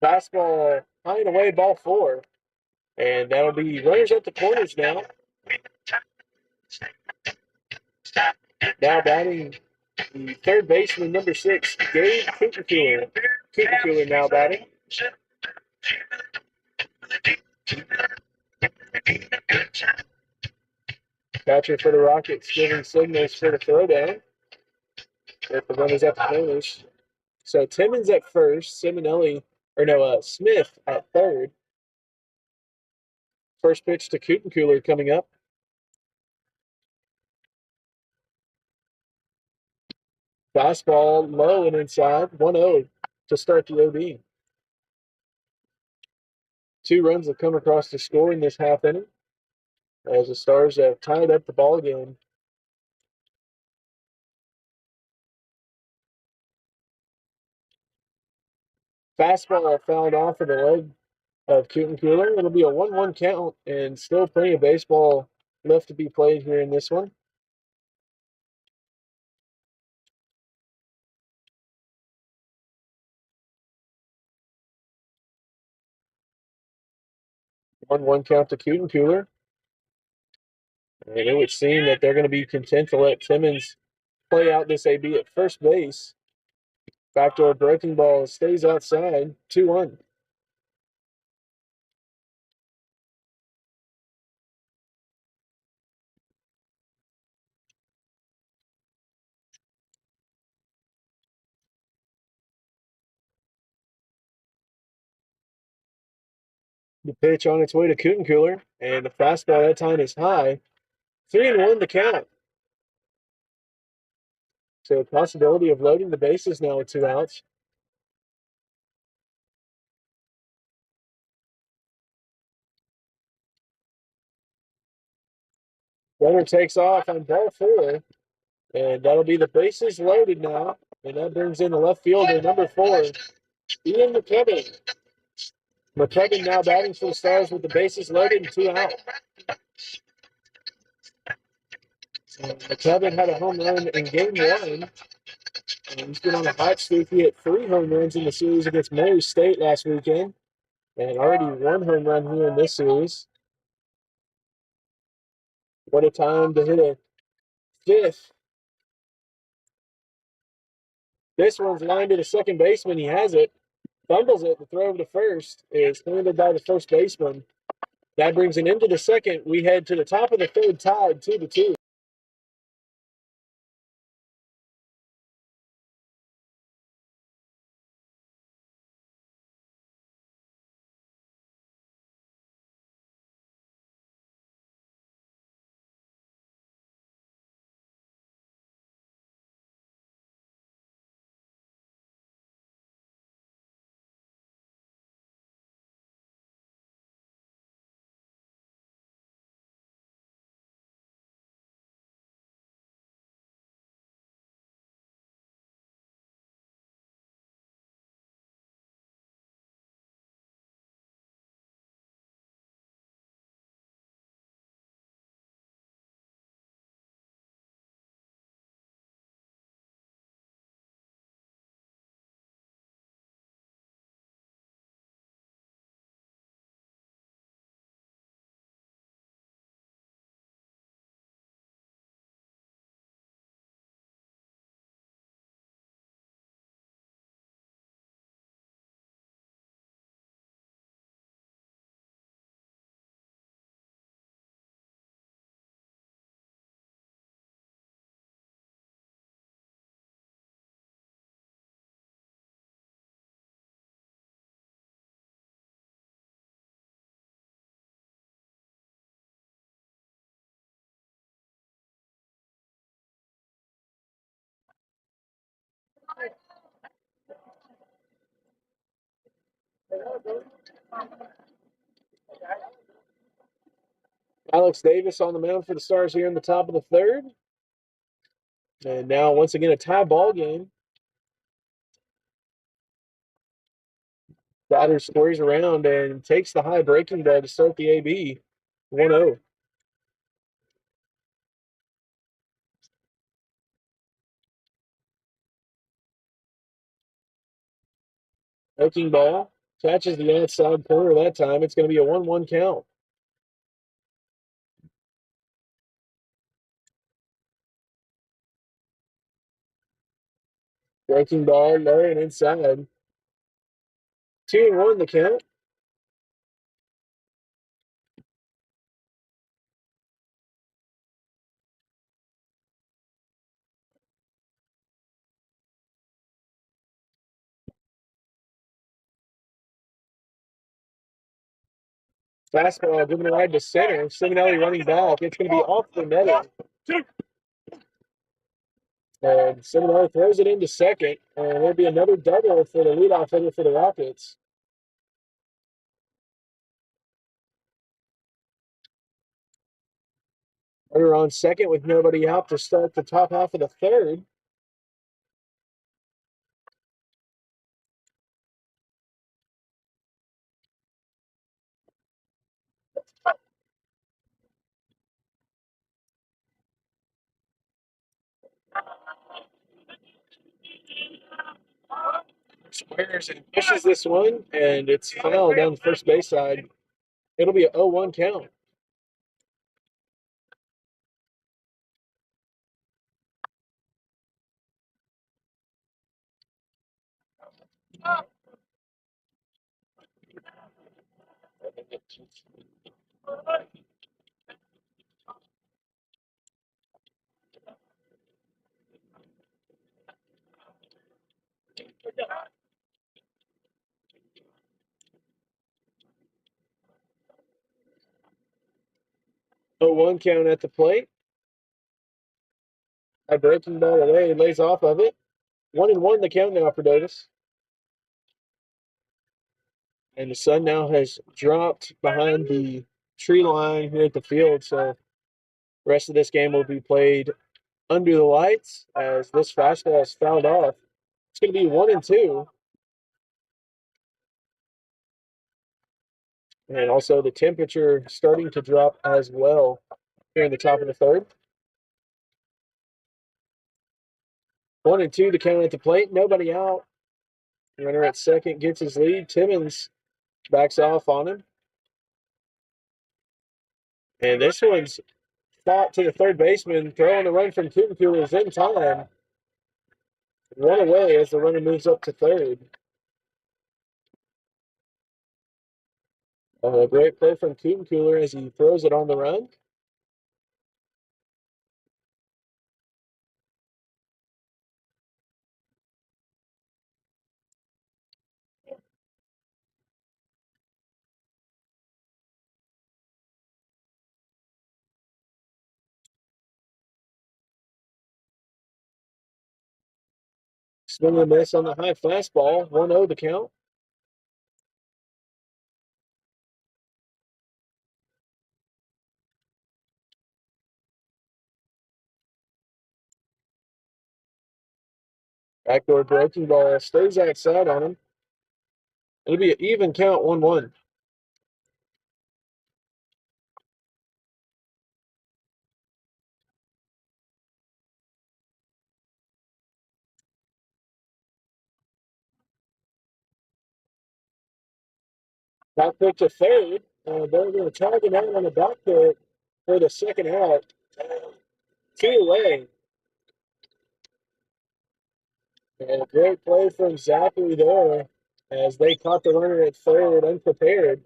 Fastball, high and away, ball 4. And that'll be runners at the corners now. Now batting the third baseman, number 6, Gabe Kutenkeuler. Kutenkeuler now batting. Catcher for the Rockets giving signals for the throwdown. With the runners at the corners. So Timmons at first, Smith at third. First pitch to Kutenkeuler coming up. Fastball low and inside, 1-0 to start the OB. 2 runs have come across to score in this half inning as the Stars have tied up the ball game. Fastball fouled off of the leg of Kutenkeuler. It'll be a 1-1 count and still plenty of baseball left to be played here in this one. One count to Cooten Cooler. And it would seem that they're going to be content to let Timmons play out this AB at first base. Backdoor breaking ball stays outside, 2-1. The pitch on its way to Cooten Cooler, and the fastball that time is high. 3-1 the count. So possibility of loading the bases now with 2 outs. Runner takes off on ball 4, and that'll be the bases loaded now. And that brings in the left fielder, number 4, Ian McKebbin. McKebbin now batting for the Stars with the bases loaded and 2 out. McKebbin had a home run in game 1. And he's been on a hot streak. He hit 3 home runs in the series against Murray State last weekend. And already 1 home run here in this series. What a time to hit a 5th. This one's lined to the second baseman. He has it. Fumbles it. The throw to first is handled by the first baseman. That brings it into the second. We head to the top of the third, tied 2-2. Alex Davis on the mound for the Stars here in the top of the third. And now, once again, a tie ball game. Batter squares around and takes the high breaking ball to start the AB. 1-0. Breaking ball catches the outside corner that time. It's going to be a 1-1 count. Breaking ball low and inside. 2-1 the count. Fastball given wide to center. Simonelli running back. It's going to be off the netting. And Simonelli throws it into second. And there'll be another double for the leadoff hitter for the Rockets. Runner on second with nobody out to start the top half of the third. squares and pushes this one, and it's foul down the first base side. It'll be a 0-1 count. A 1 count at the plate. A breaking ball away, lays off of it. 1-1 the count now for Davis. And the sun now has dropped behind the tree line here at the field, so the rest of this game will be played under the lights as this fastball is fouled off. It's going to be 1-2. And also the temperature starting to drop as well here in the top of the third. 1-2 to count at the plate. Nobody out. Runner at second gets his lead. Timmons backs off on him. And this one's fought to the third baseman, throwing the run from Kutenkuhl is in time. One away as the runner moves up to third. A great play from Kutenkuhl as he throws it on the run. Swing and miss on the high fastball. 1-0 the count. Backdoor breaking ball stays outside on him. It'll be an even count, 1-1. Back pitch to third. They're going to tag him out on the back foot for the second out. 2 away. And a great play from Zachary there as they caught the runner at third unprepared.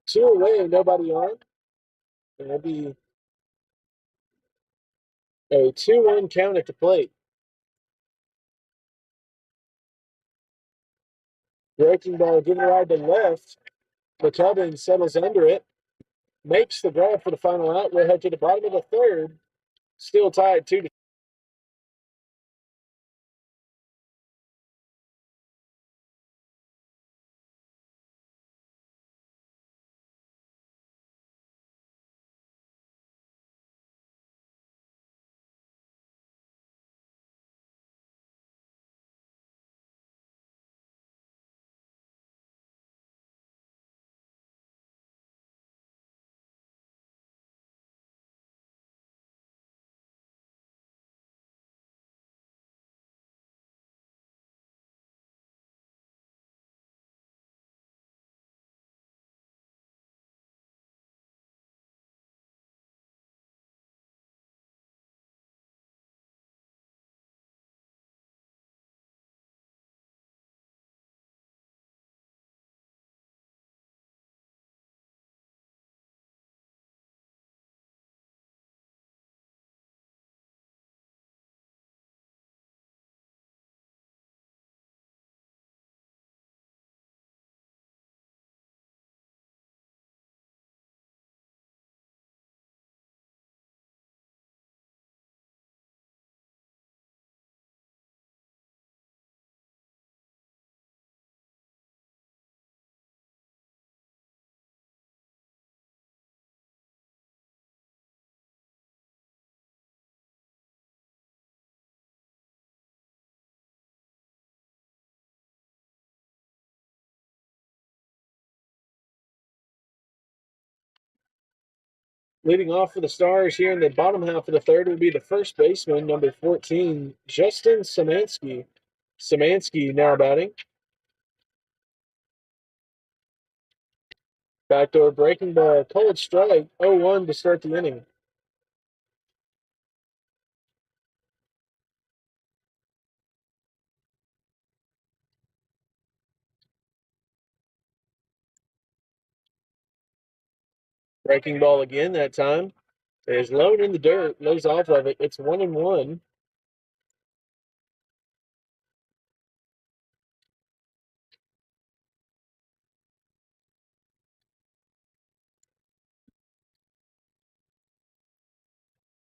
2 away, nobody on. And it'll be a 2-1 count at the plate. Breaking ball given wide to left. McCubbin settles under it. Makes the grab for the final out. We'll head to the bottom of the third. Still tied 2-2. Leading off for the Stars here in the bottom half of the third will be the first baseman, number 14, Justin Szymanski. Szymanski now batting. Backdoor breaking ball, cold strike, 0-1 to start the inning. Breaking ball again that time. Is low in the dirt, lays off of it. It's 1-1.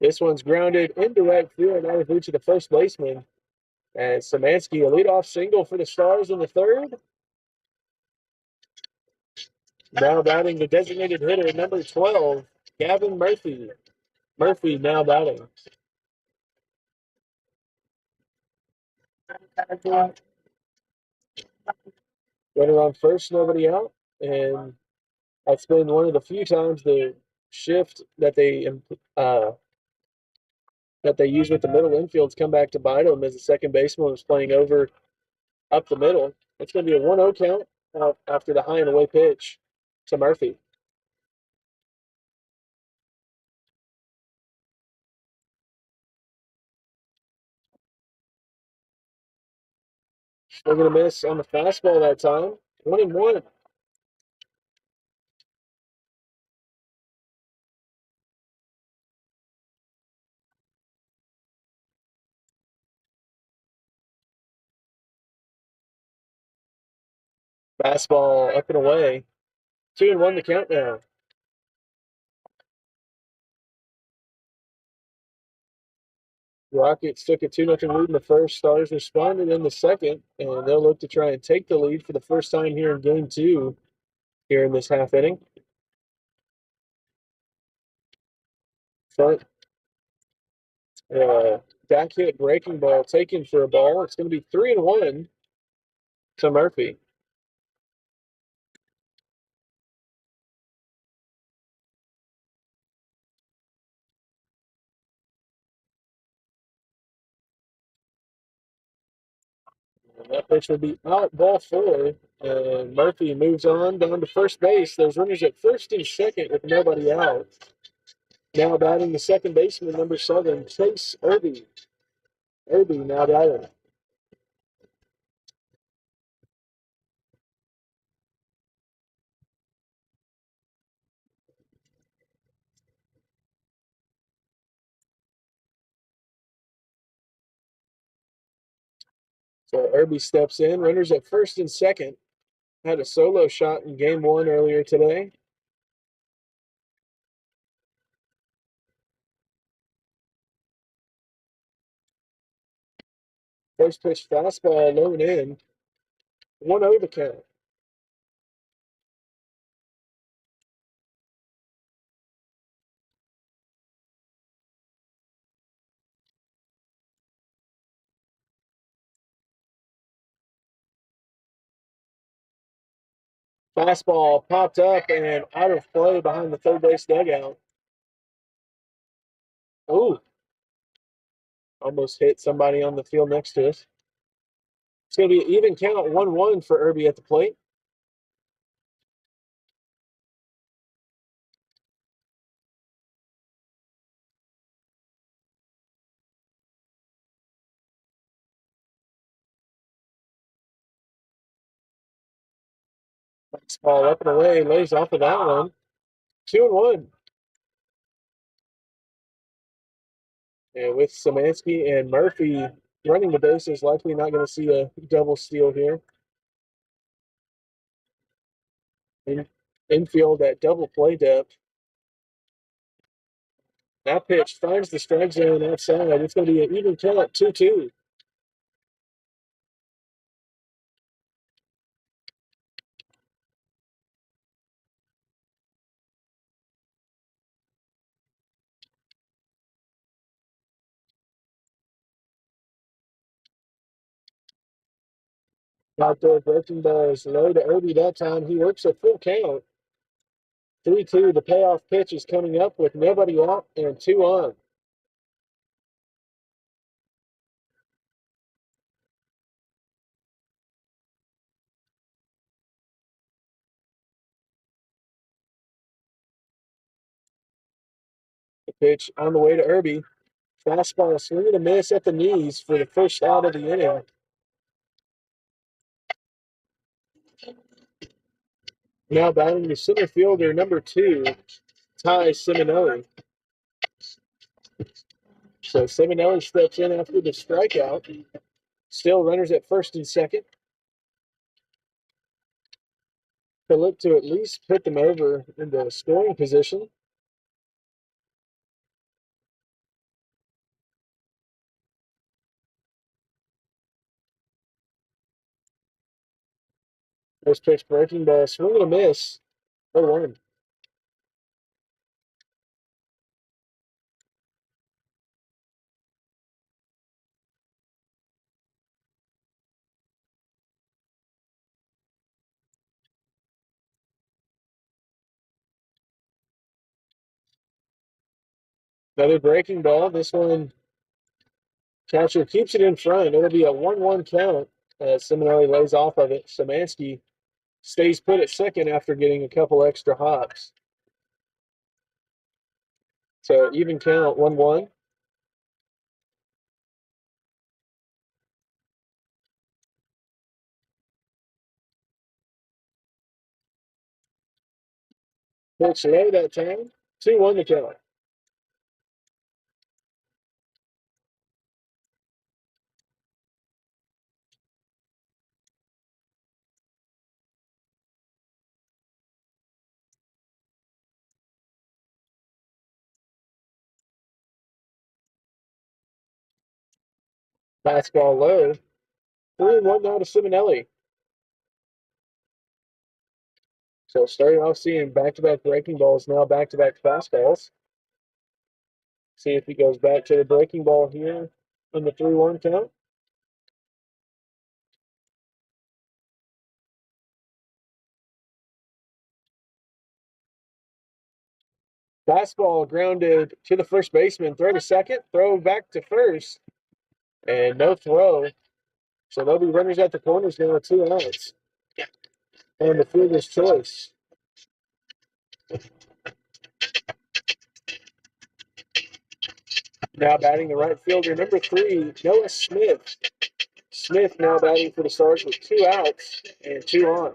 This one's grounded into right field out of reach of the first baseman. And Szymanski, a leadoff single for the Stars in the third. Now batting the designated hitter, number 12, Gavin Murphy. Murphy now batting. Runner on first, nobody out. And that's been one of the few times the shift that they use with the middle infield's come back to bite them as the second baseman was playing over up the middle. It's going to be a 1-0 count after the high and away pitch to Murphy. Still going to miss on the fastball that time. 21. Fastball up and away. 2-1 the count now. Rockets took a 2-0 lead in the first. Stars responded in the second, and they'll look to try and take the lead for the first time here in game two here in this half inning. Front back hit breaking ball taken for a ball. It's going to be 3-1 to Murphy. And that pitch will be out, ball four. And Murphy moves on down to first base. There's runners at first and second with nobody out. Now batting the second baseman, number 7, Chase Irby. Irby now batting. So Irby steps in. Runners at first and second. Had a solo shot in game one earlier today. First pitch fastball low and in. 1-0 the count. Fastball popped up and out of play behind the third base dugout. Ooh. Almost hit somebody on the field next to us. It's going to be an even count, 1-1 for Irby at the plate. Ball up and away, lays off of that one. 2-1. And with Szymanski and Murphy running the bases, likely not going to see a double steal here. Infield at double play depth. That pitch finds the strike zone outside. It's going to be an even count, 2-2. Outdoor breaking ball is low to Irby that time. He works a full count. 3-2. The payoff pitch is coming up with nobody out and 2 on. Pitch on the way to Irby. Fastball swing and a miss at the knees for the first out of the inning. Now batting the center fielder, number 2, Ty Simonelli. So Simonelli steps in after the strikeout. Still runners at first and second. To look to at least put them over into scoring position. First pitch breaking ball, swing and a miss. 0-1. Another breaking ball. This one, catcher keeps it in front. It'll be a 1-1 count as Simonelli lays off of it. Szymanski stays put at second after getting a couple extra hops. So even count, 1-1. Pitch low that time. 2-1 to count. Fastball low. 3-1 now to Simonelli. So starting off seeing back-to-back breaking balls, now back-to-back fastballs. See if he goes back to the breaking ball here in the 3-1 count. Fastball grounded to the first baseman. Throw to second, throw back to first, and no throw. So there'll be runners at the corners now, 2 outs. And the fielder's choice. Now batting the right fielder, number 3, Noah Smith. Smith now batting for the Stars with 2 outs and 2 on.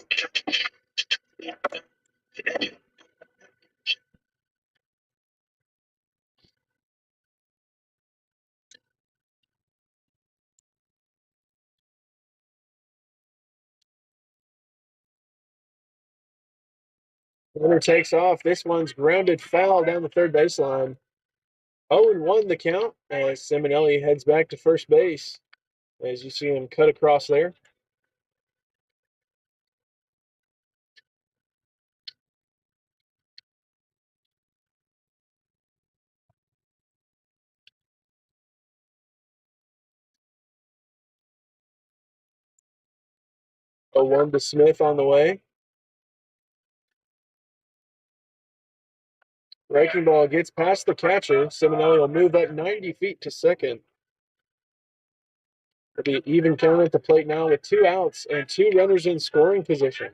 Runner takes off. This one's grounded foul down the third baseline. 0-1 the count as Simonelli heads back to first base. As you see him cut across there. A 1 to Smith on the way. Breaking ball gets past the catcher. Simonelli will move up 90 feet to second. It'll be even count at the plate now with 2 outs and 2 runners in scoring position.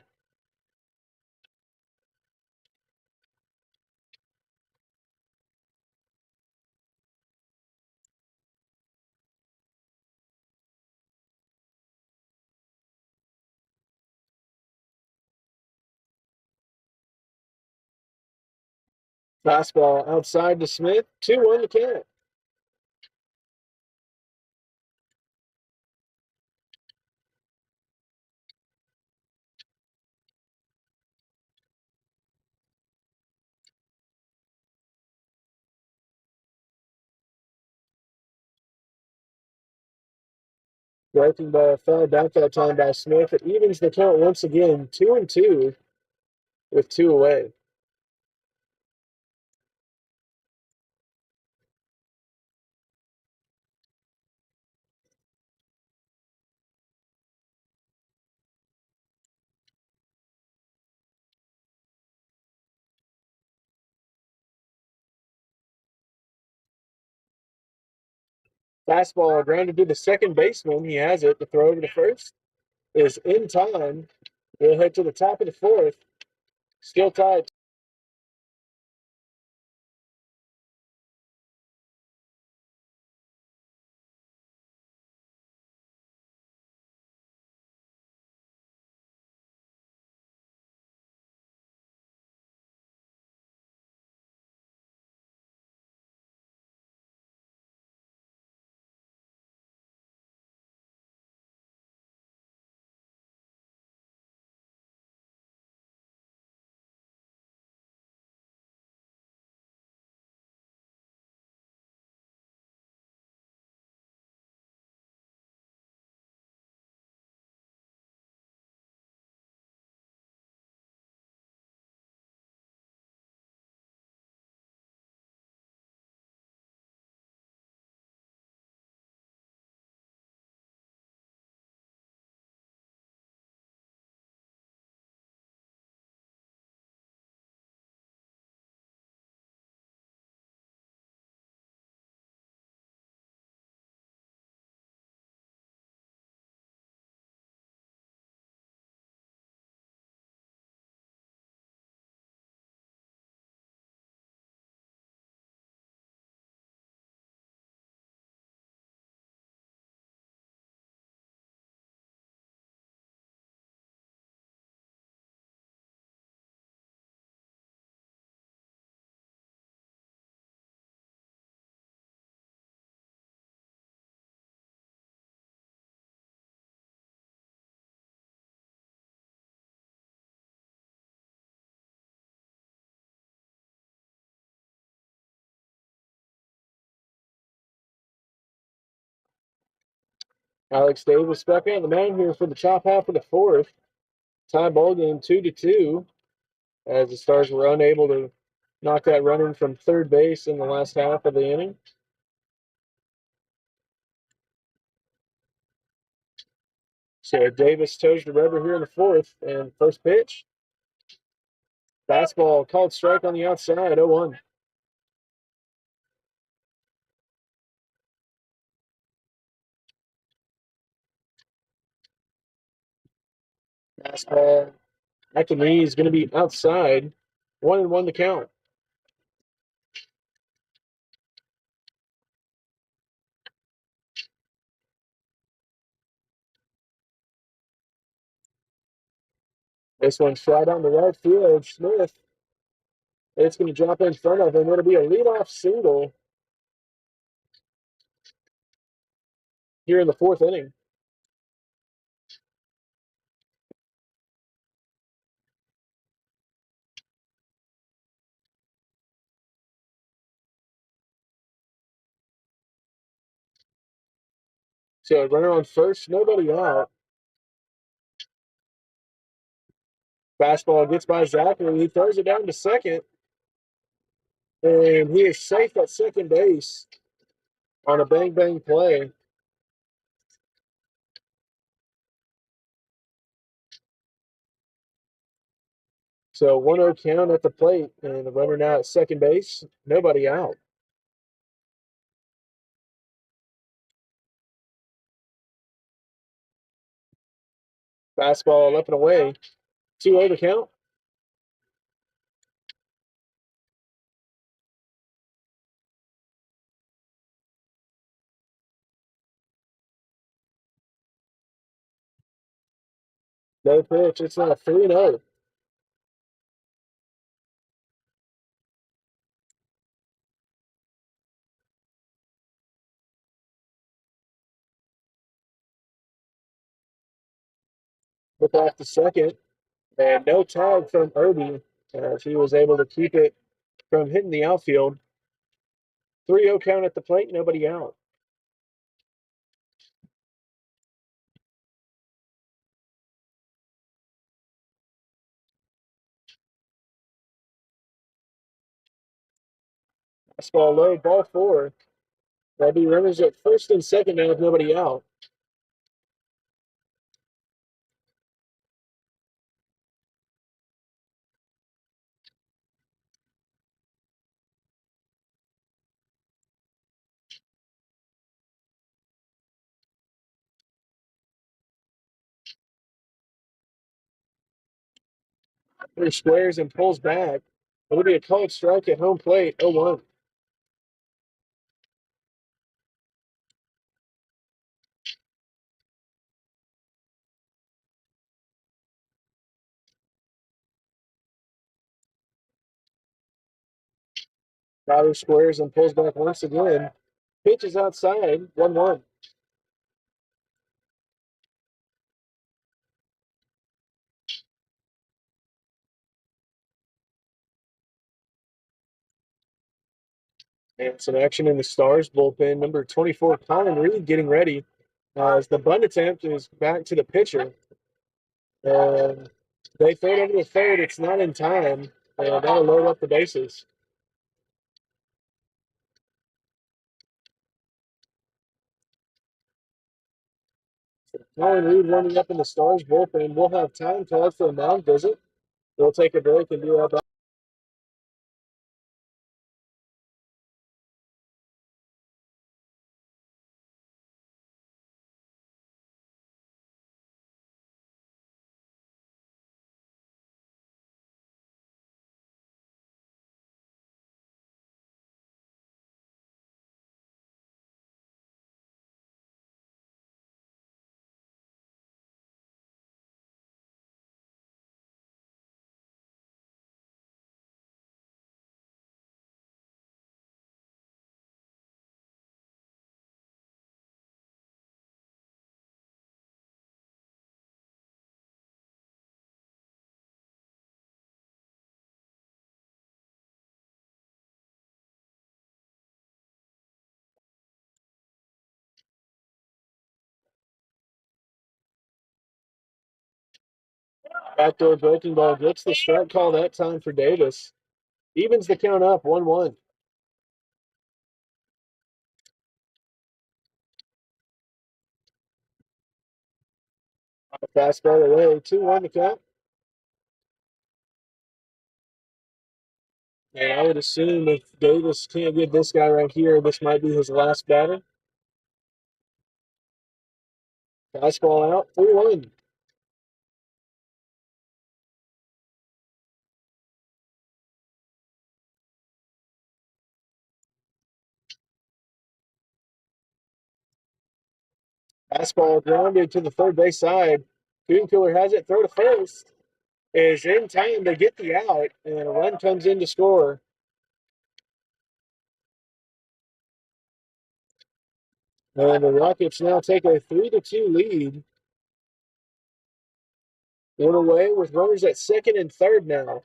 Fastball outside to Smith. 2-1 to count. Breaking ball fell back that time by Smith. It evens the count once again, 2-2 with 2 away. Fastball grounded to the second baseman. He has it. The throw over to first is in time. We'll head to the top of the 4th. Still tied Alex Davis back on the mound here for the top half of the fourth. Tie ball game 2-2 as the Stars were unable to knock that run in from third base in the last half of the inning. So Davis toes the rubber here in the fourth, and first pitch. Fastball called strike on the outside, 0-1. Fastball at the knee is going to be outside. 1-1 the count. This one's fly down the right field. Smith. It's going to drop in front of him. It'll be a leadoff single here in the fourth inning. So runner on first, nobody out. Fastball gets by Zachary. He throws it down to second. And he is safe at second base on a bang-bang play. So 1-0 count at the plate, and the runner now at second base. Nobody out. Fastball up and away. 2-0 to count. No pitch. It's now 3-0. Look off the second. And no tag from Irby as he was able to keep it from hitting the outfield. 3-0 count at the plate. Nobody out. Fastball low, ball four. That'll be runners at first and second now with nobody out. He squares and pulls back. It'll be a called strike at home plate, 0-1. Fowler squares and pulls back once again. Pitch is outside, 1-1. And some action in the Stars bullpen. Number 24, Colin Reed, getting ready as the bunt attempt is back to the pitcher. And they throw it over the third. It's not in time. And that'll load up the bases. Colin Reed warming up in the Stars bullpen. We'll have time to for a mound visit. We'll take a break and do that. Backdoor breaking ball gets the strike call that time for Davis. Evens the count up 1-1. Fastball away, 2-1 the count. And I would assume if Davis can't get this guy right here, this might be his last batter. Fastball out, 3-1. Fastball grounded to the third base side. Coon Killer has it, throw to first. Is in time to get the out, and a run comes in to score. And the Rockets now take a 3-2 lead. One away with runners at second and third now.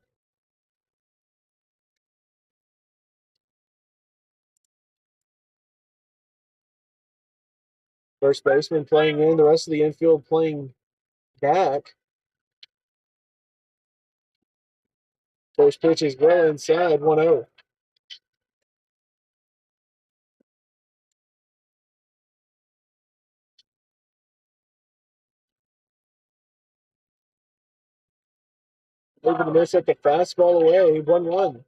First baseman playing in, the rest of the infield playing back. First pitch is well inside, 1-0. Able to miss at the fastball away, 1-1.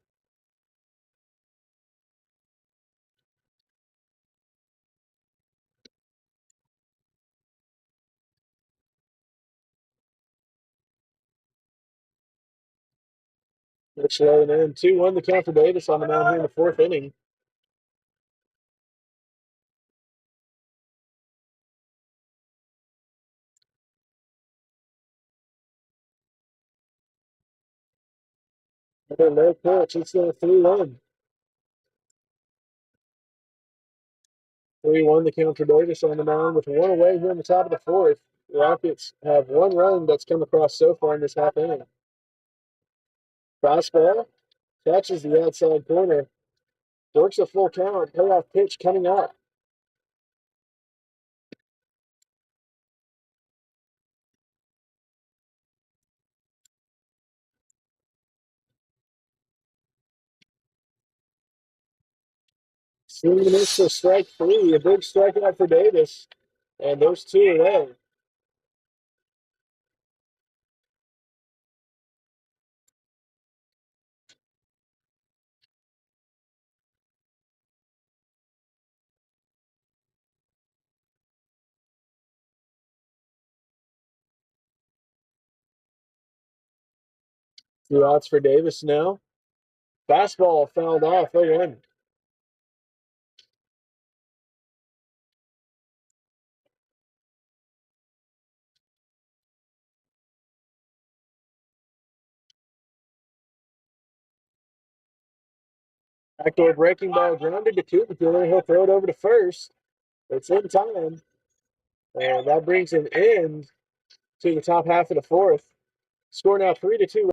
Pitch low and in, 2-1 the count for Davis on the mound here in the fourth inning. Another low pitch, it's a 3-1. 3-1 the count for Davis on the mound with one away here in the top of the fourth. The Rockets have one run that's come across so far in this half inning. Fastball catches the outside corner. Works a full count. Payoff pitch coming up. Swing and miss for strike three. A big strikeout for Davis. And those two away. Two outs for Davis now. Fastball fouled off. 0-1. Backdoor breaking ball grounded to Cooper. He'll throw it over to first. It's in time. And that brings an end to the top half of the fourth. Score now 3-2.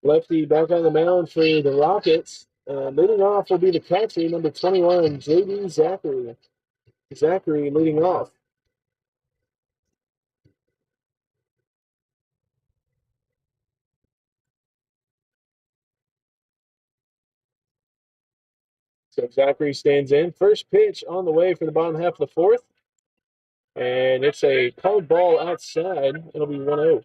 Lefty back on the mound for the Rockets. Leading off will be the catcher, number 21, J.D. Zachary. Zachary leading off. So Zachary stands in. First pitch on the way for the bottom half of the fourth. And it's a called ball outside. It'll be 1-0.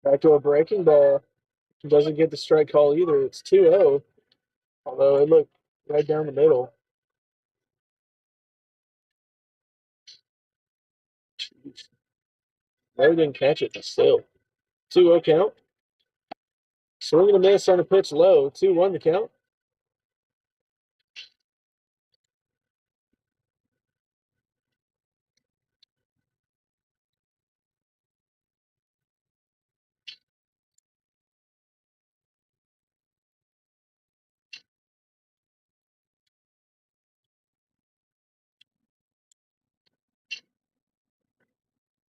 Back to a breaking ball. Doesn't get the strike call either. It's 2-0. Although it looked right down the middle. No, didn't catch it, but still. 2-0 count. Swing and a miss on the pitch low. 2-1 the count.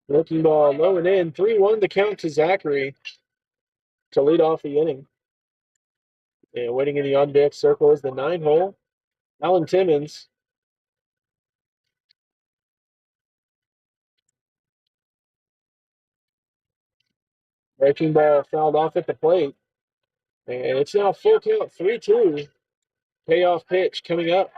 Looking ball low and in. 3-1 the count to Zachary to lead off the inning. And waiting in the on deck circle is the 9-hole, Alan Timmons. Breaking ball fouled off at the plate. And it's now full count, 3-2. Payoff pitch coming up.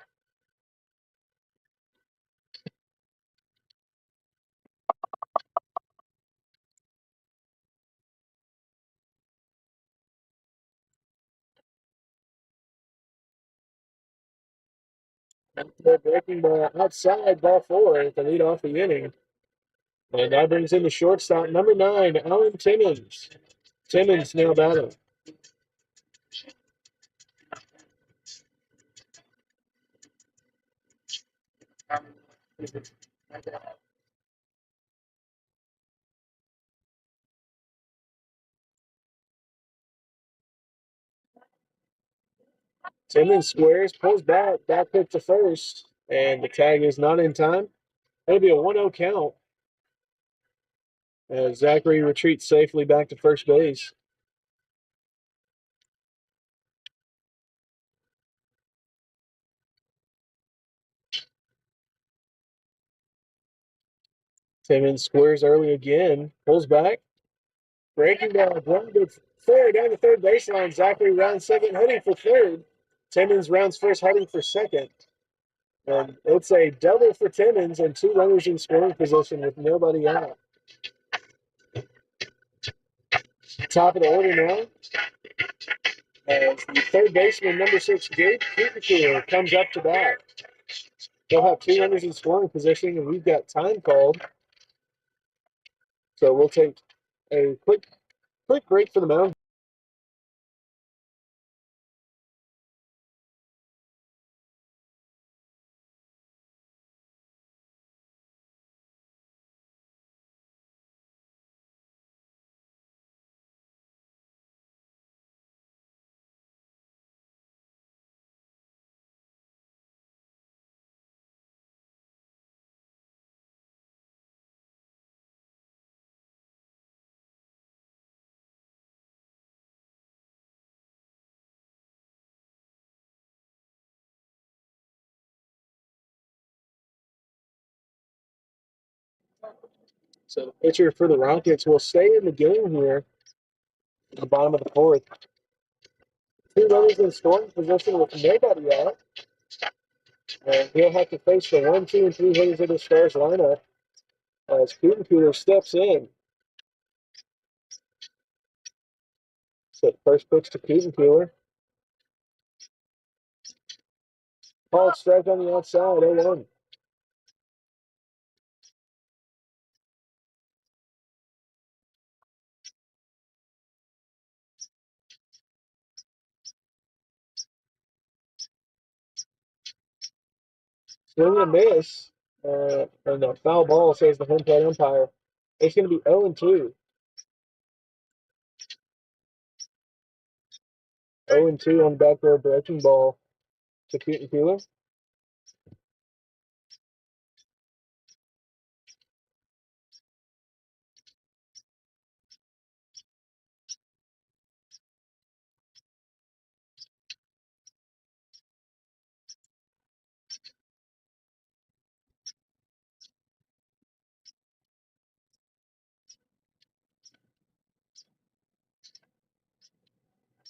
Breaking ball outside, ball 4 to lead off the inning. And that brings in the shortstop, number 9, Alan Timmons. Timmons now batting. Timmons squares, pulls back pitch to first, and the tag is not in time. It'll be a 1-0 count as Zachary retreats safely back to first base. Timmons squares early again, pulls back. Breaking ball, grounded third down the third baseline. Zachary rounds second, heading for third. Timmons rounds first, heading for second. And it's a double for Timmons and 2 runners in scoring position with nobody out. Top of the order now. As the third baseman, number 6, Gabe Kuetenkeeler, comes up to bat. They'll have 2 runners in scoring position, and we've got time called. So we'll take a quick break for the mound. So the pitcher for the Rockets will stay in the game here at the bottom of the fourth. 2 runners in scoring position with nobody out. And he'll have to face the 1, 2, and 3 hitters of the Stars lineup as Kuetenkeeler steps in. So first pitch to Kuetenkeeler. Called strike on the outside, 0-1. Swing and a miss. And a foul ball, says the home plate umpire. It's going to be 0-2. 0-2 on the back row breaking ball. to Keaton Keeler.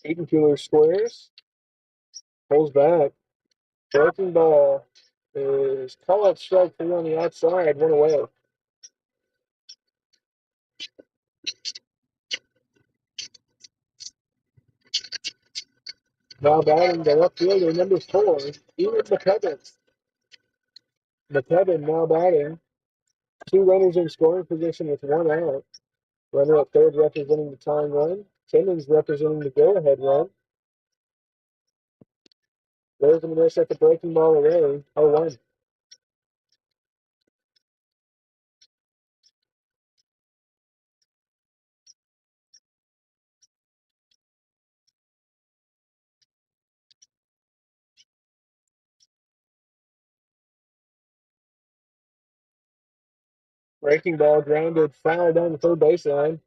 Keaton Keeler squares, pulls back. Breaking ball is called strike three on the outside, one away. Now batting the left fielder, number 4, Ian McCubbin. McCubbin now batting. 2 runners in scoring position with 1 out. Runner at third representing the tying run. Timmons representing the go-ahead run. There's a miss at the breaking ball away. 0-1. Breaking ball grounded foul down the third baseline.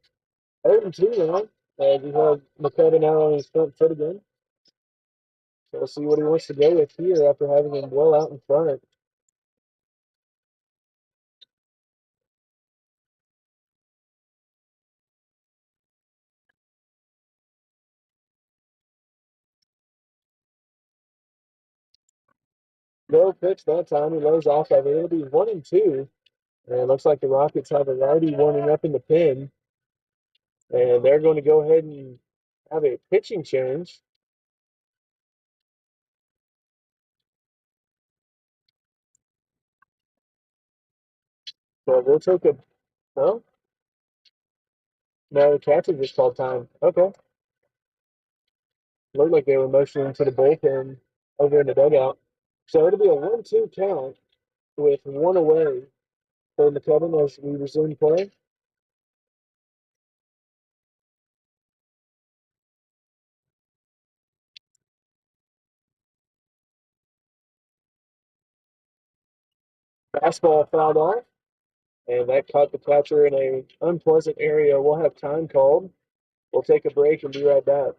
0-2 now. We have McCubbin out on his front foot again. So we'll see what he wants to go with here after having him well out in front. No pitch that time. He lays off of it. It'll be 1-2. And it looks like the Rockets have a righty warming up in the pen. And they're going to go ahead and have a pitching change. So we'll take a. Oh? No, the catcher just called time. Okay. Looked like they were motioning to the bullpen over in the dugout. So it'll be a 1-2 count with 1 away for McCubbin as we resume play. Fastball fouled off, and that caught the catcher in an unpleasant area. We'll have time called. We'll take a break and be right back.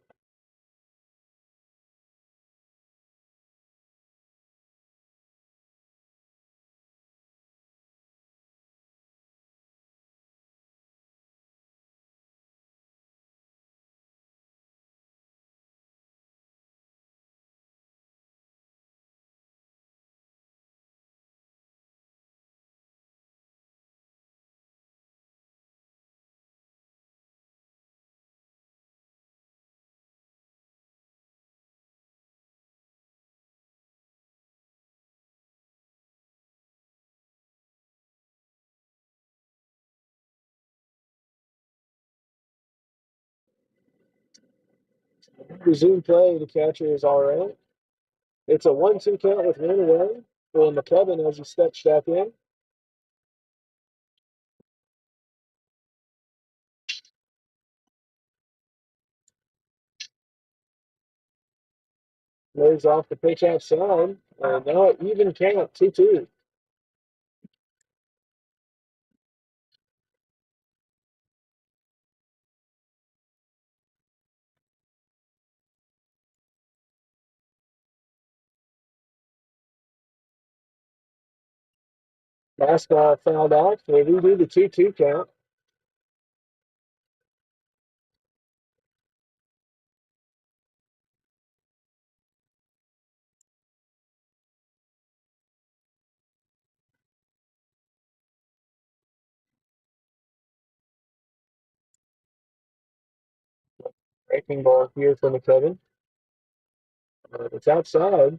Resume play. The catcher is all right. It's a 1-2 count with 1 away for McCubbin as he steps back in. Lays off the pitch outside. And now an even count, 2-2. Fastball fouled off. They redo the 2-2 count. Breaking ball here for McCubbin. It's outside.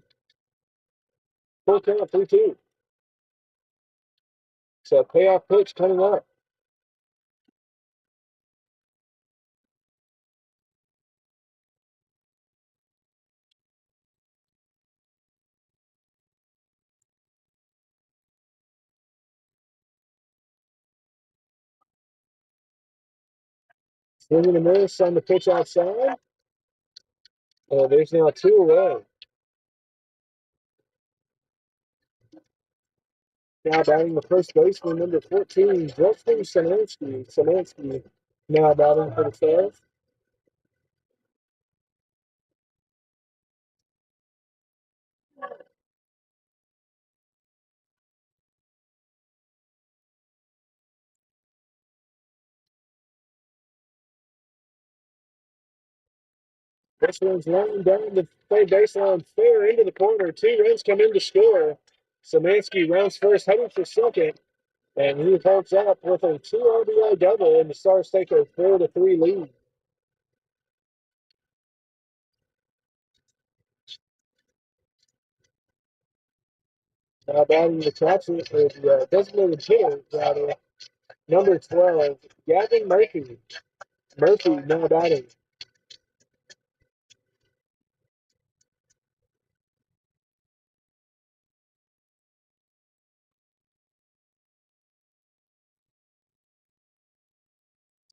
Full count, 3-2. So payoff pitch coming up. Swinging a miss on the pitch outside. There's now 2 away. Now batting the first baseman, number 14, Justin Szymanski. Szymanski now batting for the Stars. This one's laying down the third baseline, fair into the corner. 2 runs come in to score. Szymanski rounds first, heading for second, and he holds up with a 2 RBI double, and the Stars take a 4-3 lead. Now batting the designated hitter, rather, number 12, Gavin Murphy. Murphy now batting.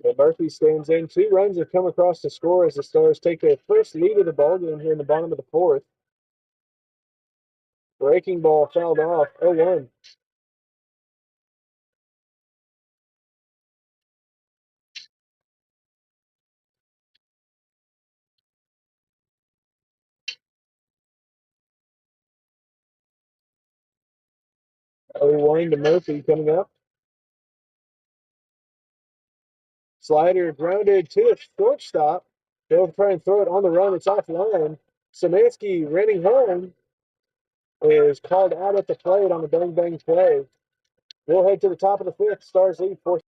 So Murphy stands in. 2 runs have come across to score as the Stars take their first lead of the ballgame here in the bottom of the fourth. Breaking ball fouled off. 0-1. One to Murphy coming up. Slider grounded to the shortstop. They'll try and throw it on the run. It's offline. Szymanski running home is called out at the plate on the bang play. We'll head to the top of the fifth. Stars lead 4.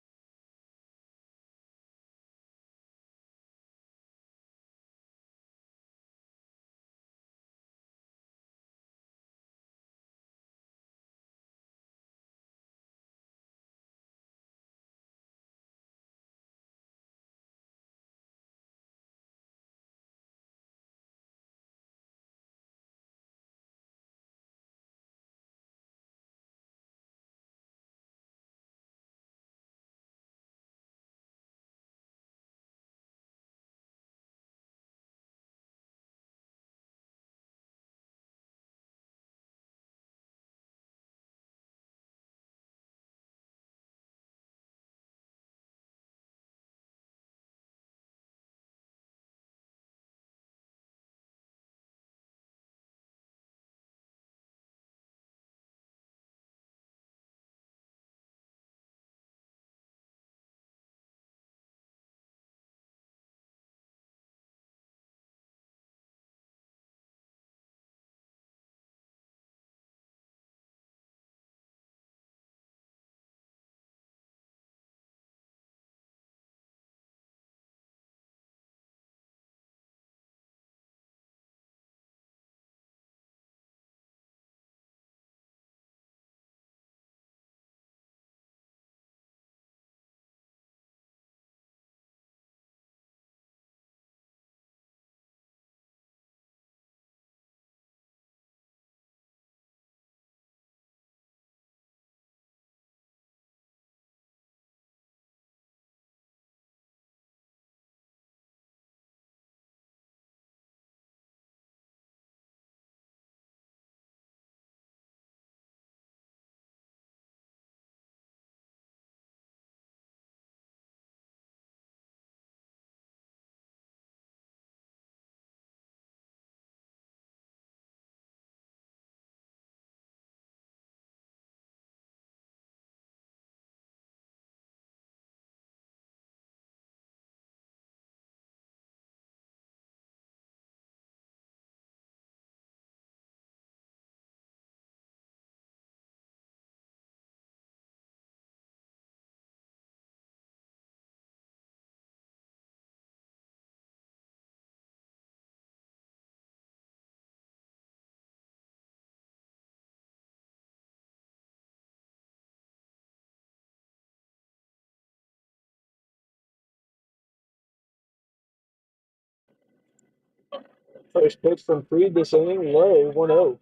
First pitch from Freed this inning, low, 1-0.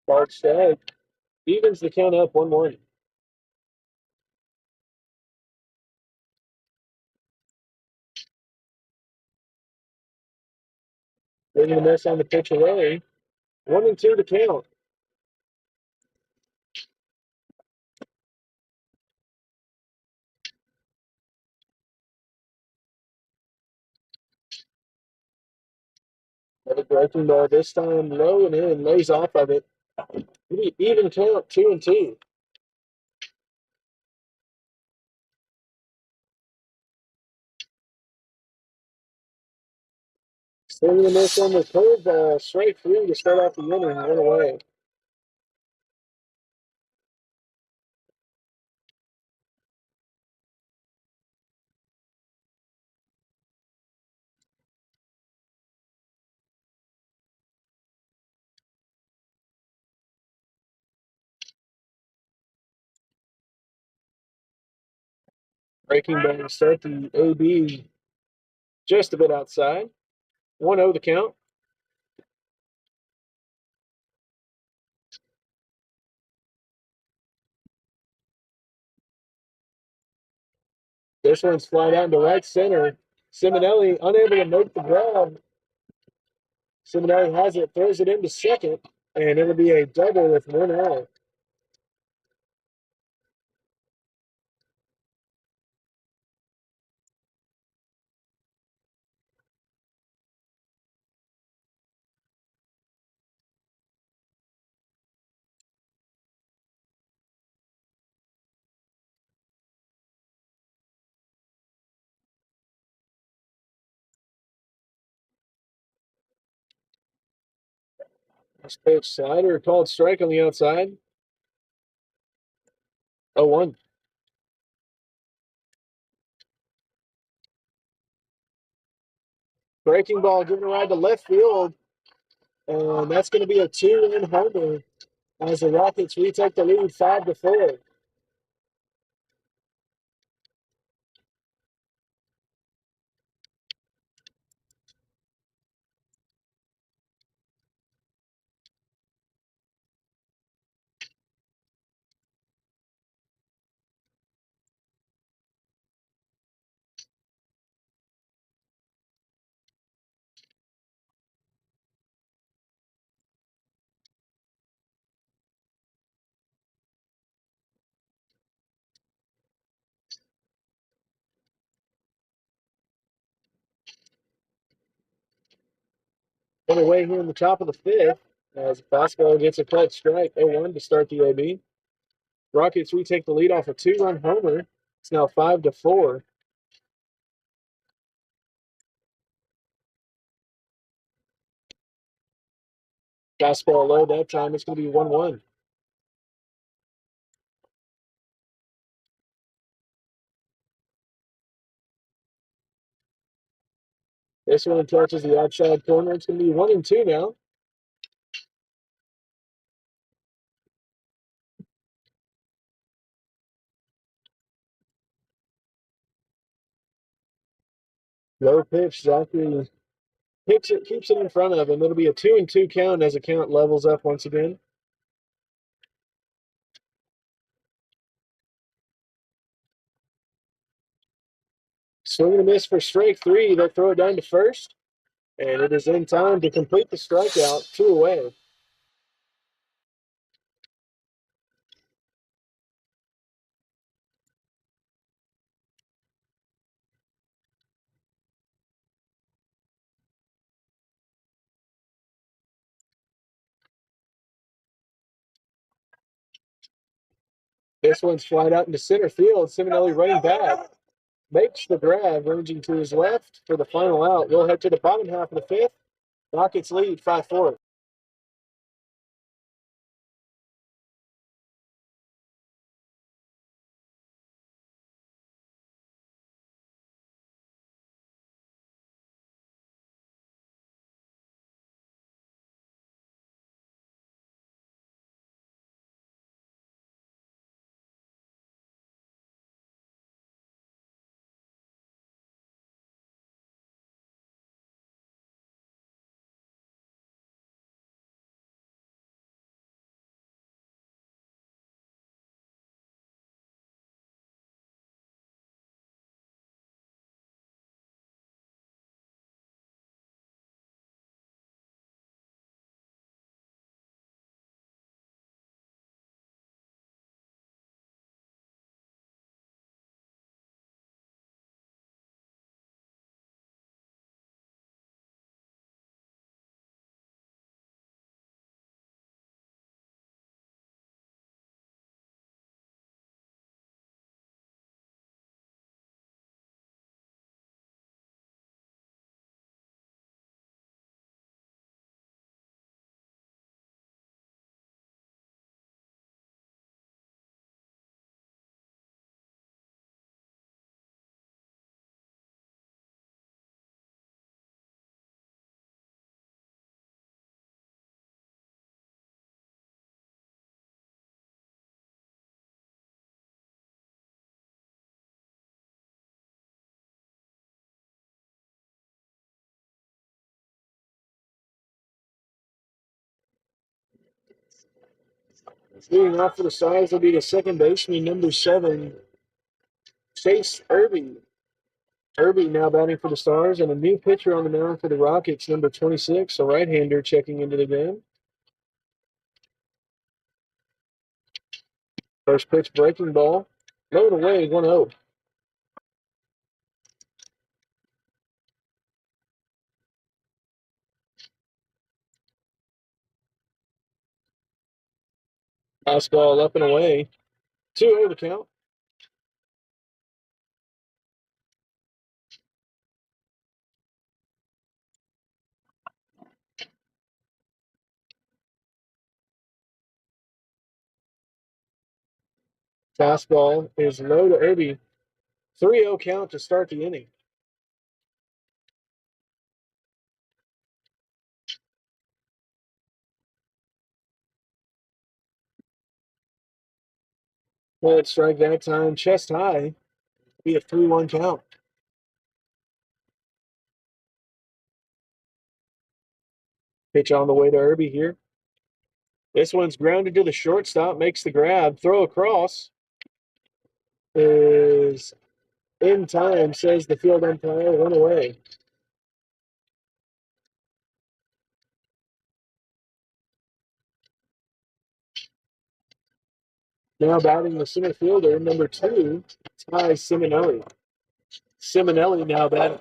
Bart Stagg evens the count up 1-1. Swinging a miss on the pitch away. 1-2 to count. Another breaking ball, this time low and in, lays off of it. Even count, 2-2. Swinging a miss on the curveball, straight through to start off the inning, 1 away. Breaking ball to start the AB just a bit outside. 1-0 the count. This one's fly out into right center. Simonelli unable to make the grab. Simonelli has it, throws it into second, and it'll be a double with 1 out. This pitch slider called strike on the outside. 0-1. Breaking ball given a ride to left field, and that's going to be a 2-run homer as the Rockets retake the lead 5-4. One away here in the top of the fifth as Bosco gets a called strike. 0-1 to start the AB. Rockets retake the lead off a 2-run homer. It's now 5-4. Fastball low that time. It's going to be 1-1. This one touches the outside corner. It's going to be 1-2 now. Low pitch. Zachary picks it, keeps it in front of him. It'll be a 2-2 count as the count levels up once again. Swing and a miss for strike 3. They'll throw it down to first, and it is in time to complete the strikeout. 2 away. This one's flied out into center field. Simonelli running back. Makes the grab, ranging to his left for the final out. We'll head to the bottom half of the fifth. Rockets lead 5-4. Leading off for the Stars will be the second baseman, number 7, Chase Irby. Irby now batting for the Stars, and a new pitcher on the mound for the Rockets, number 26, a right-hander checking into the game. First pitch, breaking ball. Low and away, 1-0. Fastball up and away. 2-0 the count. Fastball is low to Irby. 3-0 count to start the inning. Well, strike that time, chest high. Be a 3-1 count. Pitch on the way to Irby here. This one's grounded to the shortstop, makes the grab. Throw across is in time, says the field umpire. 1 away. Now batting the center fielder, number 2, Ty Simonelli. Simonelli now batting.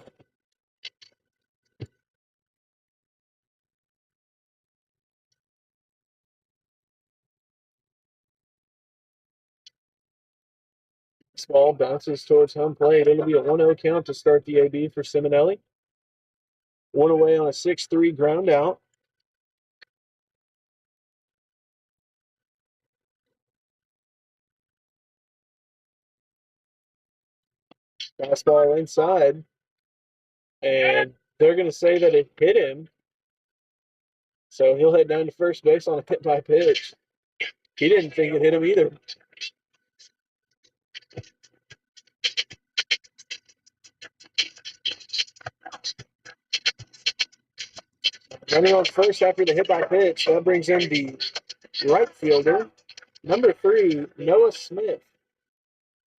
This ball bounces towards home plate. It'll be a 1-0 count to start the AB for Simonelli. 1 away on a 6-3 ground out. Fastball inside. And they're going to say that it hit him. So he'll head down to first base on a hit by pitch. He didn't think it hit him either. Running on first after the hit by pitch. That brings in the right fielder, number 3, Noah Smith.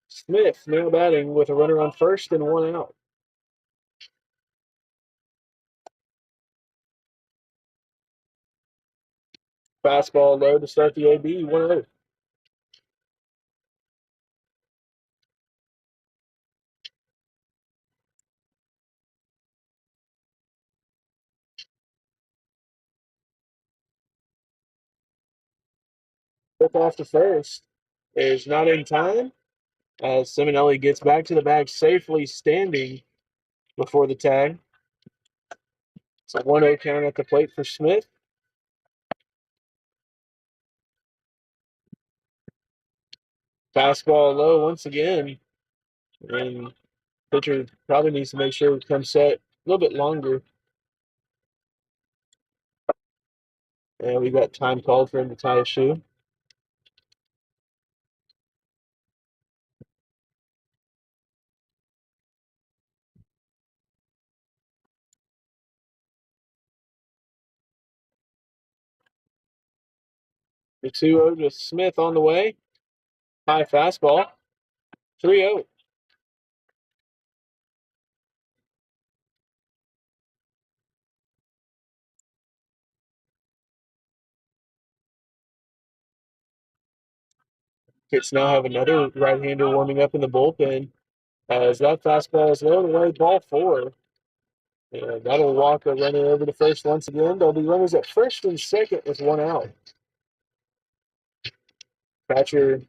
Smith now batting with a runner on first and 1 out. Fastball low to start the AB, 1-0. Flip off to first is not in time as Simonelli gets back to the bag safely standing before the tag. It's a 1-0 count at the plate for Smith. Fastball low once again. And pitcher probably needs to make sure it comes set a little bit longer. And we got time called for him to tie a shoe. The 2-0 to Smith on the way. High fastball. 3-0. Kits now have another right-hander warming up in the bullpen as that fastball is low and away, ball 4. And that'll walk a runner over to first once again. There'll be runners at first and second with 1 out. Catcher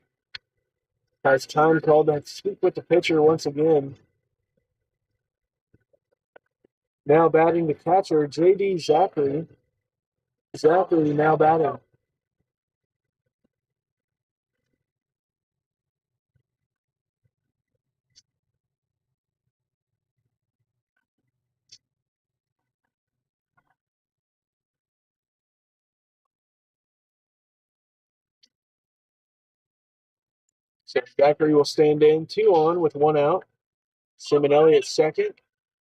has time called to speak with the pitcher once again. Now batting the catcher, J.D. Zachary. Zachary now batting. So Zachary will stand in, 2 on with 1 out. Simonelli at second.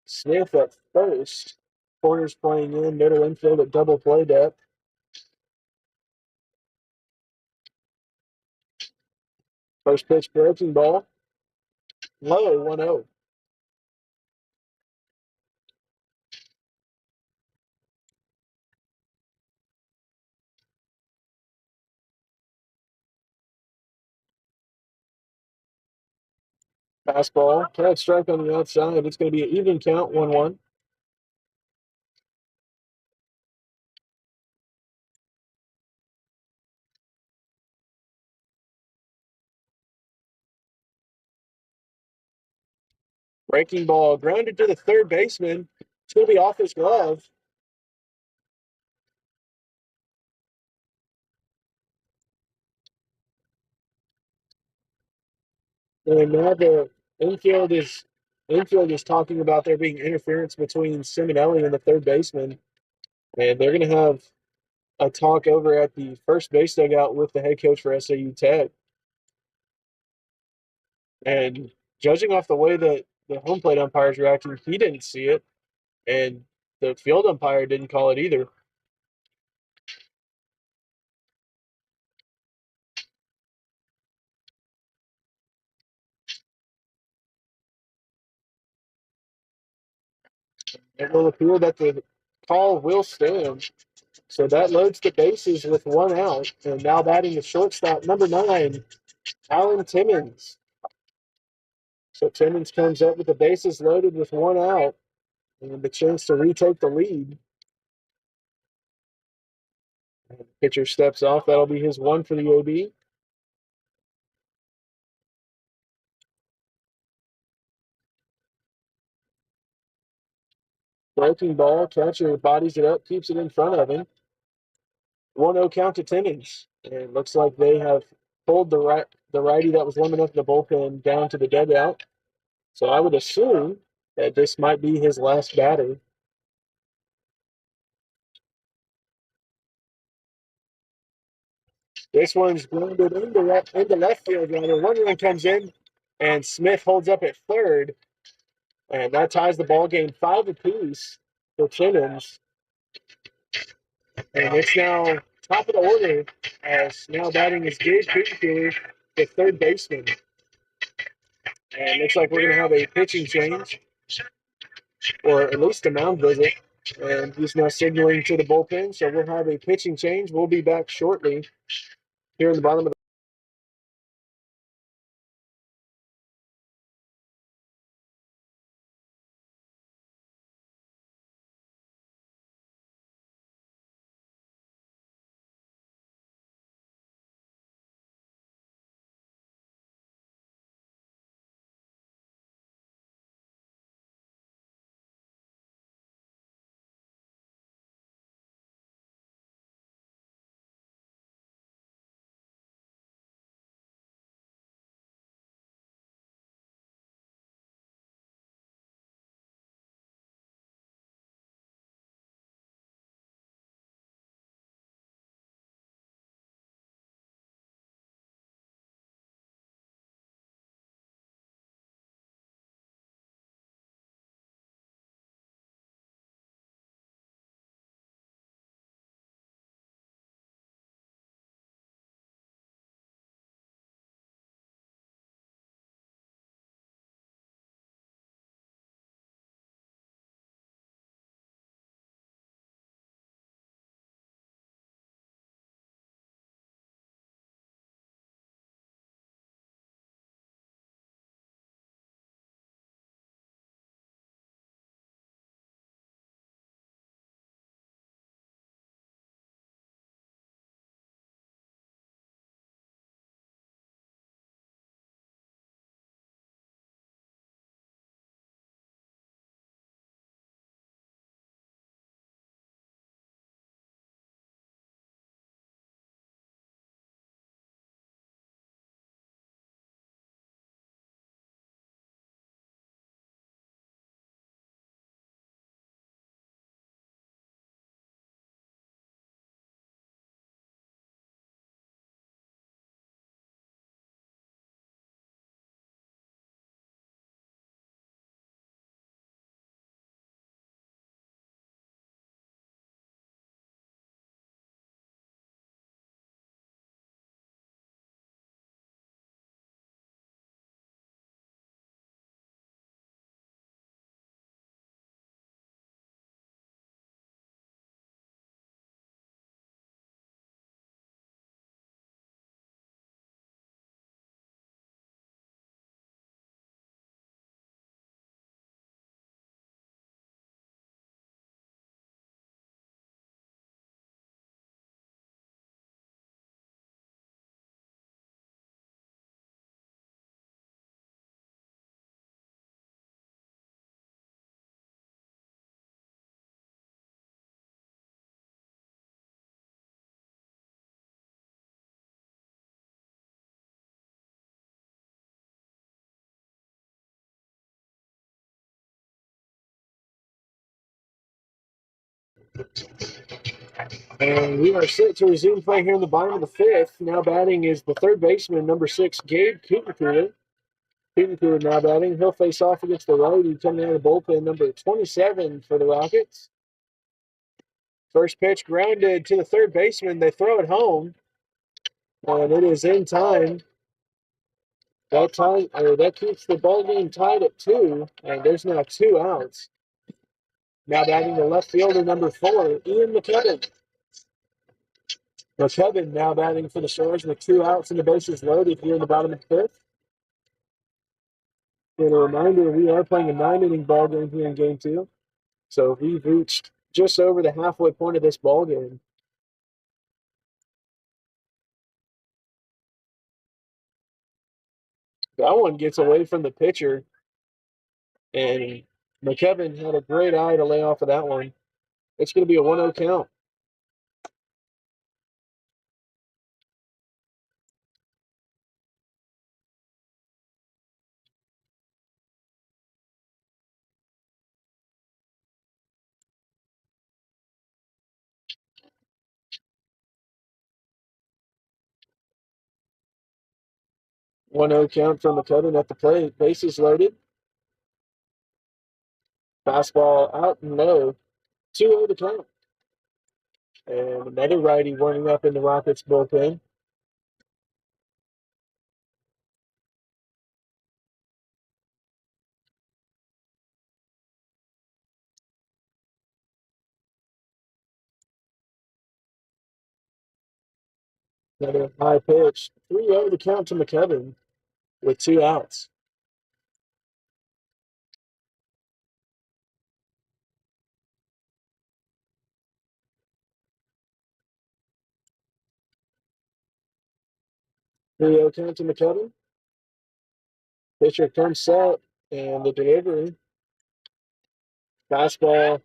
Smith at first. Corners playing in, middle infield at double play depth. First pitch breaking ball. Low 1-0. Fastball. Called strike on the outside. It's going to be an even count 1-1. Breaking ball grounded to the third baseman. It's going to be off his glove. And now the infield is talking about there being interference between Simonelli and the third baseman. And they're going to have a talk over at the first base dugout with the head coach for SAU Tech. And judging off the way that the home plate umpires reacting, he didn't see it. And the field umpire didn't call it either. It will appear that the call will stand. So that loads the bases with 1 out. And now batting the shortstop, number 9, Alan Timmons. So Timmons comes up with the bases loaded with 1 out and the chance to retake the lead. And the pitcher steps off. That'll be his 1 for the AB. Breaking ball, catcher bodies it up, keeps it in front of him. 1-0 count to Timmons. And looks like they have pulled the righty that was warming up in the bullpen down to the dugout. So I would assume that this might be his last batter. This one's grounded into left field. Runner. 1 run comes in, and Smith holds up at third. And that ties the ball game 5 apiece for Timmons. And it's now top of the order as now batting is Gabe Cooper, the third baseman. And looks like we're going to have a pitching change, or at least a mound visit. And he's now signaling to the bullpen, so we'll have a pitching change. We'll be back shortly here in the bottom of the And we are set to resume play here in the bottom of the fifth. Now batting is the third baseman, number 6, Gabe Kutenkula. Kutenkula now batting. He'll face off against the righty coming out of the bullpen, number 27 for the Rockets. First pitch grounded to the third baseman. They throw it home, and it is in time. That keeps the ball game tied at 2, and there's now 2 outs. Now batting the left fielder, number 4, Ian McKevin. McKevin now batting for the Stars with 2 outs and the bases loaded here in the bottom of the fifth. And a reminder, we are playing a 9-inning ball game here in Game 2. So we've reached just over the halfway point of this ball game. That one gets away from the pitcher, and McKevin had a great eye to lay off of that one. It's going to be a 1-0 count. One 0 count from McKevin at the plate. Bases loaded. Fastball out and low. 2-0 to count. And another righty warming up in the Rockets bullpen. Another high pitch. 3-0 to count to McKevin with 2 outs. Three-zero count to McKevin. Pitcher comes set, and the delivery. Fastball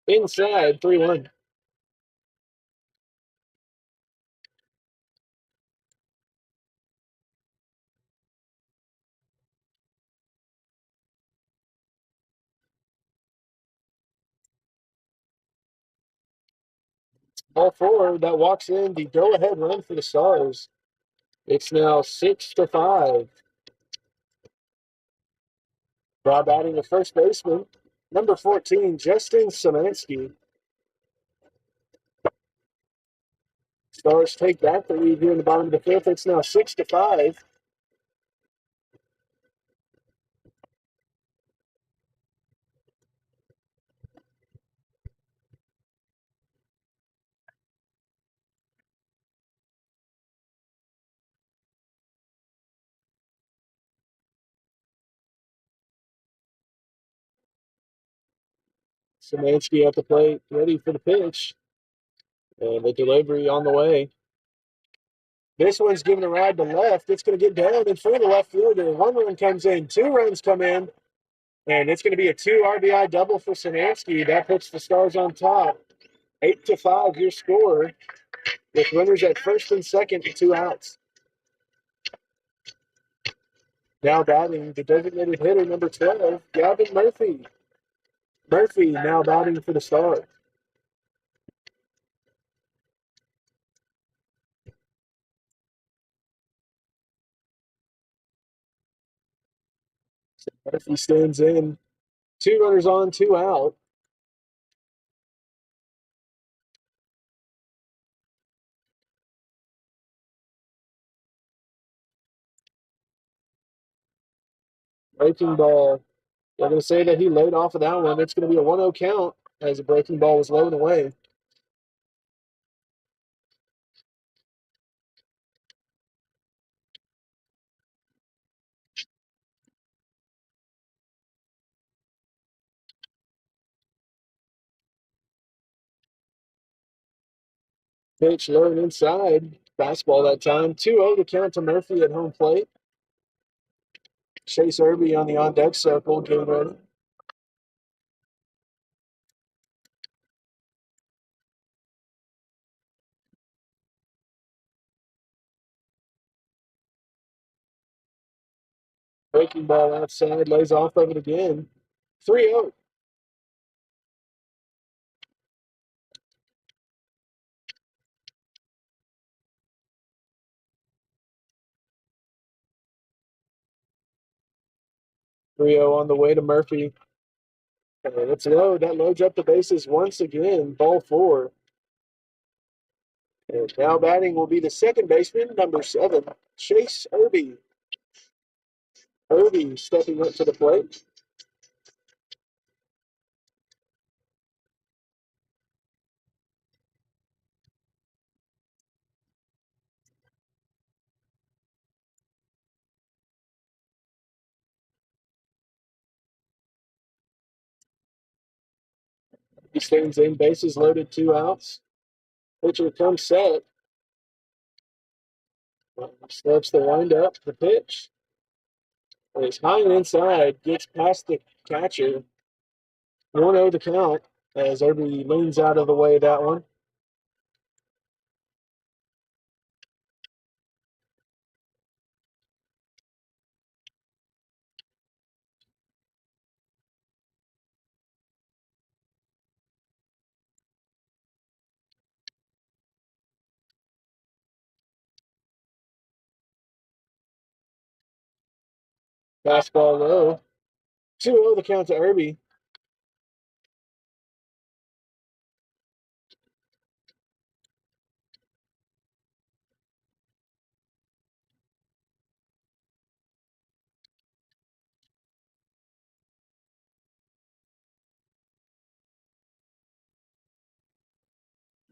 inside, 3-1. All 4, that walks in the go-ahead run for the Stars. It's now 6-5. Now batting the first baseman, number 14, Justin Szymanski. Stars take back the lead here in the bottom of the fifth. It's now 6-5. Szymanski at the plate, ready for the pitch. And the delivery on the way. This one's giving a ride to left. It's going to get down in front of the left fielder. 1 run comes in, 2 runs come in, and it's going to be a 2 RBI double for Szymanski. That puts the Stars on top. 8-5 your score, with runners at first and second and 2 outs. Now batting the designated hitter, number 12, Gavin Murphy. Murphy now batting for the Stars. Murphy stands in. 2 runners on, 2 out. Breaking ball. They're going to say that he laid off of that one. It's going to be a 1-0 count as the breaking ball was low and away. Pitch low and inside. Fastball that time. 2-0 to count to Murphy at home plate. Chase Irby on the on-deck circle, getting ready. Breaking ball outside, lays off of it again. 3-0. 3-0 on the way to Murphy. And it's low. That loads up the bases once again. Ball 4. And now batting will be the second baseman, number 7, Chase Irby. Irby stepping up to the plate. He stands in, bases loaded, 2 outs. Pitcher comes set. Steps the windup, the pitch. And it's high and inside, gets past the catcher. 1-0 the count as Irby leans out of the way of that one. Fastball low. 2-0 the count to Irby.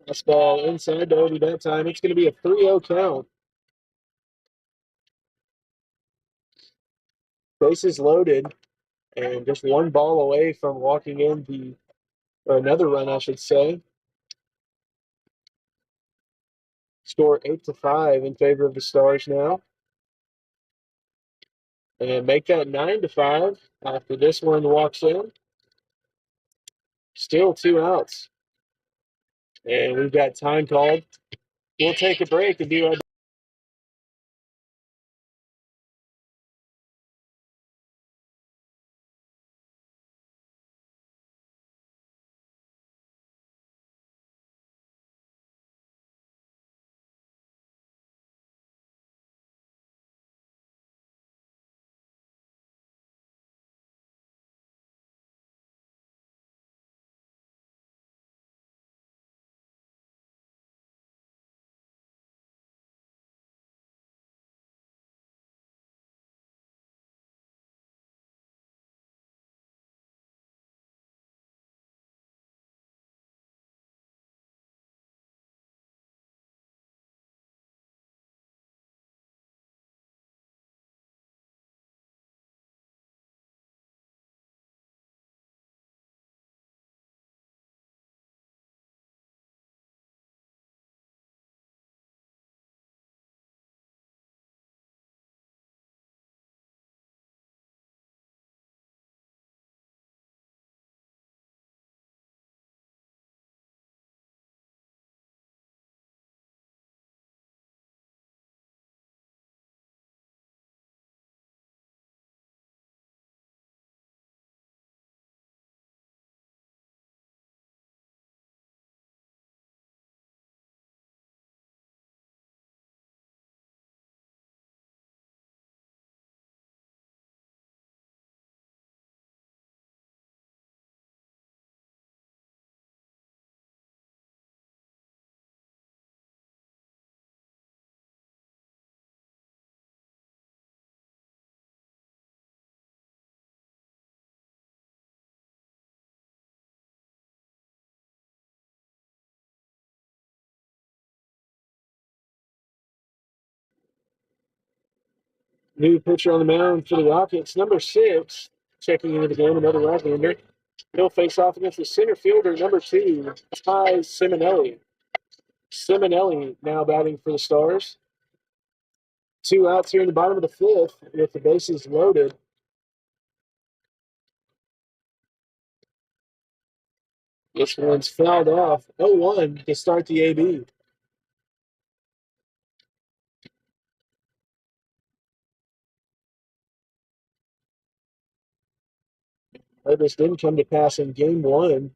Fastball inside to Irby that time. It's going to be a 3-0 count. Bases loaded and just one ball away from walking in or another run, I should say. Score 8-5 in favor of the Stars now. And make that 9-5 after this one walks in. Still 2 outs. And we've got time called. We'll take a break and be right back. New pitcher on the mound for the Rockets, number 6, checking into the game, another right-hander. He'll face off against the center fielder, number 2, Ty Simonelli. Simonelli now batting for the Stars. 2 outs here in the bottom of the 5th with the bases loaded. This one's fouled off. 0-1 to start the AB. This didn't come to pass in game 1.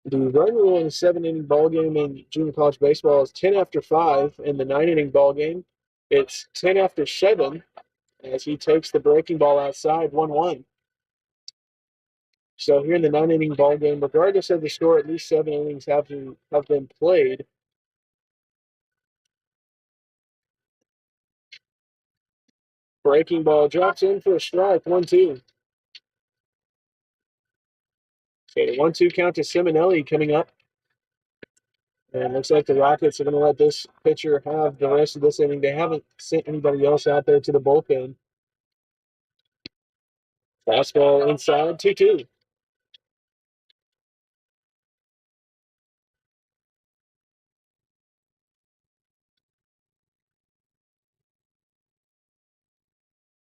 The run rule in a 7-inning ball game in junior college baseball is 10 after 5. In the 9-inning ball game, it's 10 after 7. as he takes the breaking ball outside, 1-1. So here in the 9-inning ball game, regardless of the score, at least 7 innings have been played. Breaking ball drops in for a strike, 1-2. So the 1-2 count to Simonelli coming up. And looks like the Rockets are going to let this pitcher have the rest of this inning. They haven't sent anybody else out there to the bullpen. Fastball inside, 2-2.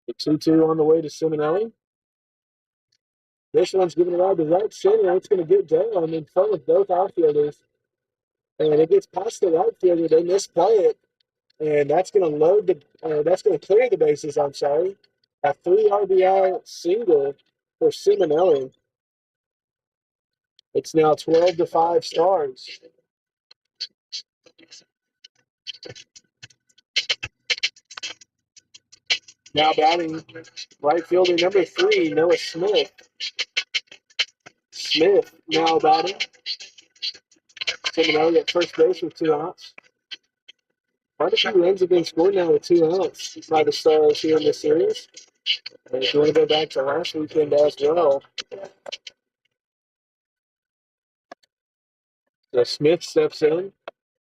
The 2-2 on the way to Simonelli. This one's giving it out to right center. It's going to get down in front of both outfielders. And it gets past the right fielder. They misplay it. And that's going to that's going to clear the bases, I'm sorry. A 3 RBI single for Simonelli. It's now 12-5 Stars. Now batting right fielder number 3, Noah Smith. Smith now batting. Simonelli at first base with 2 outs. Quite a few runs have been scored now with 2 outs by the Stars here in this series. And if you want to go back to last weekend as well, so Smith steps in.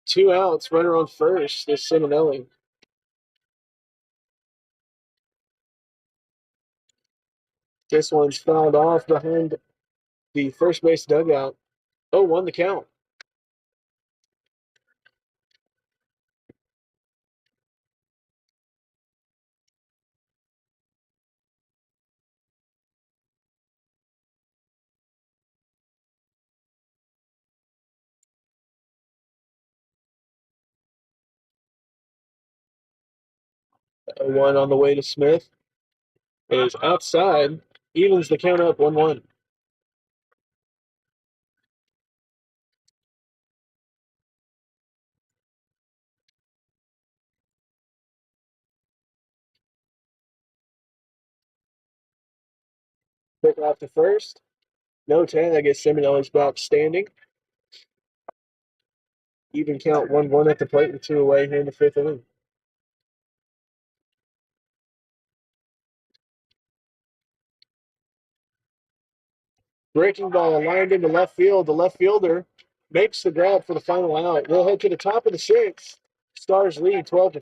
2 outs, runner on first is Simonelli. This one's fouled off behind the first base dugout. 0-1 the count. One on the way to Smith is outside, evens the count up 1-1. Pick off the first. No tag as Simonelli's back standing. Even count 1-1 at the plate with 2 away here in the 5th inning. Breaking ball lined into left field. The left fielder makes the grab for the final out. We'll head to the top of the 6th. Stars lead 12-5.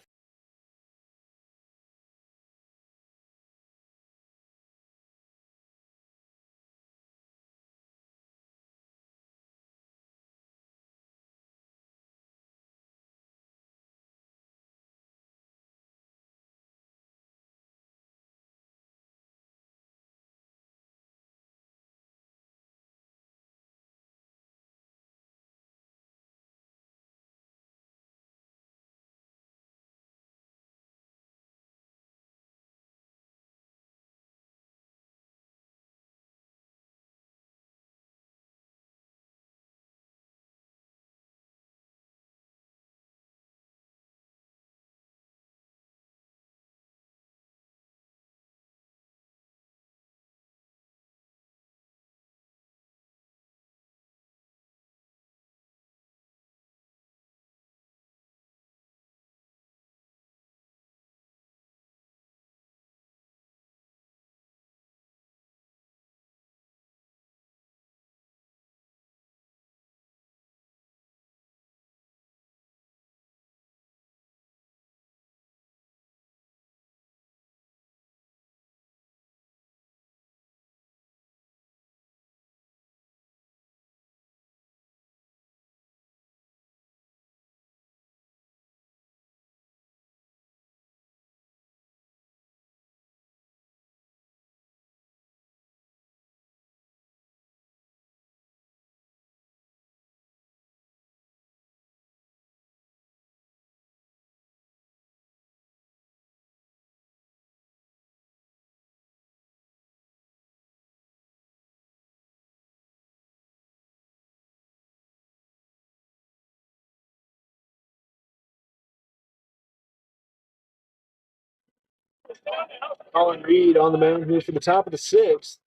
Colin Reed on the mound here for the top of the sixth.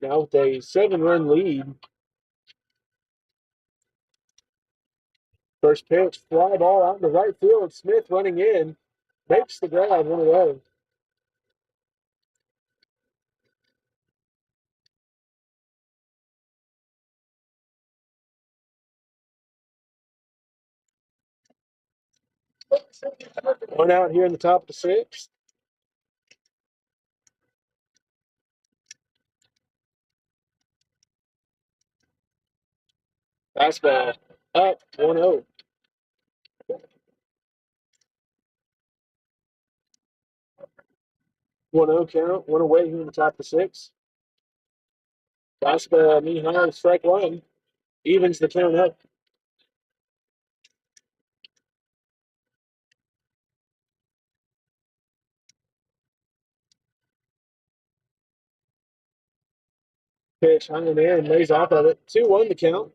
Now with a 7-run lead. First pitch, fly ball out in the right field. Smith running in, makes the grab, one away. One out here in the top of the sixth. Fastball up, 1-0. 1-0 count, one away here in the top of the sixth. Fastball knee high, strike one. Evens the count up. Pitch high in there and lays off of it. 2-1 the count.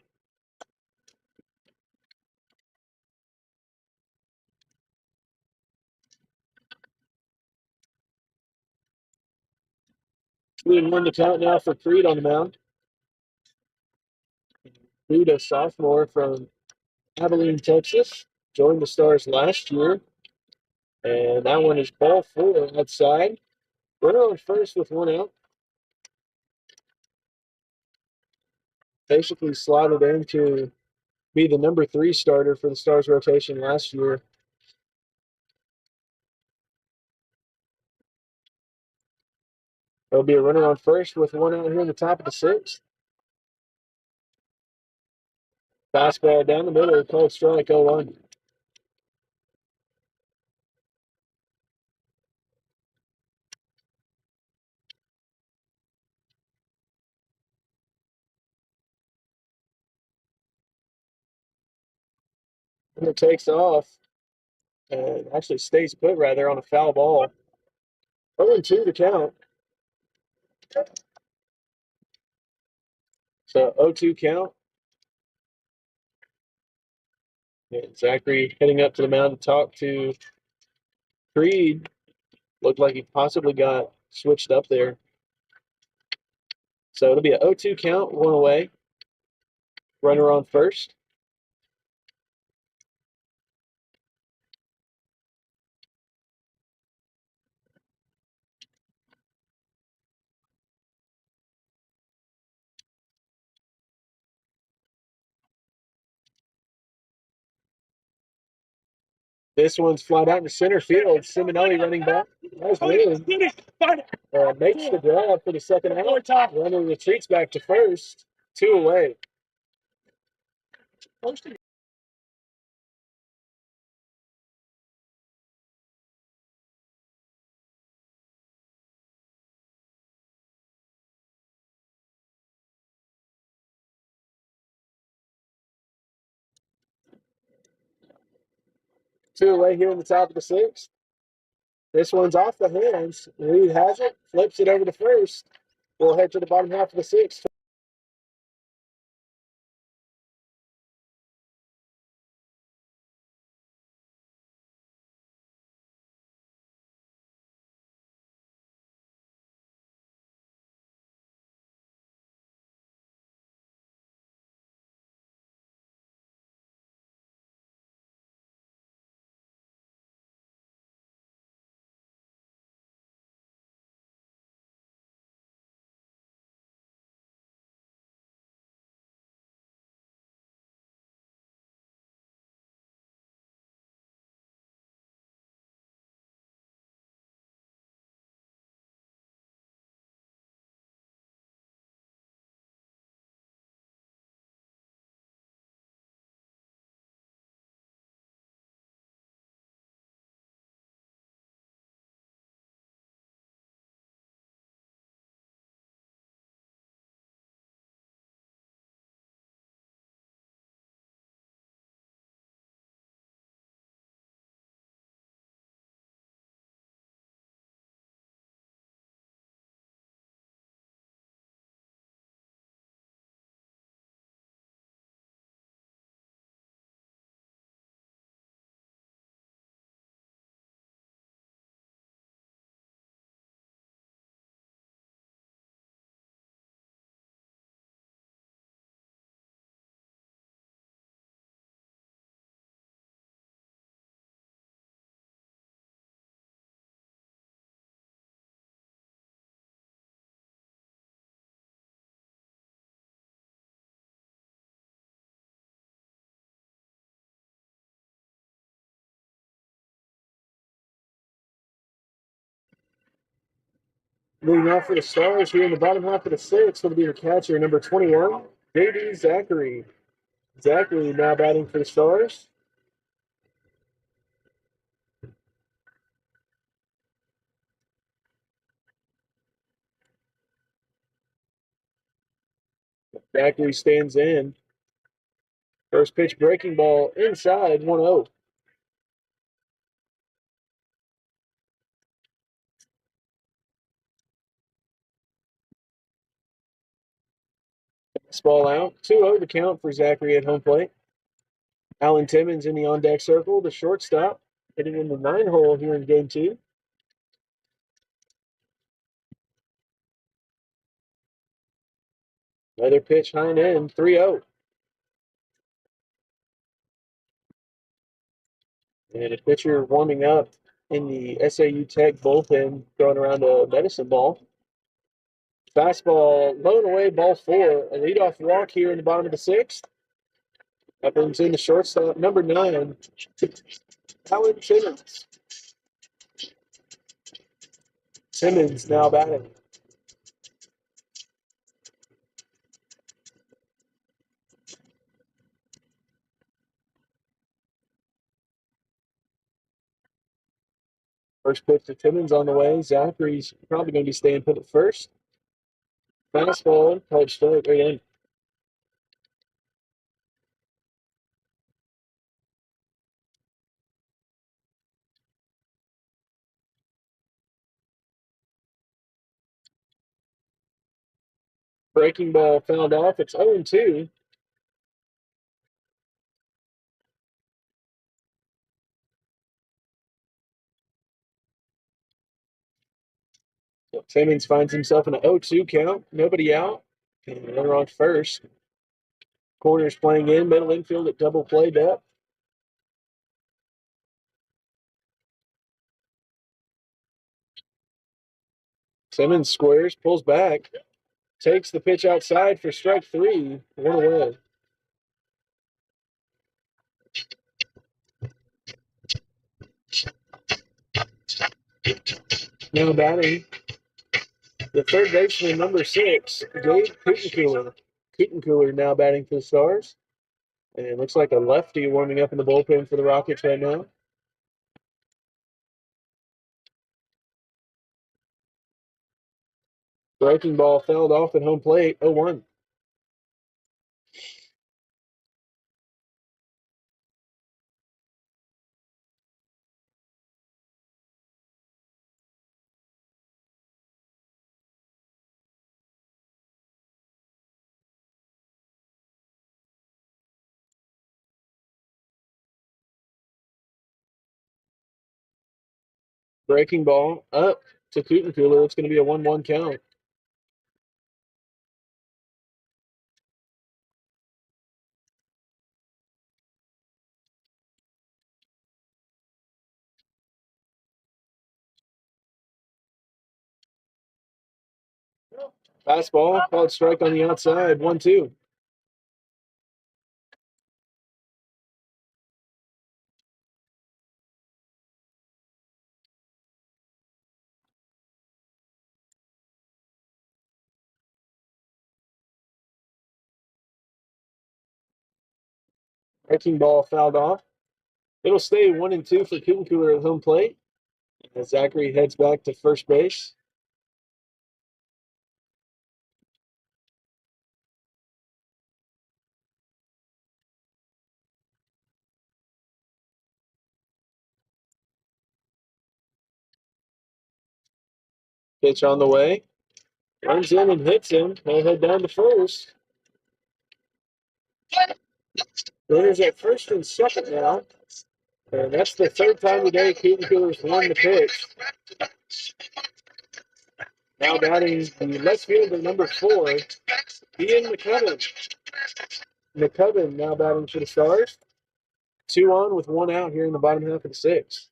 Two and one the count now for Creed on the mound. Creed, a sophomore from Abilene, Texas. Joined the Stars last year. And that one is ball four outside. Runner on first with one out. Basically slotted in to be the number 3 starter for the Stars rotation last year. There'll be a runner on first with one out here in the top of the sixth. Fastball down the middle, called strike 0-1. And it takes off and actually stays put rather on a foul ball. 0-2 to count. So 0-2 count. And Zachary heading up to the mound to talk to Creed. Looked like he possibly got switched up there. So it'll be a 0-2 count, one away. Runner on first. This one's flat out in center field. Simonelli running back. Nice move. Makes the grab for the second out. Runner retreats back to first. 2 away. Two away here in the top of the sixth. This one's off the hands. Reed has it, flips it over to first. We'll head to the bottom half of the sixth. Leading off for the Stars here in the bottom half of the sixth will be the catcher, number 21, J.D. Zachary. Zachary now batting for the Stars. Zachary stands in. First pitch breaking ball inside 1-0. This ball out. 2-0 to count for Zachary at home plate. Alan Timmons in the on-deck circle, the shortstop, hitting in the 9-hole here in game 2. Another pitch high and in, 3-0. And a pitcher warming up in the SAU Tech bullpen, throwing around a medicine ball. Fastball, low and away, ball 4. A leadoff walk here in the bottom of the sixth. That brings in the shortstop, number 9, Alan Timmons. Timmons now batting. First pitch to Timmons on the way. Zachary's probably going to be staying put at first. Fastball, called strike, right in. Breaking ball fouled off. It's 0-2. So Timmons finds himself in an 0-2 count. Nobody out. And runner on first. Corners playing in. Middle infield at double play depth. Timmons squares, pulls back. Takes the pitch outside for strike 3. 1 away. Now batting, the third baseman, number 6, Gabe Kutencooler. Kutencooler now batting for the Stars. And it looks like a lefty warming up in the bullpen for the Rockets right now. Breaking ball fouled off at home plate, 0-1. Breaking ball up to Kutencooler. It's going to be a 1-1 count. Fastball, called strike on the outside, 1-2. Breaking ball fouled off. It'll stay 1-2 for Kutencooler at home plate as Zachary heads back to first base. Pitch on the way. Runs in and hits him. They'll head down to first. Runners at first and second now. And that's the third time today Kutencooler's won the pitch. Now batting the left fielder, number 4, Ian McCubbin. McCubbin now batting for the Stars. 2 on with 1 out here in the bottom half of the sixth.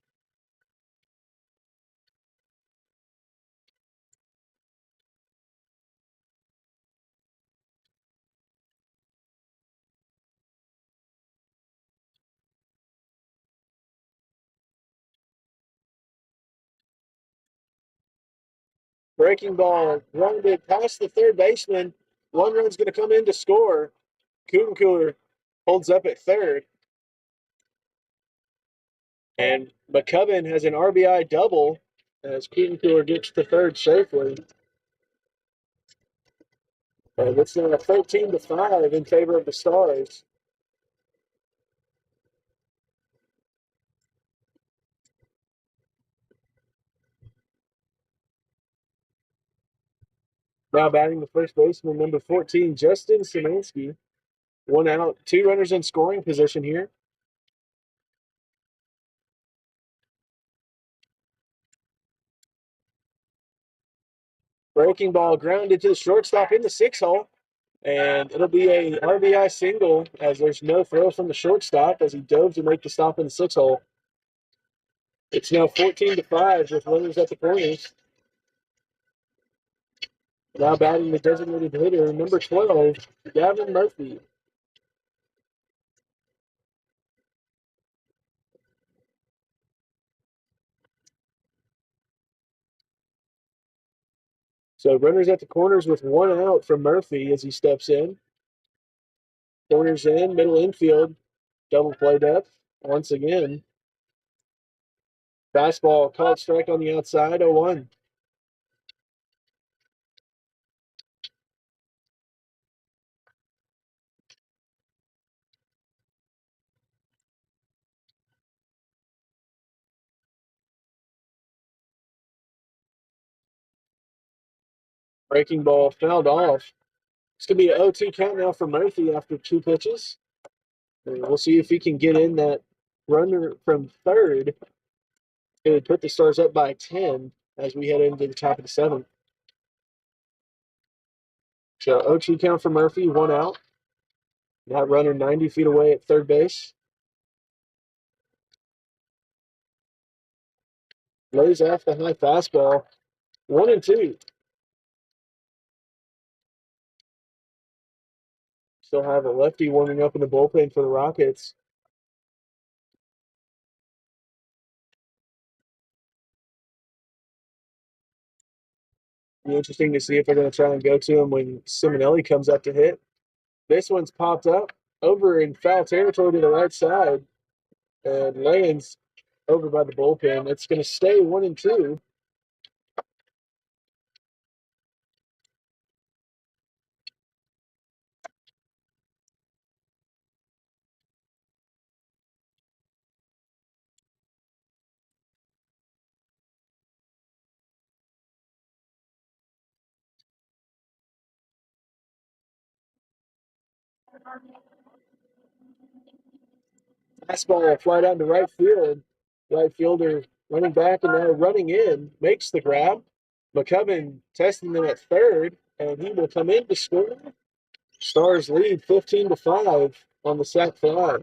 Breaking ball grounded past the third baseman. One run's going to come in to score. Kudencooler holds up at third. And McCubbin has an RBI double as Kudencooler gets to third safely. And it's now 13-5 in favor of the Stars. Now batting the first baseman, number 14, Justin Szymanski. 1 out, 2 runners in scoring position here. Breaking ball grounded to the shortstop in the 6-hole. And it'll be a RBI single as there's no throw from the shortstop as he dove to make the stop in the 6-hole. It's now 14-5 with runners at the corners. Now batting the designated hitter, number 12, Gavin Murphy. So runners at the corners with 1 out from Murphy as he steps in. Corners in, middle infield, double play depth once again. Fastball called strike on the outside, 0-1. Breaking ball fouled off. It's going to be an 0-2 count now for Murphy after 2 pitches. And we'll see if he can get in that runner from third. It would put the Stars up by 10 as we head into the top of the 7th. So 0-2 count for Murphy, 1 out. That runner 90 feet away at third base. Lays off the high fastball. 1-2. Still have a lefty warming up in the bullpen for the Rockets. Be interesting to see if they're going to try and go to him when Simonelli comes up to hit. This one's popped up over in foul territory to the right side. And lands over by the bullpen. It's going to stay 1-2. Fastball fly down to right field. Right fielder running back and now running in. Makes the grab. McCubbin testing them at third. And he will come in to score. Stars lead 15-5 on the sac fly.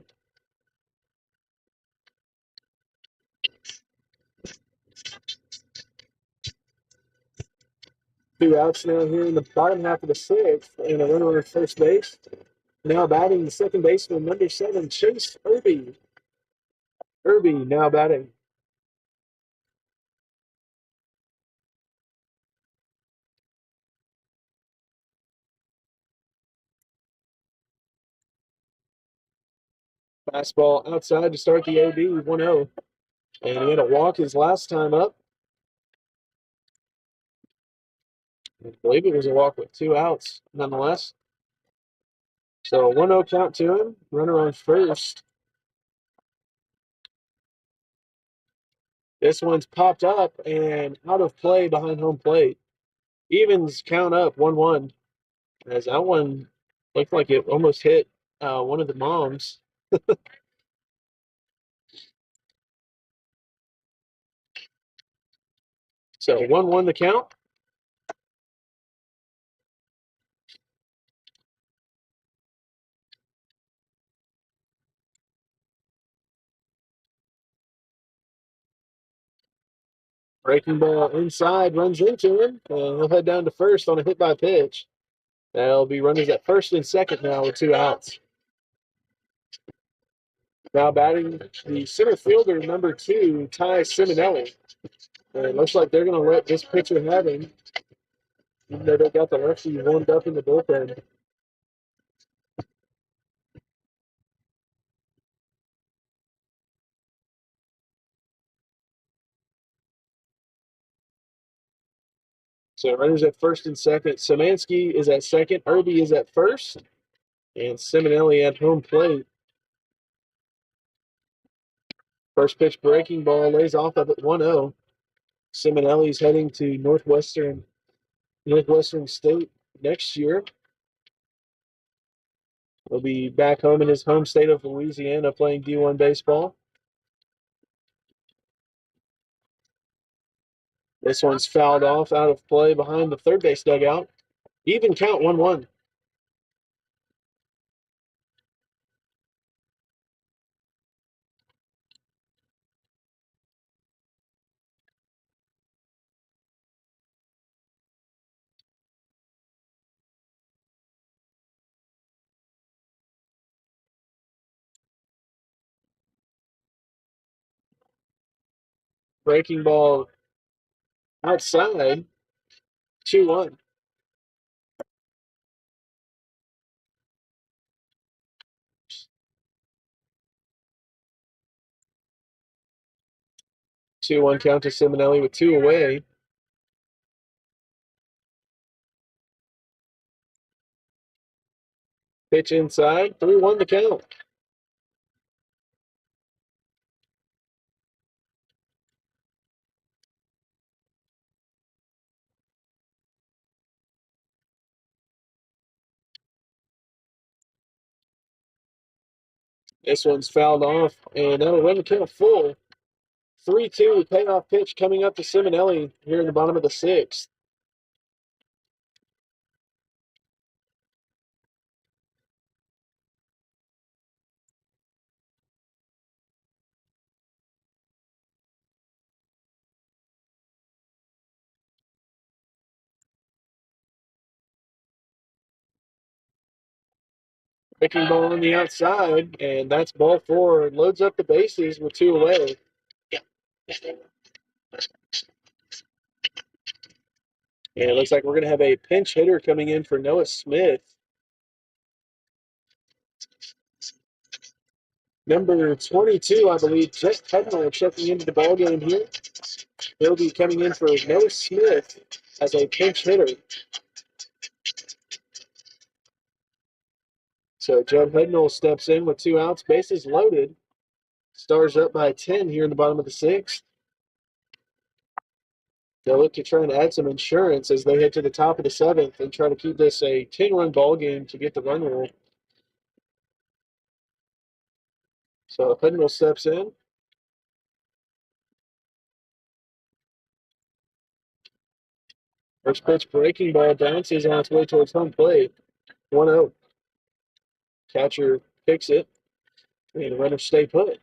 Two outs now here in the bottom half of the 6th. And a runner at first base. Now batting the second baseman, number 7, Chase Irby. Irby now batting. Fastball outside to start the AB, 1-0. And he had a walk his last time up. I believe it was a walk with 2 outs, nonetheless. So 1-0 count to him. Runner on first. This one's popped up and out of play behind home plate. Evens count up 1-1. As that one looked like it almost hit one of the moms. So 1-1 the count. Breaking ball inside, runs into him, and he'll head down to first on a hit by pitch. That'll be runners at first and second now with 2 outs. Now batting the center fielder, number 2, Ty Simonelli. And it looks like they're going to let this pitcher have him. Even though they got the lefty warmed up in the bullpen. So runners at first and second. Szymanski is at second. Irby is at first. And Simonelli at home plate. First pitch breaking ball lays off of it 1-0. Simonelli's heading to Northwestern State next year. He'll be back home in his home state of Louisiana playing D1 baseball. This one's fouled off out of play behind the third base dugout. Even count 1-1. Breaking ball outside. 2-1. Two-one count to Simonelli with two away. Pitch inside. 3-1 the count. This one's fouled off, and that'll run the count full. 3-2 payoff pitch coming up to Simonelli here in the bottom of the sixth. Breaking ball on the outside, and that's ball four. Loads up the bases with two away. And it looks like we're going to have a pinch hitter coming in for Noah Smith. Number 22, I believe, Jeff Pedler checking into the ballgame here. He'll be coming in for Noah Smith as a pinch hitter. So Judd Hednell steps in with two outs, bases loaded. Stars up by 10 here in the bottom of the sixth. They'll look to try and add some insurance as they head to the top of the seventh and try to keep this a 10-run ball game to get the run rule. So Hednell steps in. First pitch breaking ball bounces on its way towards home plate. 1-0. Catcher picks it, and the runner stay put.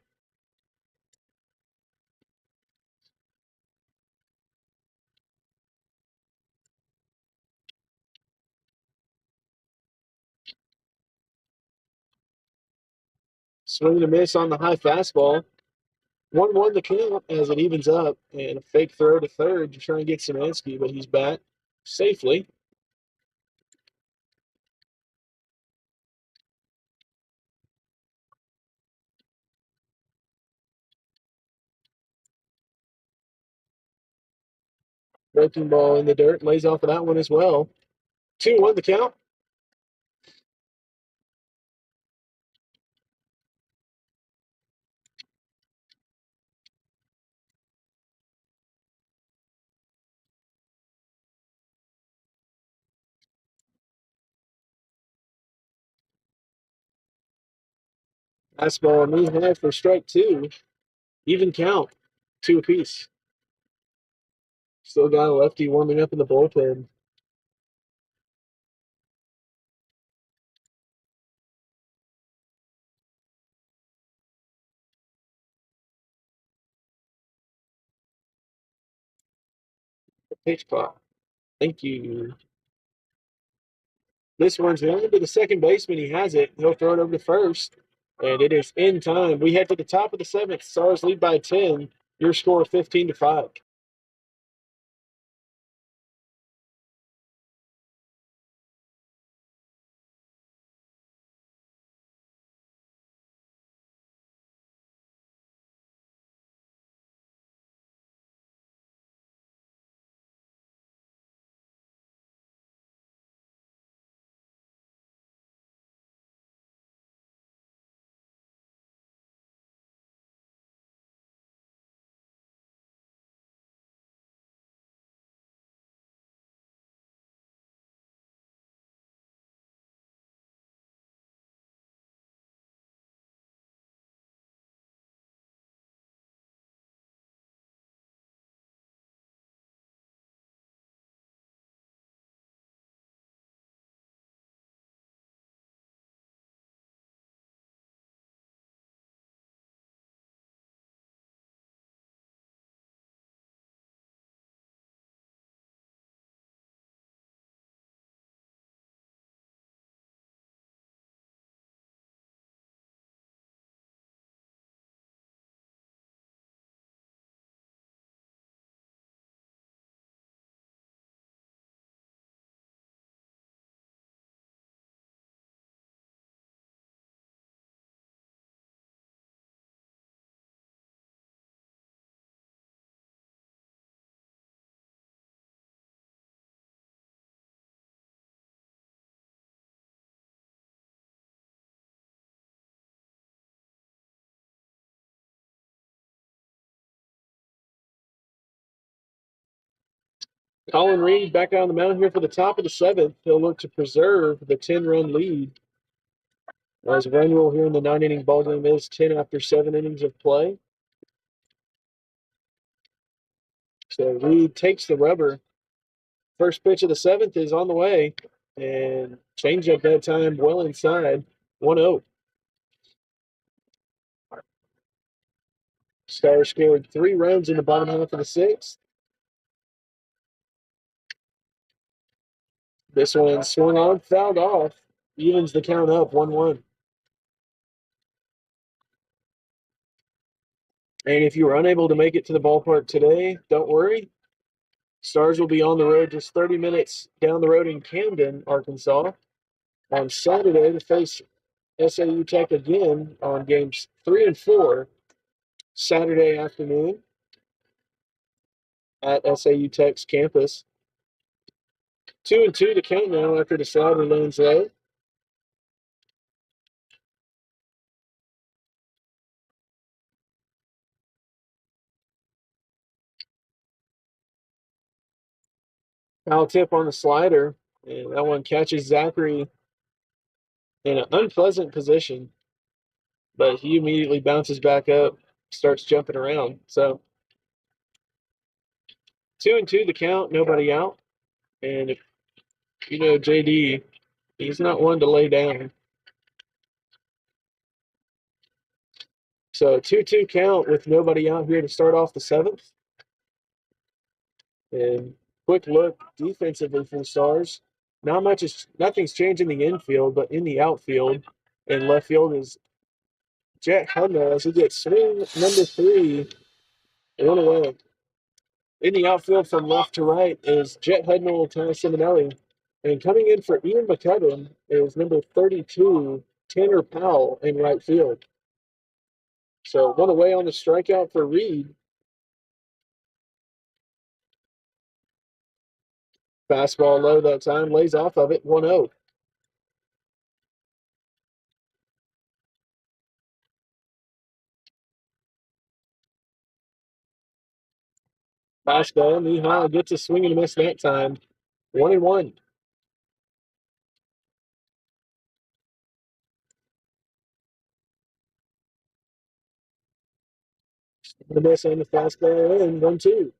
Swing and a miss on the high fastball. 1-1 the count as it evens up, and a fake throw to third to try and get Szymanski, but he's back safely. Breaking ball in the dirt, lays off of that one as well. 2-1 the count. Fastball knee high for strike two. Even count. Two apiece. Still got a lefty warming up in the bullpen. Pitch clock. Thank you. This one's going to the second baseman. He has it. He'll throw it over to first. And it is in time. We head to the top of the seventh. Stars lead by 10. Your score 15-5. Colin Reed back out on the mound here for the top of the seventh. He'll look to preserve the 10-run lead. As run rule here in the 9-inning ballgame is 10 after 7 innings of play. So Reed takes the rubber. First pitch of the seventh is on the way. And changeup that time well inside. 1-0. Stars scored 3 runs in the bottom half of the sixth. This one swung on, fouled off. Evens the count up 1-1. And if you were unable to make it to the ballpark today, don't worry. Stars will be on the road just 30 minutes down the road in Camden, Arkansas, on Saturday to face SAU Tech again on games 3 and 4 Saturday afternoon at SAU Tech's campus. 2-2 to count now after the slider lands low. Foul tip on the slider, and that one catches Zachary in an unpleasant position, but he immediately bounces back up, starts jumping around. So 2-2 the count, nobody out. And if you know JD, he's not one to lay down. So 2-2 count with nobody out here to start off the seventh. And quick look defensively for the Stars. Nothing's changed in the infield, but in the outfield and left field is Jet Hudnall as he gets swing number 3, 1 away. In the outfield from left to right is Jet Hudnall, Ty Simonelli. And coming in for Ian McCubbin is number 32, Tanner Powell in right field. So 1 away on the strikeout for Reed. Fastball low that time, lays off of it, 1-0. Fastball, knee high, gets a swing and a miss that time. 1-1. The miss on the fastball and 1-2.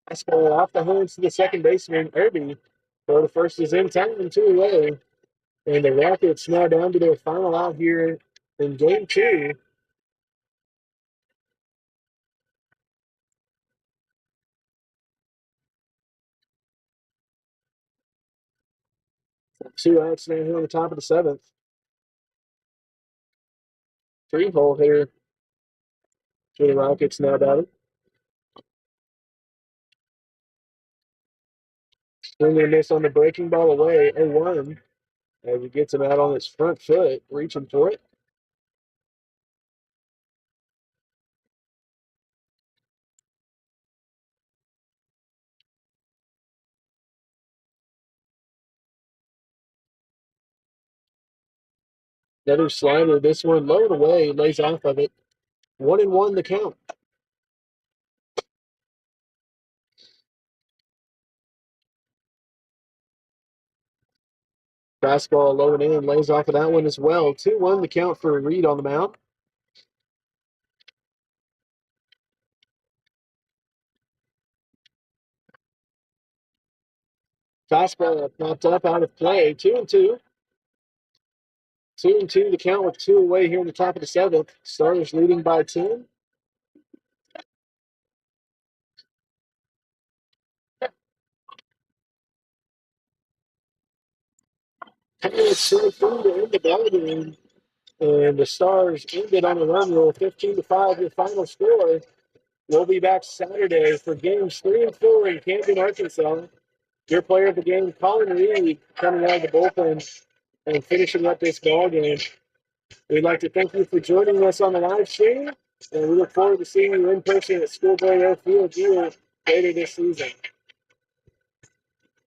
Fastball off the hands to the second baseman, Irby. So the first is in time, 2 away. And the Rockets now down to their final out here in game 2. Two outs now here on the top of the seventh. 3-hole hitter for the Rockets now batting. Swing and miss on the breaking ball away, 0-1. As he gets him out on his front foot, reaching for it. Another slider, this one low and away, lays off of it. 1-1 the count. Fastball low and in, lays off of that one as well. 2-1 the count for Reed on the mound. Fastball popped up out of play. 2-2. 2-2 the count with 2 away here in the top of the seventh. Stars leading by 10. It's 3 to end the ball game. And the Stars ended on a run rule, 15-5, your final score. We'll be back Saturday for games 3 and 4 in Camden, Arkansas. Your player of the game, Colin Reed, coming out of the bullpen and finishing up this ball game. We'd like to thank you for joining us on the live stream, and we look forward to seeing you in person at Schoolboy Road Field here later this season.